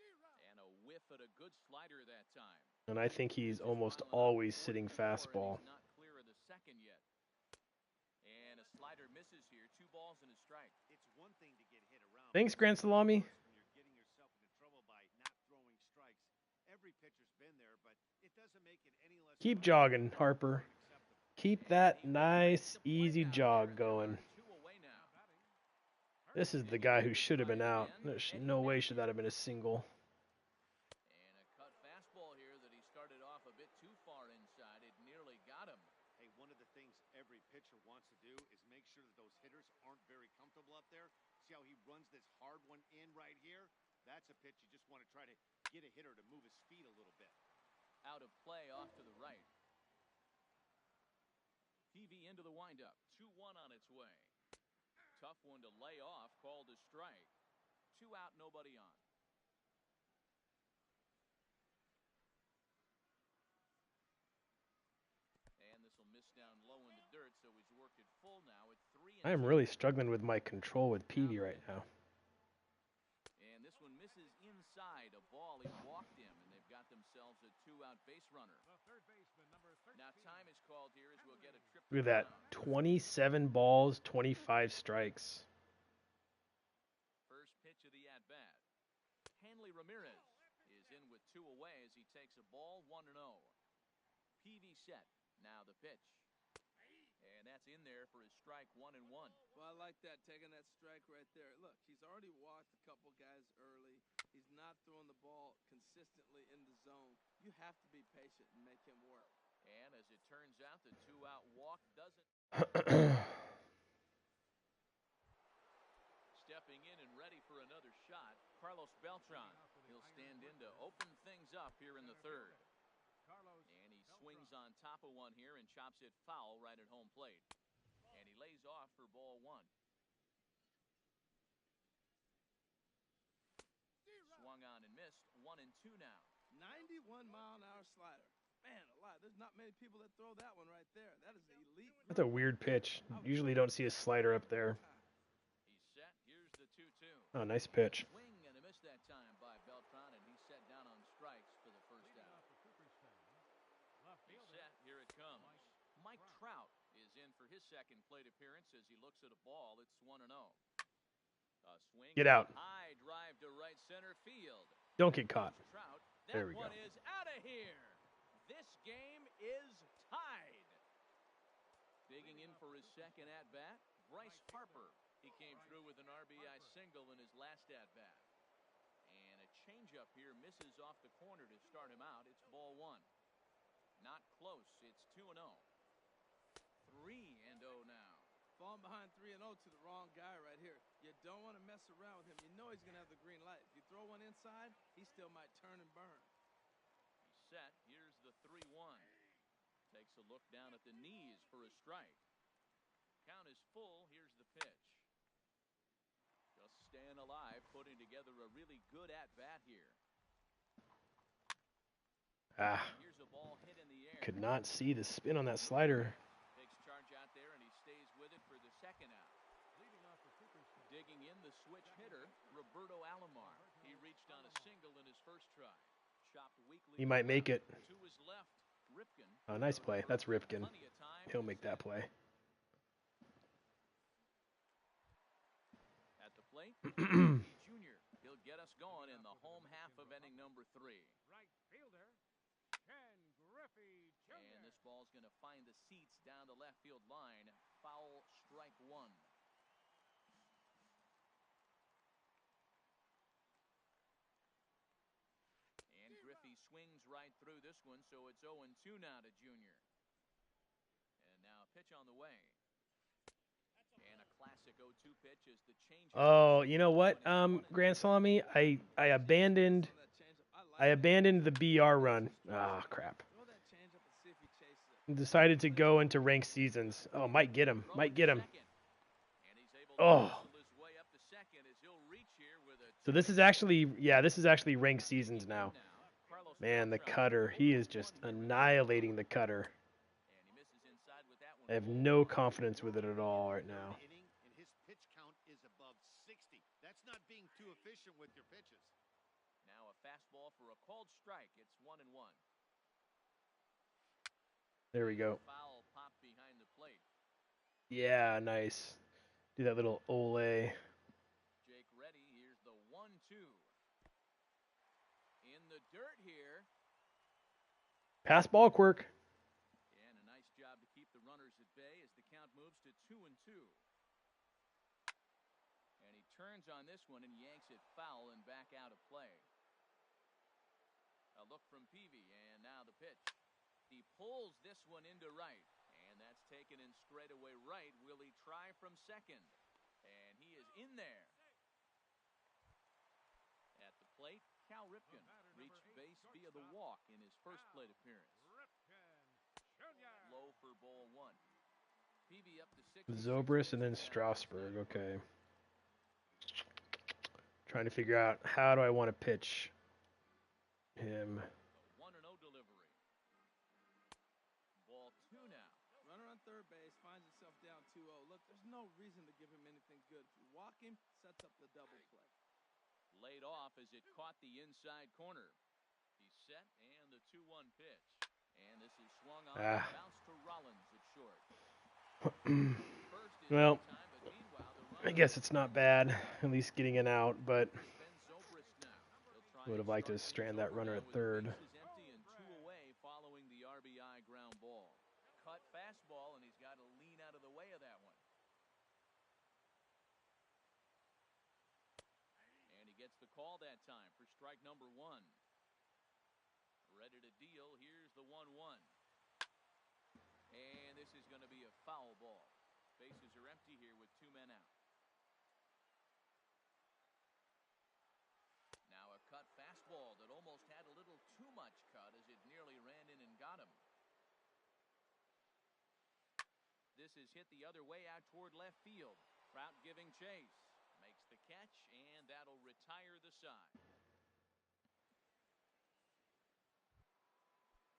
And a whiff at a good slider that time. And I think he's almost always sitting fastball. Not clear of the second yet. And a slider misses here. 2 balls and a strike. It's one thing to get hit around. Thanks, Grand Salami. When you're getting yourself into trouble by not throwing strikes. Every pitcher's been there, but it doesn't make it any less. Keep jogging, Harper. Keep that nice, easy jog going. This is the guy who should have been out. There's no way should that have been a single. And a cut fastball here that he started off a bit too far inside. It nearly got him. Hey, one of the things every pitcher wants to do is make sure that those hitters aren't very comfortable up there. See how he runs this hard one in right here? That's a pitch you just want to try to get a hitter to move his feet a little bit. Out of play off to the right. TV into the windup. 2-1 on its way. Tough one to lay off. Called a strike. 2 out, nobody on. And this will miss down low in the dirt, so he's worked it full now at 3-2. I am really struggling with my control with Peavy right now. And this one misses inside. A ball, he walked him, and they've got themselves a 2-out base runner. The third baseman, number 13. Now time is called here as we'll get a trip. Look at that. 27 balls, 25 strikes. First pitch of the at-bat. Hanley Ramirez is in with 2 away as he takes a ball 1-0. Peavy set. Now the pitch. And that's in there for his strike 1-1. Well, I like that, taking that strike right there. Look, he's already walked a couple guys early. He's not throwing the ball consistently in the zone. You have to be patient and make him work. And as it turns out, the 2-out walk doesn't. Stepping in and ready for another shot, Carlos Beltran. He'll stand in to open things up here in the third. And he swings on top of one here and chops it foul right at home plate. And he lays off for ball 1. Swung on and missed. 1-2 now. 91-mile-an-hour slider. Man alive, there's not many people that throw that one right there. That is elite. That's a weird pitch. Usually don't see a slider up there. He's set. Here's the 2-2. Oh, nice pitch. Swing and a miss that time by Beltran, and he's set down on strikes for the first out. He's set. Here it comes. Mike Trout is in for his second plate appearance as he looks at a ball. It's 1-0. A swing. Get out. High drive to right center field. Don't get caught. Trout. There we That one go. is out of here. This game is tied. Digging in for his second at-bat, Bryce Harper. He came through with an RBI single in his last at-bat. And a changeup here misses off the corner to start him out. It's ball 1. Not close. It's 2-0. 3-0 now. Falling behind 3-0 to the wrong guy right here. You don't want to mess around with him. You know he's going to have the green light. If you throw one inside, he still might turn and burn. He's set. Here's the 3-1. Takes a look down at the knees for a strike. Count is full. Here's the pitch. Just staying alive, putting together a really good at-bat here. Ah, Here's a ball hit in the air. could not see the spin on that slider. Takes charge out there, and he stays with it for the second out. Digging in, the switch hitter, Roberto Alomar. He reached on a single in his first try. Chopped weakly. He might make it. To his left, Ripken. Oh, nice play. That's Ripken. Plenty of time. He'll make that play. At the plate, Jr. He'll get us going in the home half of inning number 3. Right fielder, Ken Griffey Jr. And this ball's going to find the seats down the left field line. Foul, strike 1. And Griffey swings right through this one, so it's 0-2 now to Jr. And now pitch on the way. And a classic 0-2 pitch is the change. Oh, you know what, Grand Salami? I abandoned the BR run. Ah, crap. Throw that changeup and see if he chases it. Decided to go into ranked seasons. Oh, might get him. Might get him. And he's able Oh. to whistle his way up to second as he'll reach here with a So this is actually, yeah, this is actually ranked seasons now. Man, the cutter. He is just annihilating the cutter. And he misses inside with that one. I have no confidence with it at all right now. Inning, and his pitch count is above 60. That's not being too efficient with your pitches. Now a fastball for a called strike. It's 1-1. There we go. Foul pop behind the plate. Yeah, nice. Do that little ole. Jake ready. Here's the 1-2. In the dirt here. Pass ball quirk. And a nice job to keep the runners at bay as the count moves to 2-2. And he turns on this one and yanks it foul and back out of play. A look from Peavy, and now the pitch. He pulls this one into right, and that's taken in straightaway right. Will he try from second? And he is in there. At the plate, Cal Ripken reached base via the walk in his first plate appearance. Low for ball one. Peavy up to 6. Zobrist and then Strasburg. Okay. Trying to figure out how do I want to pitch him. 1-0 delivery. Ball 2 now. Runner on third base finds himself down 2-0. Look, there's no reason to give him anything good. If you walk him, sets up the double play. Laid off as it caught the inside corner. He's set, and the 2-1 pitch. And this is swung on and bounced to Rollins at short. Well, I guess it's not bad. At least getting an out, but would have liked to strand that runner at third. Empty and 2 away following the RBI ground ball. Cut fastball, and he's got to lean out of the way of that one. And he gets the call that time for strike number 1. Ready to deal. Here's the 1-1. And this is going to be a foul ball. Bases are empty here with 2 men out. Now a cut fastball that almost had a little too much cut as it nearly ran in and got him. This is hit the other way out toward left field. Trout giving chase. Makes the catch, and that'll retire the side.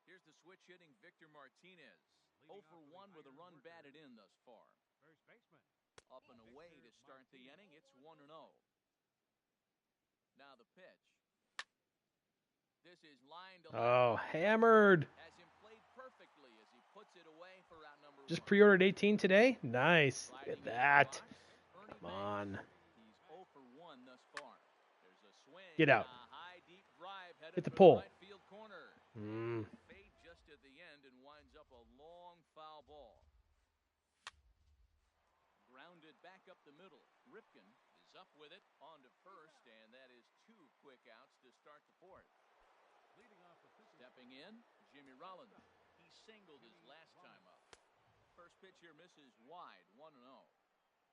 Here's the switch hitting Victor Martinez. 0 for 1 with a run batted in thus far. First baseman. Up and away to start the inning. It's 1-0. Now the pitch. This is lined to Oh, hammered. Has him played perfectly as he puts it away for out number 1. Just pre-ordered 18 today? Nice. Look at that. Come on. He's 0 for 1 thus far. There's a swing. Get out. A high deep drive headed Hit the for pole. right field corner. Fade just at the end and winds up a long foul ball. Grounded back up the middle. Ripken is up with it on to first, and that is 2 quick outs to start the 4th. Stepping in, Jimmy Rollins. He singled his last time up. First pitch here misses wide, 1-0.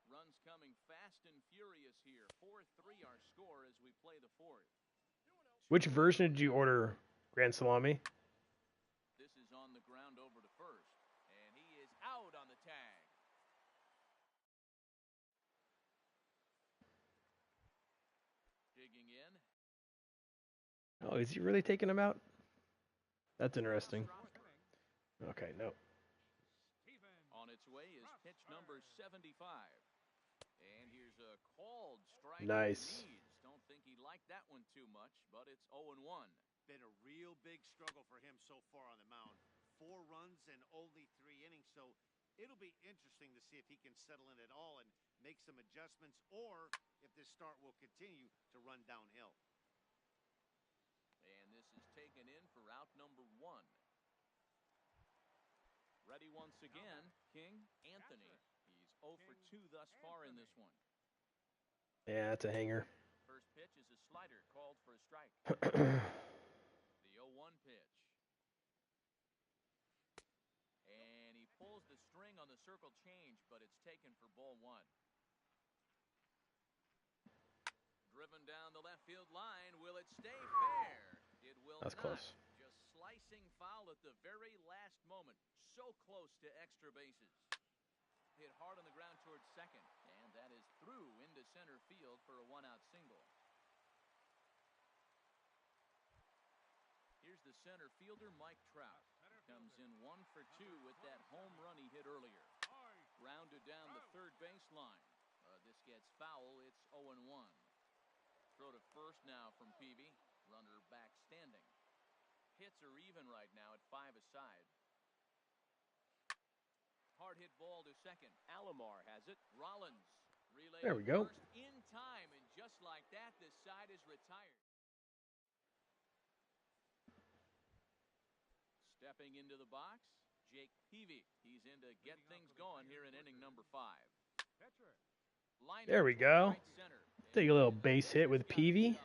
Runs coming fast and furious here. 4-3 our score as we play the 4th. Which version did you order, Grand Salami? This is on the ground over to first, and he is out on the tag. Digging in. Oh, is he really taking him out? That's interesting. Okay, no. On its way is pitch number 75. And here's a called strike. Nice. Don't think he liked that one too much, but it's 0-1. Been a real big struggle for him so far on the mound. 4 runs and only 3 innings, so it'll be interesting to see if he can settle in at all and make some adjustments, or if this start will continue to run downhill. And this is taken in for out number 1. Ready once again, King Anthony. He's 0 for 2 thus far in this one. Yeah, that's a hanger. First pitch is a slider called for a strike. The 0-1 pitch. And he pulls the string on the circle change, but it's taken for ball 1. Driven down the left field line. Will it stay fair? It will That's not. close. Just slicing foul at the very last moment. So close to extra bases. Hit hard on the ground towards second. And that is through into center field for a 1-out single. Here's the center fielder, Mike Trout. Comes in 1 for 2 with that home run he hit earlier. Rounded down the third baseline. This gets foul. It's 0-1. Throw to first now from Peavy. Runner back standing. Hits are even right now at 5 aside. Hard hit ball to second. Alomar has it. Rollins relays There we go. first in time, and just like that, this side is retired. Stepping into the box, Jake Peavy. He's in to get things going here in inning number 5. Pitcher. There we go. Right center. Take a little base hit with Peavy.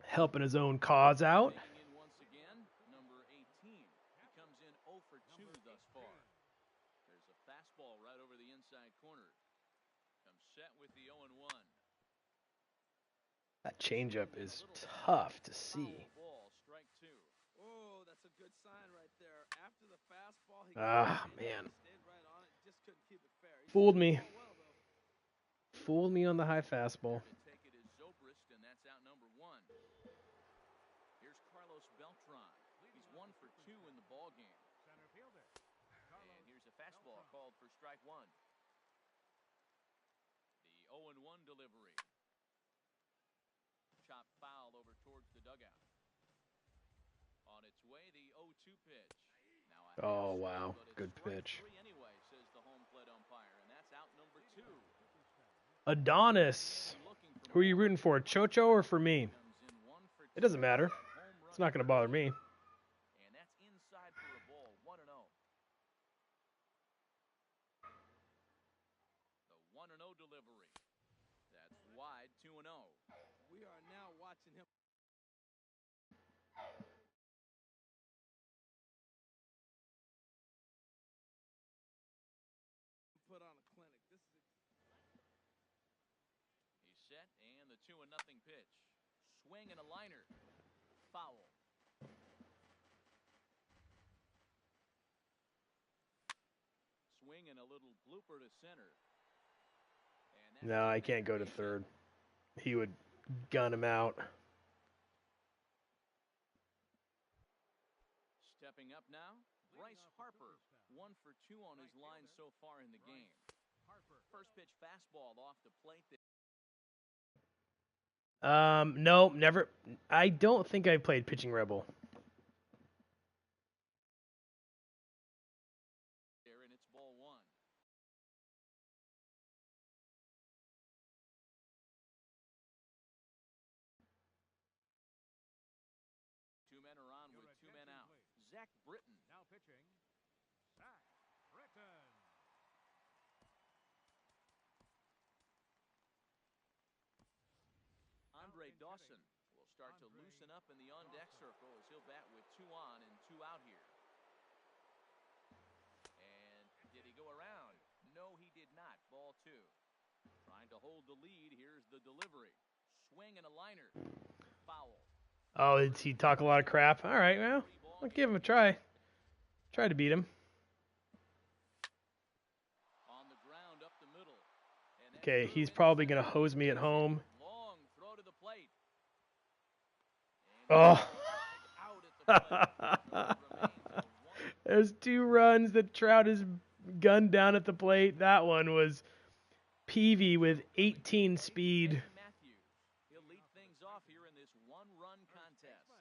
Helping his own cause out. In once again, number 18. He comes in 0 for 2 thus far. There's a fastball right over the inside corner. Comes set with the 0-1. That changeup is tough to see. Ball, strike 2. Oh, that's a good sign right there. After the fastball, he Man. stayed right on it. Just couldn't keep it fair. He Fooled me. did well, though. Fooled me on the high fastball. To take it is Zobrist, and that's out number 1. Here's Carlos Beltran. He's 1 for 2 in the ball game. Center fielder. And here's a fastball called for strike 1. The 0-1 delivery. Chop foul over towards the dugout. On its way, the 0-2 pitch. Now a Oh, half wow. swing, but it's Good strike pitch. 3 anyway, says the home plate umpire, and that's out number 2. Adonis. Who are you rooting for, Chocho or for me? Comes in 1 for 2. It doesn't matter. Home run It's not going to bother me. And that's inside for a ball, 1-0. The 1-0 delivery. That's wide, 2-0. We are now watching him put on a clinic. This is He's set, and the 2-0 pitch. Swing and a liner. Foul. Swing and a little blooper to center. And that's No, I can't go to third. He would gun him out. Stepping up now, Bryce Harper. 1 for 2 on his line so far in the game. First pitch fastball off the plate. No, never. I don't think I played Pitching Rebel. There, and it's ball 1. Two men are on with 2 men out. Zach Britton. Now pitching. Zach Britton. Andre Dawson will start to loosen up in the on-deck circle as he'll bat with 2 on and 2 out here. And did he go around? No, he did not. Ball 2. Trying to hold the lead. Here's the delivery. Swing and a liner. Foul. Oh, did he talk a lot of crap? All right, well, I'll give him a try. Try to beat him. On the ground up the middle. And that's Okay, through he's into probably going to center. hose me at home. Long throw to the plate. And Oh. out at the plate. Remains a 1. There's 2 runs that Trout is gunned down at the plate. That one was Peavy with 18 speed. Eddie Matthews. He'll lead things off here in this 1-run contest.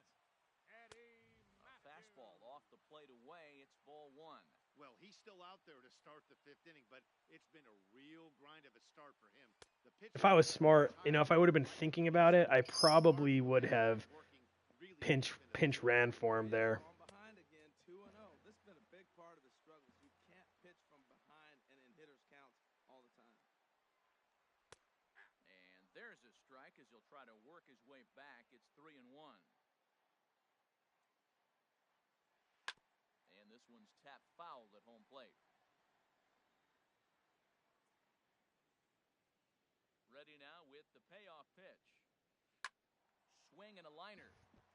Eddie A Matthews. fastball off the plate away. It's ball 1. Well, he's still out there to start the 5th inning, but it's been a real grind of a start for him. The pitcher If I was smart, if I would have been thinking about it, I probably would have pinch ran for him there. From behind again, 2-0. This has been a big part of his struggles. You can't pitch from behind and in hitters' counts all the time. And there's a strike as he'll try to work his way back. It's 3-1. And this one's tap fouled at home plate. Ready now with the payoff pitch. Swing and a liner,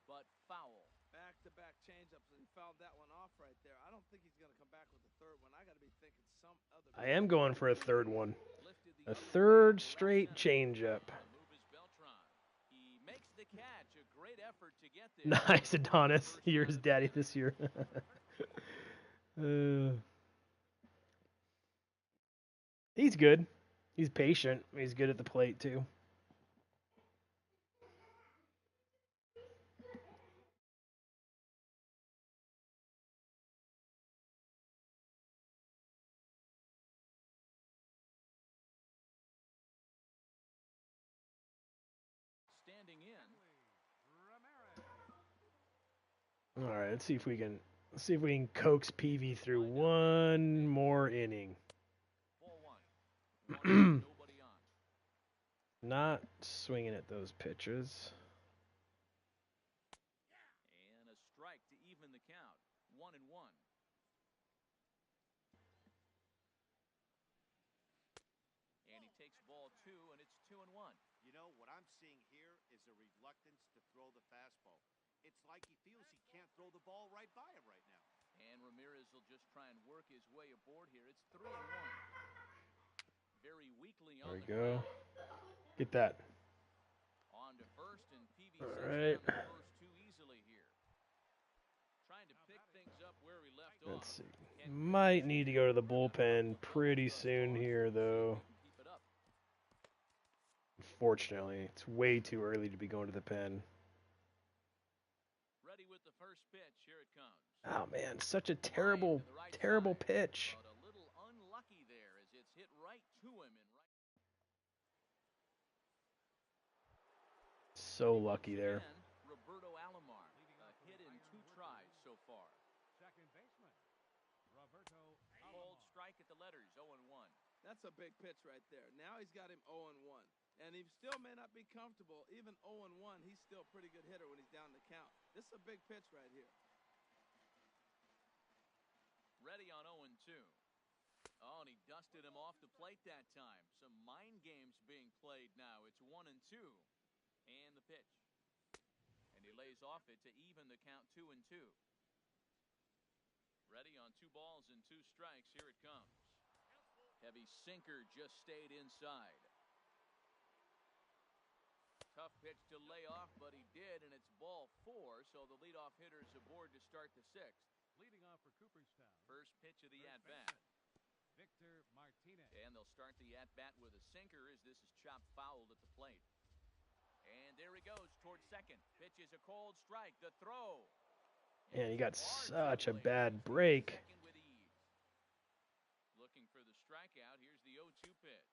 but foul. Back-to-back changeups, and he fouled that one off right there. I don't think he's going to come back with the third one. I got to be thinking some other. I am going for a third one. Lifted the A other third way to straight left center. changeup. The move is Beltran. He makes the catch. A great effort to get there. Nice, Adonis. You're his daddy this year. He's good. He's patient. He's good at the plate, too. Standing in. All right, let's see if we can coax PV through one more inning. Ball one. Nobody on. Not swinging at those pitches. And a strike to even the count. 1-1. And he takes ball two, and it's 2-1. You know, what I'm seeing here is a reluctance to throw the fastball. It's like he feels he can't throw the ball right by him right now. And Ramirez will just try and work his way aboard here. It's 3-1. Very weakly on There we the go. ground. Get that. On to first, and PV All sets right. down the first two easily here. Trying to pick things up where we left Let's off. see. Might need to go to the bullpen pretty soon here, though. Keep it up. Unfortunately, it's way too early to be going to the pen. Ready with the first pitch. Here it comes. Oh man, such a terrible pitch. But a little unlucky there as it's hit right to him and right. So lucky there. Again, Roberto Alomar, a hit in 2 tries so far. Second baseman, Roberto Cold strike at the letters, 0-1. That's a big pitch right there. Now he's got him 0-1. And he still may not be comfortable. Even 0-1, he's still a pretty good hitter when he's down the count. This is a big pitch right here. Ready on 0-2. Oh, and he dusted him off the plate that time. Some mind games being played now. It's 1-2. And the pitch. And he lays off it to even the count 2-2. Ready on 2 balls and 2 strikes. Here it comes. Heavy sinker just stayed inside. Tough pitch to lay off, but he did, and it's ball 4, so the leadoff hitter's aboard to start the 6th. leading off for Cooperstown. First pitch of the at-bat. Victor Martinez. And they'll start the at-bat with a sinker as this is chopped fouled at the plate. And there he goes towards second. Pitch is a cold strike. The throw. Man, he got such a bad break. Second with ease. Looking for the strikeout. Here's the 0-2 pitch.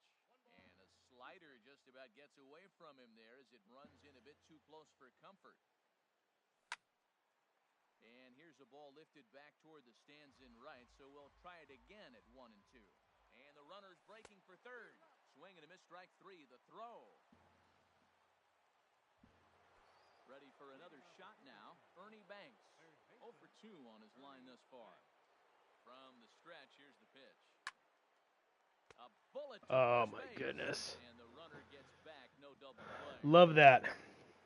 And a slider just about gets away from him there as it runs in a bit too close for comfort. And here's a ball lifted back toward the stands in right, so we'll try it again at 1-2. And the runner's breaking for third. Swing and a miss, strike 3. The throw. Ready for another shot now. Ernie Banks. 0 for 2 on his line thus far. From the stretch, here's the pitch. A bullet to Oh first my base, goodness. and the runner gets back. No double play. Love that.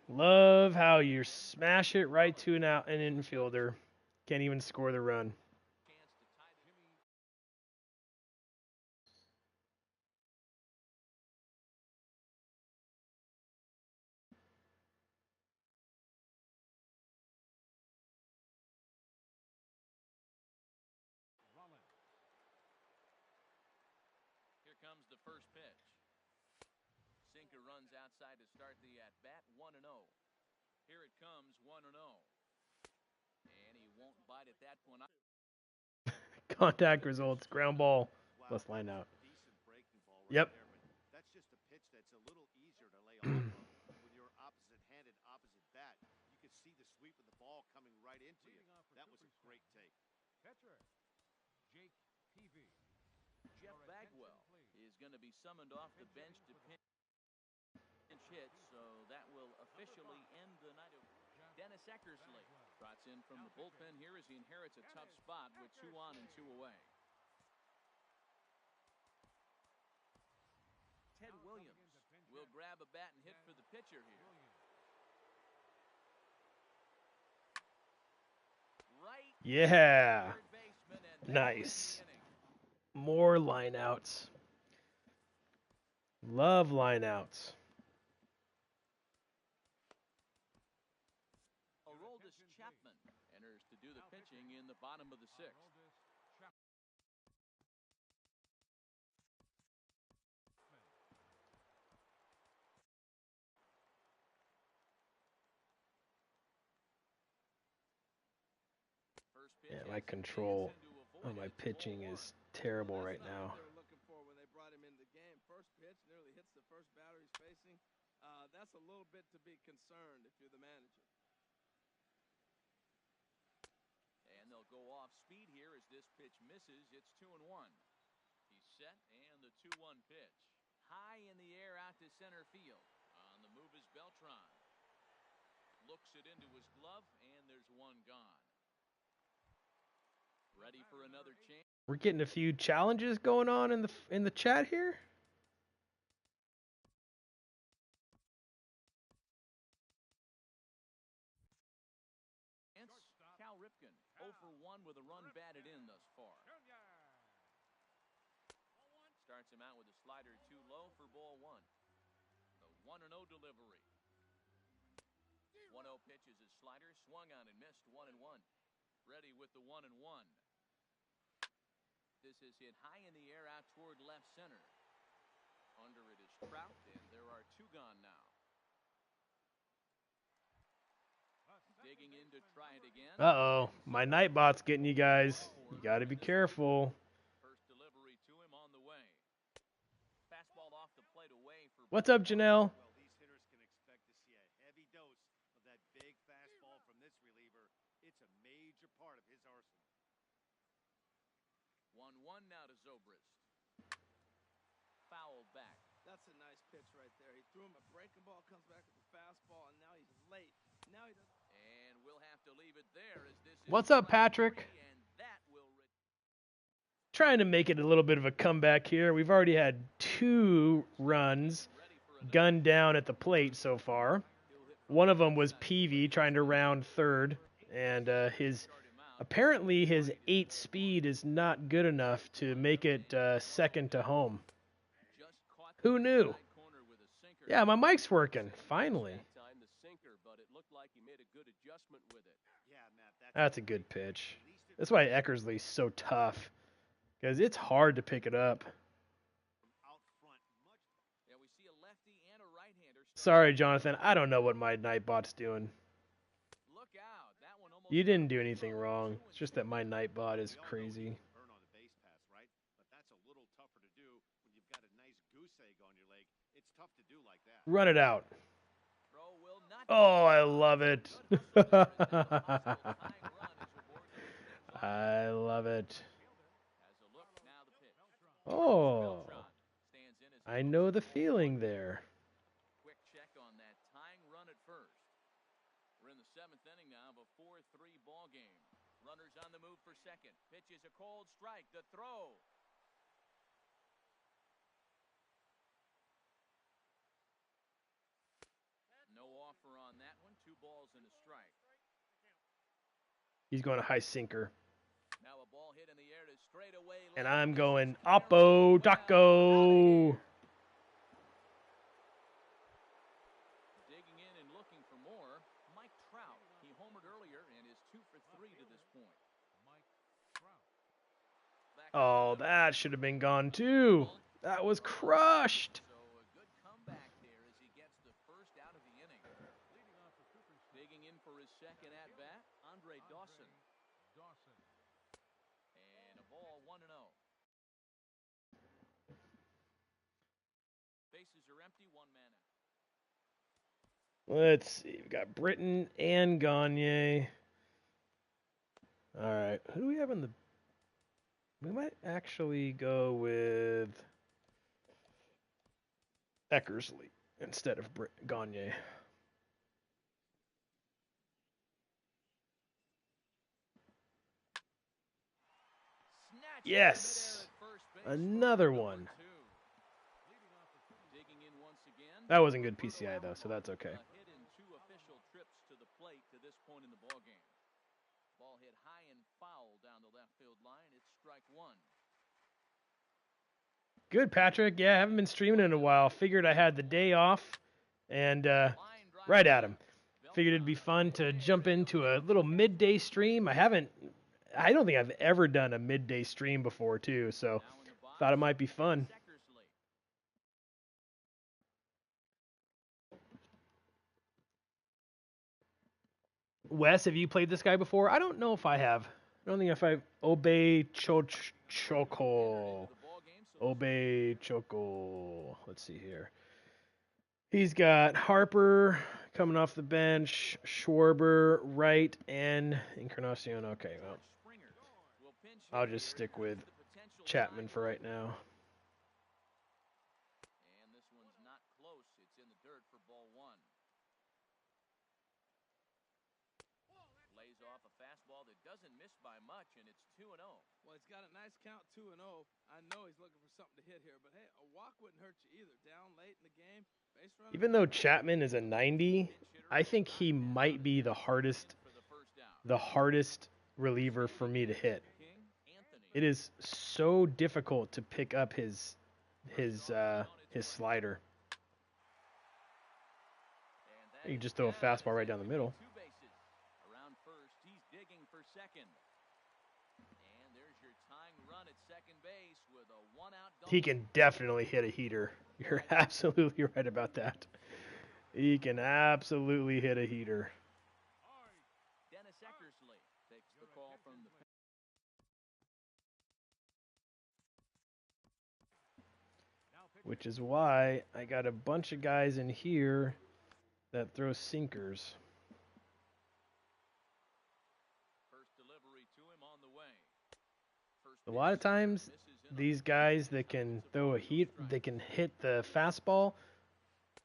Love how you smash it right to an infielder. Can't even score the run. Chance to tie the Rollins. Here comes the first pitch. Sinker runs outside to start the at-bat. 1-0. Here it comes, 1-0. And he won't bite at that one. Contact results. Ground ball. Wow, Let's line out. decent breaking ball right Yep. there, but that's just a pitch that's a little easier to lay off of when you're opposite-handed, opposite bat. You could see the sweep of the ball coming right into you. Leading off for That was a great Cooperstown. take. Catcher, Jake Peavy. Jeff Your Bagwell attention, please. is going to be summoned off the bench to pinch hit, so that will officially end the night of. Jeff Dennis Eckersley trots in from the bullpen here as he inherits a tough spot with 2 on and 2 away. Ted Williams will grab a bat and hit for the pitcher here. Right. Yeah. Third baseman, and that Nice. wins the inning. More lineouts. Love lineouts. Aroldis Chapman enters to do the pitching in the bottom of the 6th. First pitch Yeah, has my some control dancing to avoid on my it. It's pitching 0-1. is terrible Well, right that's not now. what they were looking for when they brought him into the game. First pitch nearly hits the first batter he's facing. That's a little bit to be concerned if you're the manager. And they'll go off speed here as this pitch misses. It's 2-1. He's set, and the 2-1 pitch. High in the air out to center field. On the move is Beltran. Looks it into his glove, and there's one gone. Ready for another chance. We're getting a few challenges going on in the chat here. Cal Ripken, 0 for 1 with a run batted in thus far. Starts him out with a slider too low for ball 1. The 1-0 delivery. 1-0 pitch is a slider, swung on and missed. 1-1. Ready with the 1-1. This is hit high in the air out toward left center. Under it is Trout, and there are 2 gone now. Digging in to try it again. Uh-oh. My Nightbot's getting you guys. You got to be careful. First delivery to him on the way. Fastball off the plate away for. What's up, Janelle? Well, these hitters can expect to see a heavy dose of that big fastball from this reliever. It's a major part of his arsenal. 1-1 now to Zobrist. Fouled back. That's a nice pitch right there. He threw him a breaking ball, comes back with a fastball, and now he's late. Now he doesn't. And we'll have to leave it there as this is What's up, strike Patrick? 3, and that will Trying to make it a little bit of a comeback here. We've already had 2 runs ready for another. gunned down at the plate so far. One of them was Peavy trying to round third, and apparently his 8 speed is not good enough to make it second to home. Just caught Who the knew? inside corner with a sinker. Yeah, my mic's working, finally. That time the sinker, but it looked like he made a good adjustment with it. Yeah, Matt, That's a good pitch. That's why Eckersley's so tough, because it's hard to pick it up. out front. Yeah, we see a lefty and a right-hander. Sorry, Jonathan, I don't know what my Nightbot's doing. Look out. That one almost You didn't do anything wrong. It's just that my Nightbot is crazy. Burn on the base pass, right? But that's a little tougher to do when you've got a nice goose egg on your leg. It's tough to do like that. Run it out. throw will not. Oh, I love it. Good hustle there as that possible tying run is aboard to lead things off. I love it. Has a look, now the pitch. Oh, Beltran stands in as I know the feeling there. quick check on that tying run at first. We're in the 7th inning now of a 4-3 ball game. Runners on the move for second. Pitch is a cold strike. The throw. No offer on that one. 2 balls and a strike. He's going to high sinker. Now a ball hit in the air to straightaway. And left. I'm This going is Oppo well out of Daco. here. Digging in and looking for more, Mike Trout. He homered earlier and is 2 for 3 to this point. Back Oh, to the that should have been gone too. That was crushed. So a good comeback there as he gets the first out of the inning. Digging in for his second at bat, Andre Dawson. And a ball 1-0. Bases are empty, 1 man out. Let's see. We've got Britton and Gagne. All right. Who do we have in the... We might actually go with Eckersley instead of Gagne. Yes. Another one. Digging in once again. That wasn't good PCI though, so that's okay. A hit in 2 official trips to the plate to this point in the ballgame. Ball hit high and foul down the left field line. It's strike 1. Good, Patrick. Yeah, I haven't been streaming in a while. Figured I had the day off, and right at him. Figured it'd be fun to jump into a little midday stream. I don't think I've ever done a midday stream before, too, so thought it might be fun. Wes, have you played this guy before? I don't know if I have. I don't think if I Obey Choco. Obey Choco. Let's see here. He's got Harper coming off the bench, Schwarber, Wright, and Encarnacion. Okay, well, I'll just stick with Chapman for right now. And this one's not close. It's in the dirt for ball 1. Lays off a fastball that doesn't miss by much, and it's 2-0. Well, he's got a nice count, 2-0. I know he's looking for something to hit here, but hey, a walk wouldn't hurt you either. Down late in the game, base runner. Even though Chapman is a 90, I think he might be the hardest reliever for me to hit. It is so difficult to pick up his slider. You can just throw a fastball right down the middle. Around first, he's digging for second. And there's your tying run at second base with a 1-out. He can definitely hit a heater. You're absolutely right about that. He can absolutely hit a heater. Dennis Eckersley takes the call from the Which is why I got a bunch of guys in here that throw sinkers. first delivery to him on the way. A lot of times, these guys that can throw they can hit the fastball,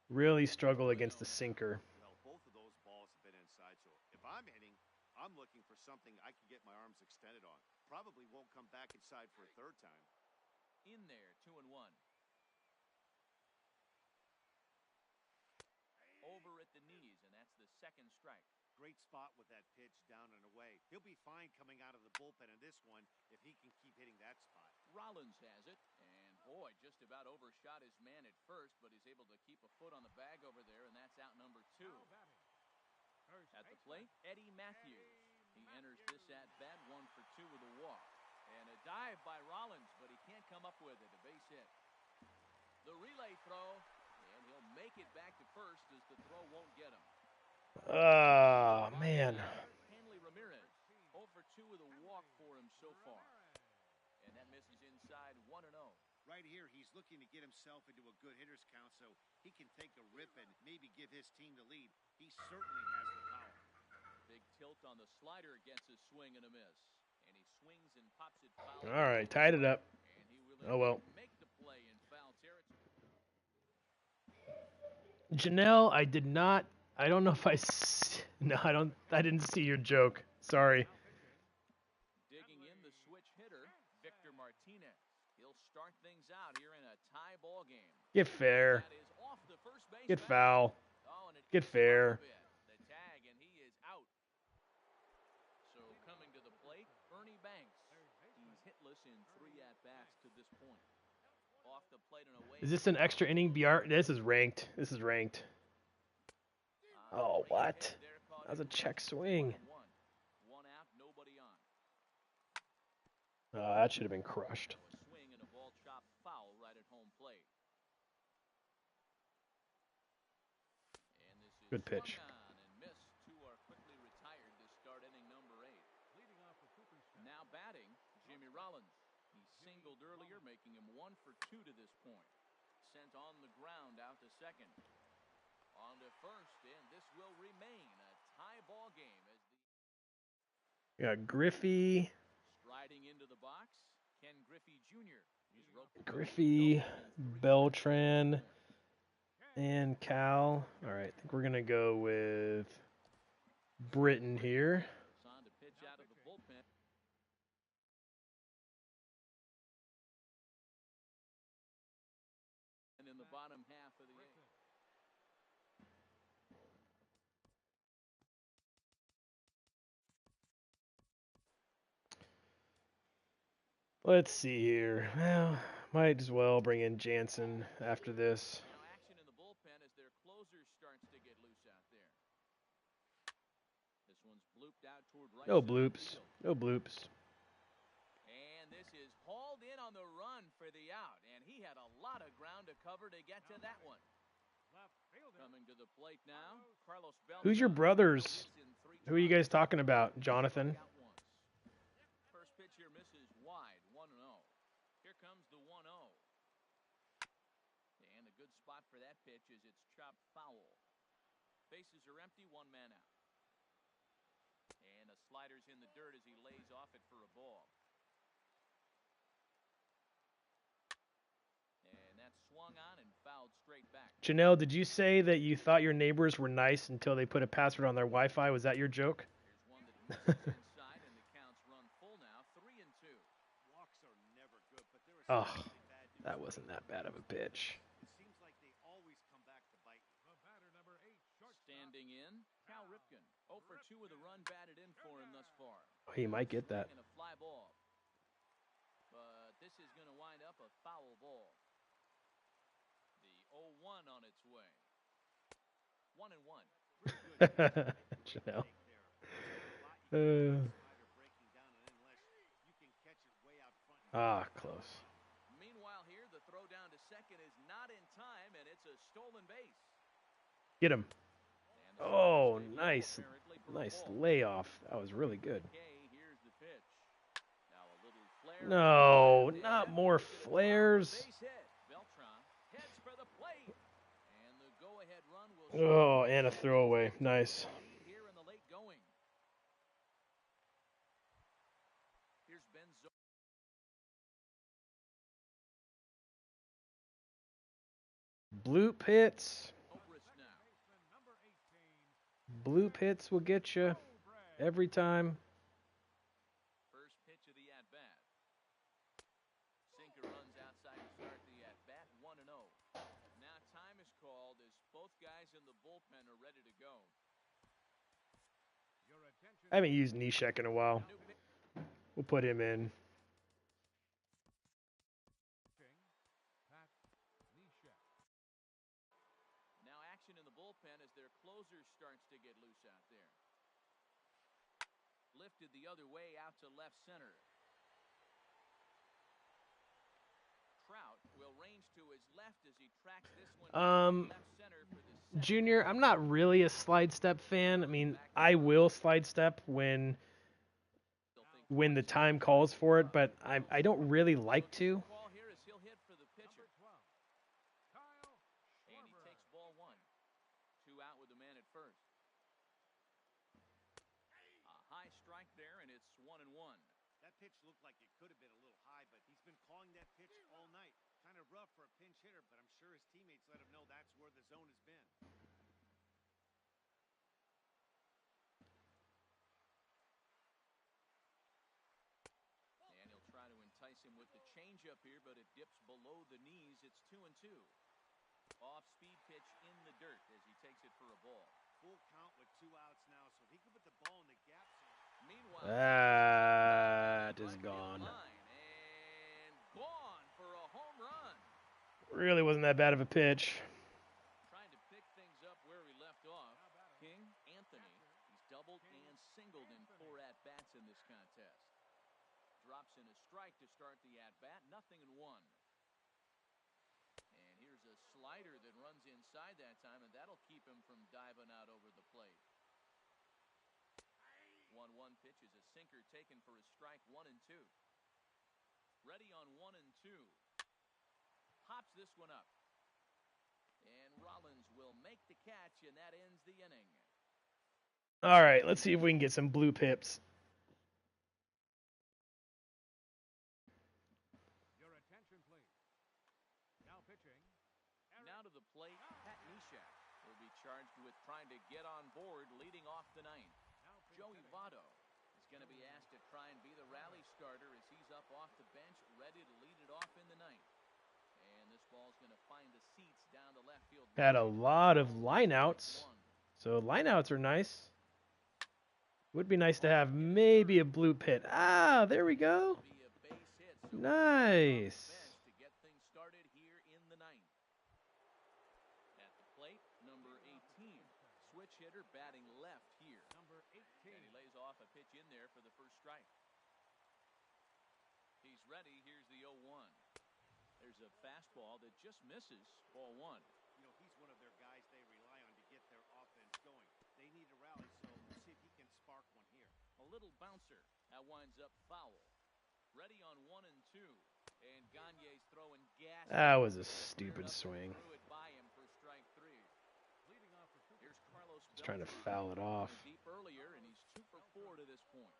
really struggle against the sinker. Well, both of those balls have been inside, so if I'm hitting, I'm looking for something I can get my arms extended on. Probably won't come back inside for a third time. In there, 2-1. Over at the knees, and that's the second strike. Great spot with that pitch down and away. He'll be fine coming out of the bullpen in this one if he can keep hitting that spot. Rollins has it, and boy, just about overshot his man at first, but he's able to keep a foot on the bag over there, and that's out number 2. At the plate, Eddie Matthews. He enters this at-bat 1 for 2 with a walk. And a dive by Rollins, but he can't come up with it, a base hit. The relay throw, and he'll make it back to first as the throw won't get him. Oh, man. Hanley Ramirez, 0 for 2 with a walk for him so far. And that misses inside 1-0. Right here, he's looking to get himself into a good hitter's count so he can take a rip and maybe give his team the lead. He certainly has the power. Big tilt on the slider against his swing and a miss. And he swings and pops it foul. All right, tied it up. And he really Oh, well. make the play in foul territory. Janelle, I don't know if I didn't see your joke. Sorry. Digging in the switch hitter, Victor Martinez. He'll start things out here in a tie ball game. Get fair. That is off the first base Get bag. foul. Oh, and it Get gets fair. off a bit. The tag, and he is out. So coming to the plate, Ernie Banks. He's hitless in 3 at-bats to this point. Off the plate and away. Is this an extra inning BR? This is ranked. Oh, what? That was a check swing. 1 out, nobody on. Oh, that should have been crushed. A swing and a ball chop foul right at home plate. And this is Good pitch. swung on and missed. 2 are quickly retired to start inning number 8. Now batting, Jimmy Rollins. He singled earlier, making him 1 for 2 to this point. Sent on the ground out to second. On to first, and this will remain a tie ball game as the Yeah, Griffey, striding into the box, Ken Griffey Jr. He's roped Griffey, Beltran, and Cal. All right, I think we're gonna go with Britton here. bottom half of the Griffin. eighth. Let's see here. Well, might as well bring in Jansen after this. Now action in the bullpen as their closer starts to get loose out there. This one's blooped out toward right No center bloops. field. No bloops. And this is hauled in on the run for the out. And he had a lot of ground to cover to get to that one. Left fielder. Coming to the plate now, Carlos Beltran. Who's your brothers? Who are you guys talking about, Jonathan? First pitch here misses wide, 1-0. Here comes the 1-0. And a good spot for that pitch is it's chopped foul. Bases are empty, one man out. And a slider's in the dirt as he lays off it for a ball. And that's swung on and fouled straight back. Janelle, did you say that you thought your neighbors were nice until they put a password on their Wi-Fi? Was that your joke? Here's one that misses inside, and the count's run full now, 3-2. Walks are never good, but there is Oh, especially bad news that for wasn't the that bad of a pitch. It seems like they always come back to bite you. The batter number 8, shortstop. Standing in, Cal Ripken. 0 for 2 with a run batted in for him thus far. He might get that. And a fly ball. But this is going to wind up a foul ball. The 0-1 on its way. 1-1. Janelle. Close. Meanwhile here, the throw down to second is not in time, and it's a stolen base. Get him. And the Oh, second nice. apparently for a Nice ball. layoff. That was really good. Okay, here's the pitch. Now a little flare. No, And not that more one's gonna drop a flares. base hit. Beltran heads for the plate. And the go-ahead run will Oh, and a throwaway. Nice. lead here in the late going. Here's Benzo. Bloop hits. Obrist now. Baseman number 18. Bloop hits will get you every time. First pitch of the at-bat. Sinker runs outside to start the at-bat, 1-0. Now time is called as both guys in the bullpen are ready to go. Your attention. I haven't used Nishek in a while. New pitch. We'll put him in. Pitching. Pat Neshek. Now action in the bullpen as their closer starts to get loose out there. Lifted the other way out to left center. Trout will range to his left as he tracks this one down to left center for the second. Junior, I'm not really a slide step fan. I mean, I will slide step when the time calls for it, but I don't really like to. Ball here as he'll hit for the pitcher. Number 12. Kyle And he Schwarber. takes ball one. 2 out with the man at first. A high strike there, and it's 1-1. That pitch looked like it could have been a little high, but he's been calling that pitch all night. Kind of rough for a pinch hitter, but I'm sure his teammates let him know that's where the zone has been. And he'll try to entice him with the changeup here, but it dips below the knees. It's 2-2. Off-speed pitch in the dirt as he takes it for a ball. Full count with 2 outs now, so he can put the ball in the gap zone. Meanwhile, That is right field gone. line, and gone for a home run. Really wasn't that bad of a pitch. Trying to pick things up where he left off. King Anthony, he's doubled and singled in 4 at-bats in this contest. Drops in a strike to start the at-bat, 0-1. And here's a slider that runs inside that time, and that'll keep him from diving out over the plate. 1-1 pitch is a sinker taken for a strike, 1-2. Ready on 1-2. Pops this one up. And Rollins will make the catch, and that ends the inning. All right, let's see if we can get some blue pips. Your attention, please. Now pitching. Now to the plate, Pat Neshek will be charged with trying to get on board leading off the ninth. Now Joey Votto is going to be asked to try and be the rally starter as he's up off the bench, ready to lead it off in the ninth. And this ball's going to find the seats down the left field. Had a lot of lineouts, so lineouts are nice. Would be nice to have maybe a blue pit. Ah, there we go. Be a base hit, so Nice. to get things started here in the ninth. At the plate, number 18, switch hitter batting left here. Number 18. And he lays off a pitch in there for the first strike. He's ready. Here's the 0-1. There's a fastball that just misses. Ball one. You know, he's one of their guys they rely on to get their offense going. They need a rally, so we'll see if he can spark one here. A little bouncer. That winds up foul. Ready on 1 and 2. And Gagne's throwing gas. That was a stupid swing. Threw it by him for strike 3. Leading off for Cooper. Here's Carlos He's trying to Beltran. foul it off. Deep earlier, and he's 2 for 4 to this point.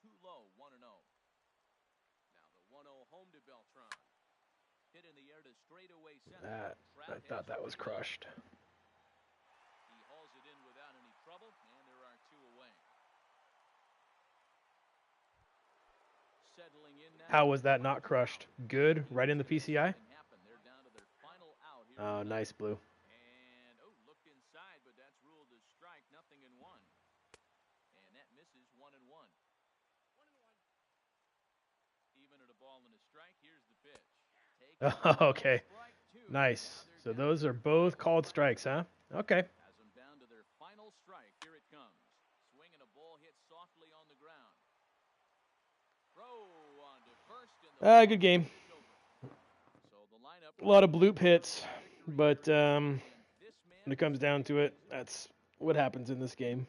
Too low, 1-0. Now the 1-0 home to Beltran. Hit in the air to straightaway center. I thought that was crushed. He hauls it in without any trouble, and there are 2 away. Settling in now. How was that not crushed? Good, right in the PCI. They're down to their final out here. Oh, nice blue. And looked inside, but that's ruled a strike. 0-1. And that misses 1-1. Even at a ball and a strike. Here's the pitch. Okay, nice. So those are both called strikes, huh? Okay. Has them down to their final strike. Here it comes. Swing and a ball hit softly on the ground. Throw on to first and the Good game. So the lineup. A lot of bloop hits, but when it comes down to it, that's what happens in this game.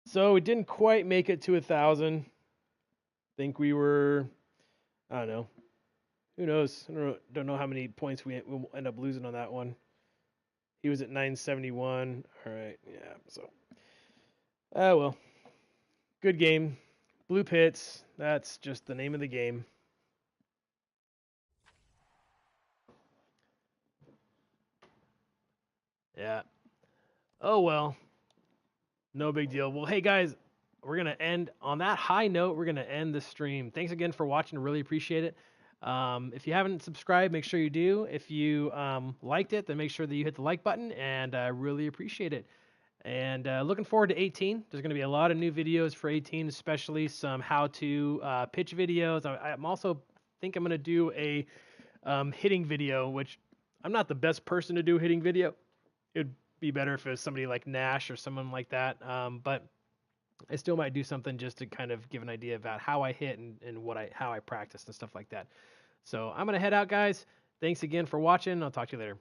So we didn't quite make it to 1,000. Think we were, I don't know. Who knows? I don't know how many points we'll end up losing on that one. He was at 971. All right, yeah. So, well, good game. Bloop hits. That's just the name of the game. Yeah. Oh well. No big deal. Well, hey guys, we're going to end on that high note. We're going to end the stream. Thanks again for watching. Really appreciate it. If you haven't subscribed, make sure you do. If you liked it, then make sure that you hit the like button, and I really appreciate it. And looking forward to 18. There's going to be a lot of new videos for 18, especially some how-to pitch videos. I'm also think I'm going to do a hitting video, which I'm not the best person to do hitting video. It'd be better if it was somebody like Nash or someone like that. But I still might do something just to kind of give an idea about how I hit and how I practice and stuff like that. So I'm going to head out, guys. Thanks again for watching. I'll talk to you later.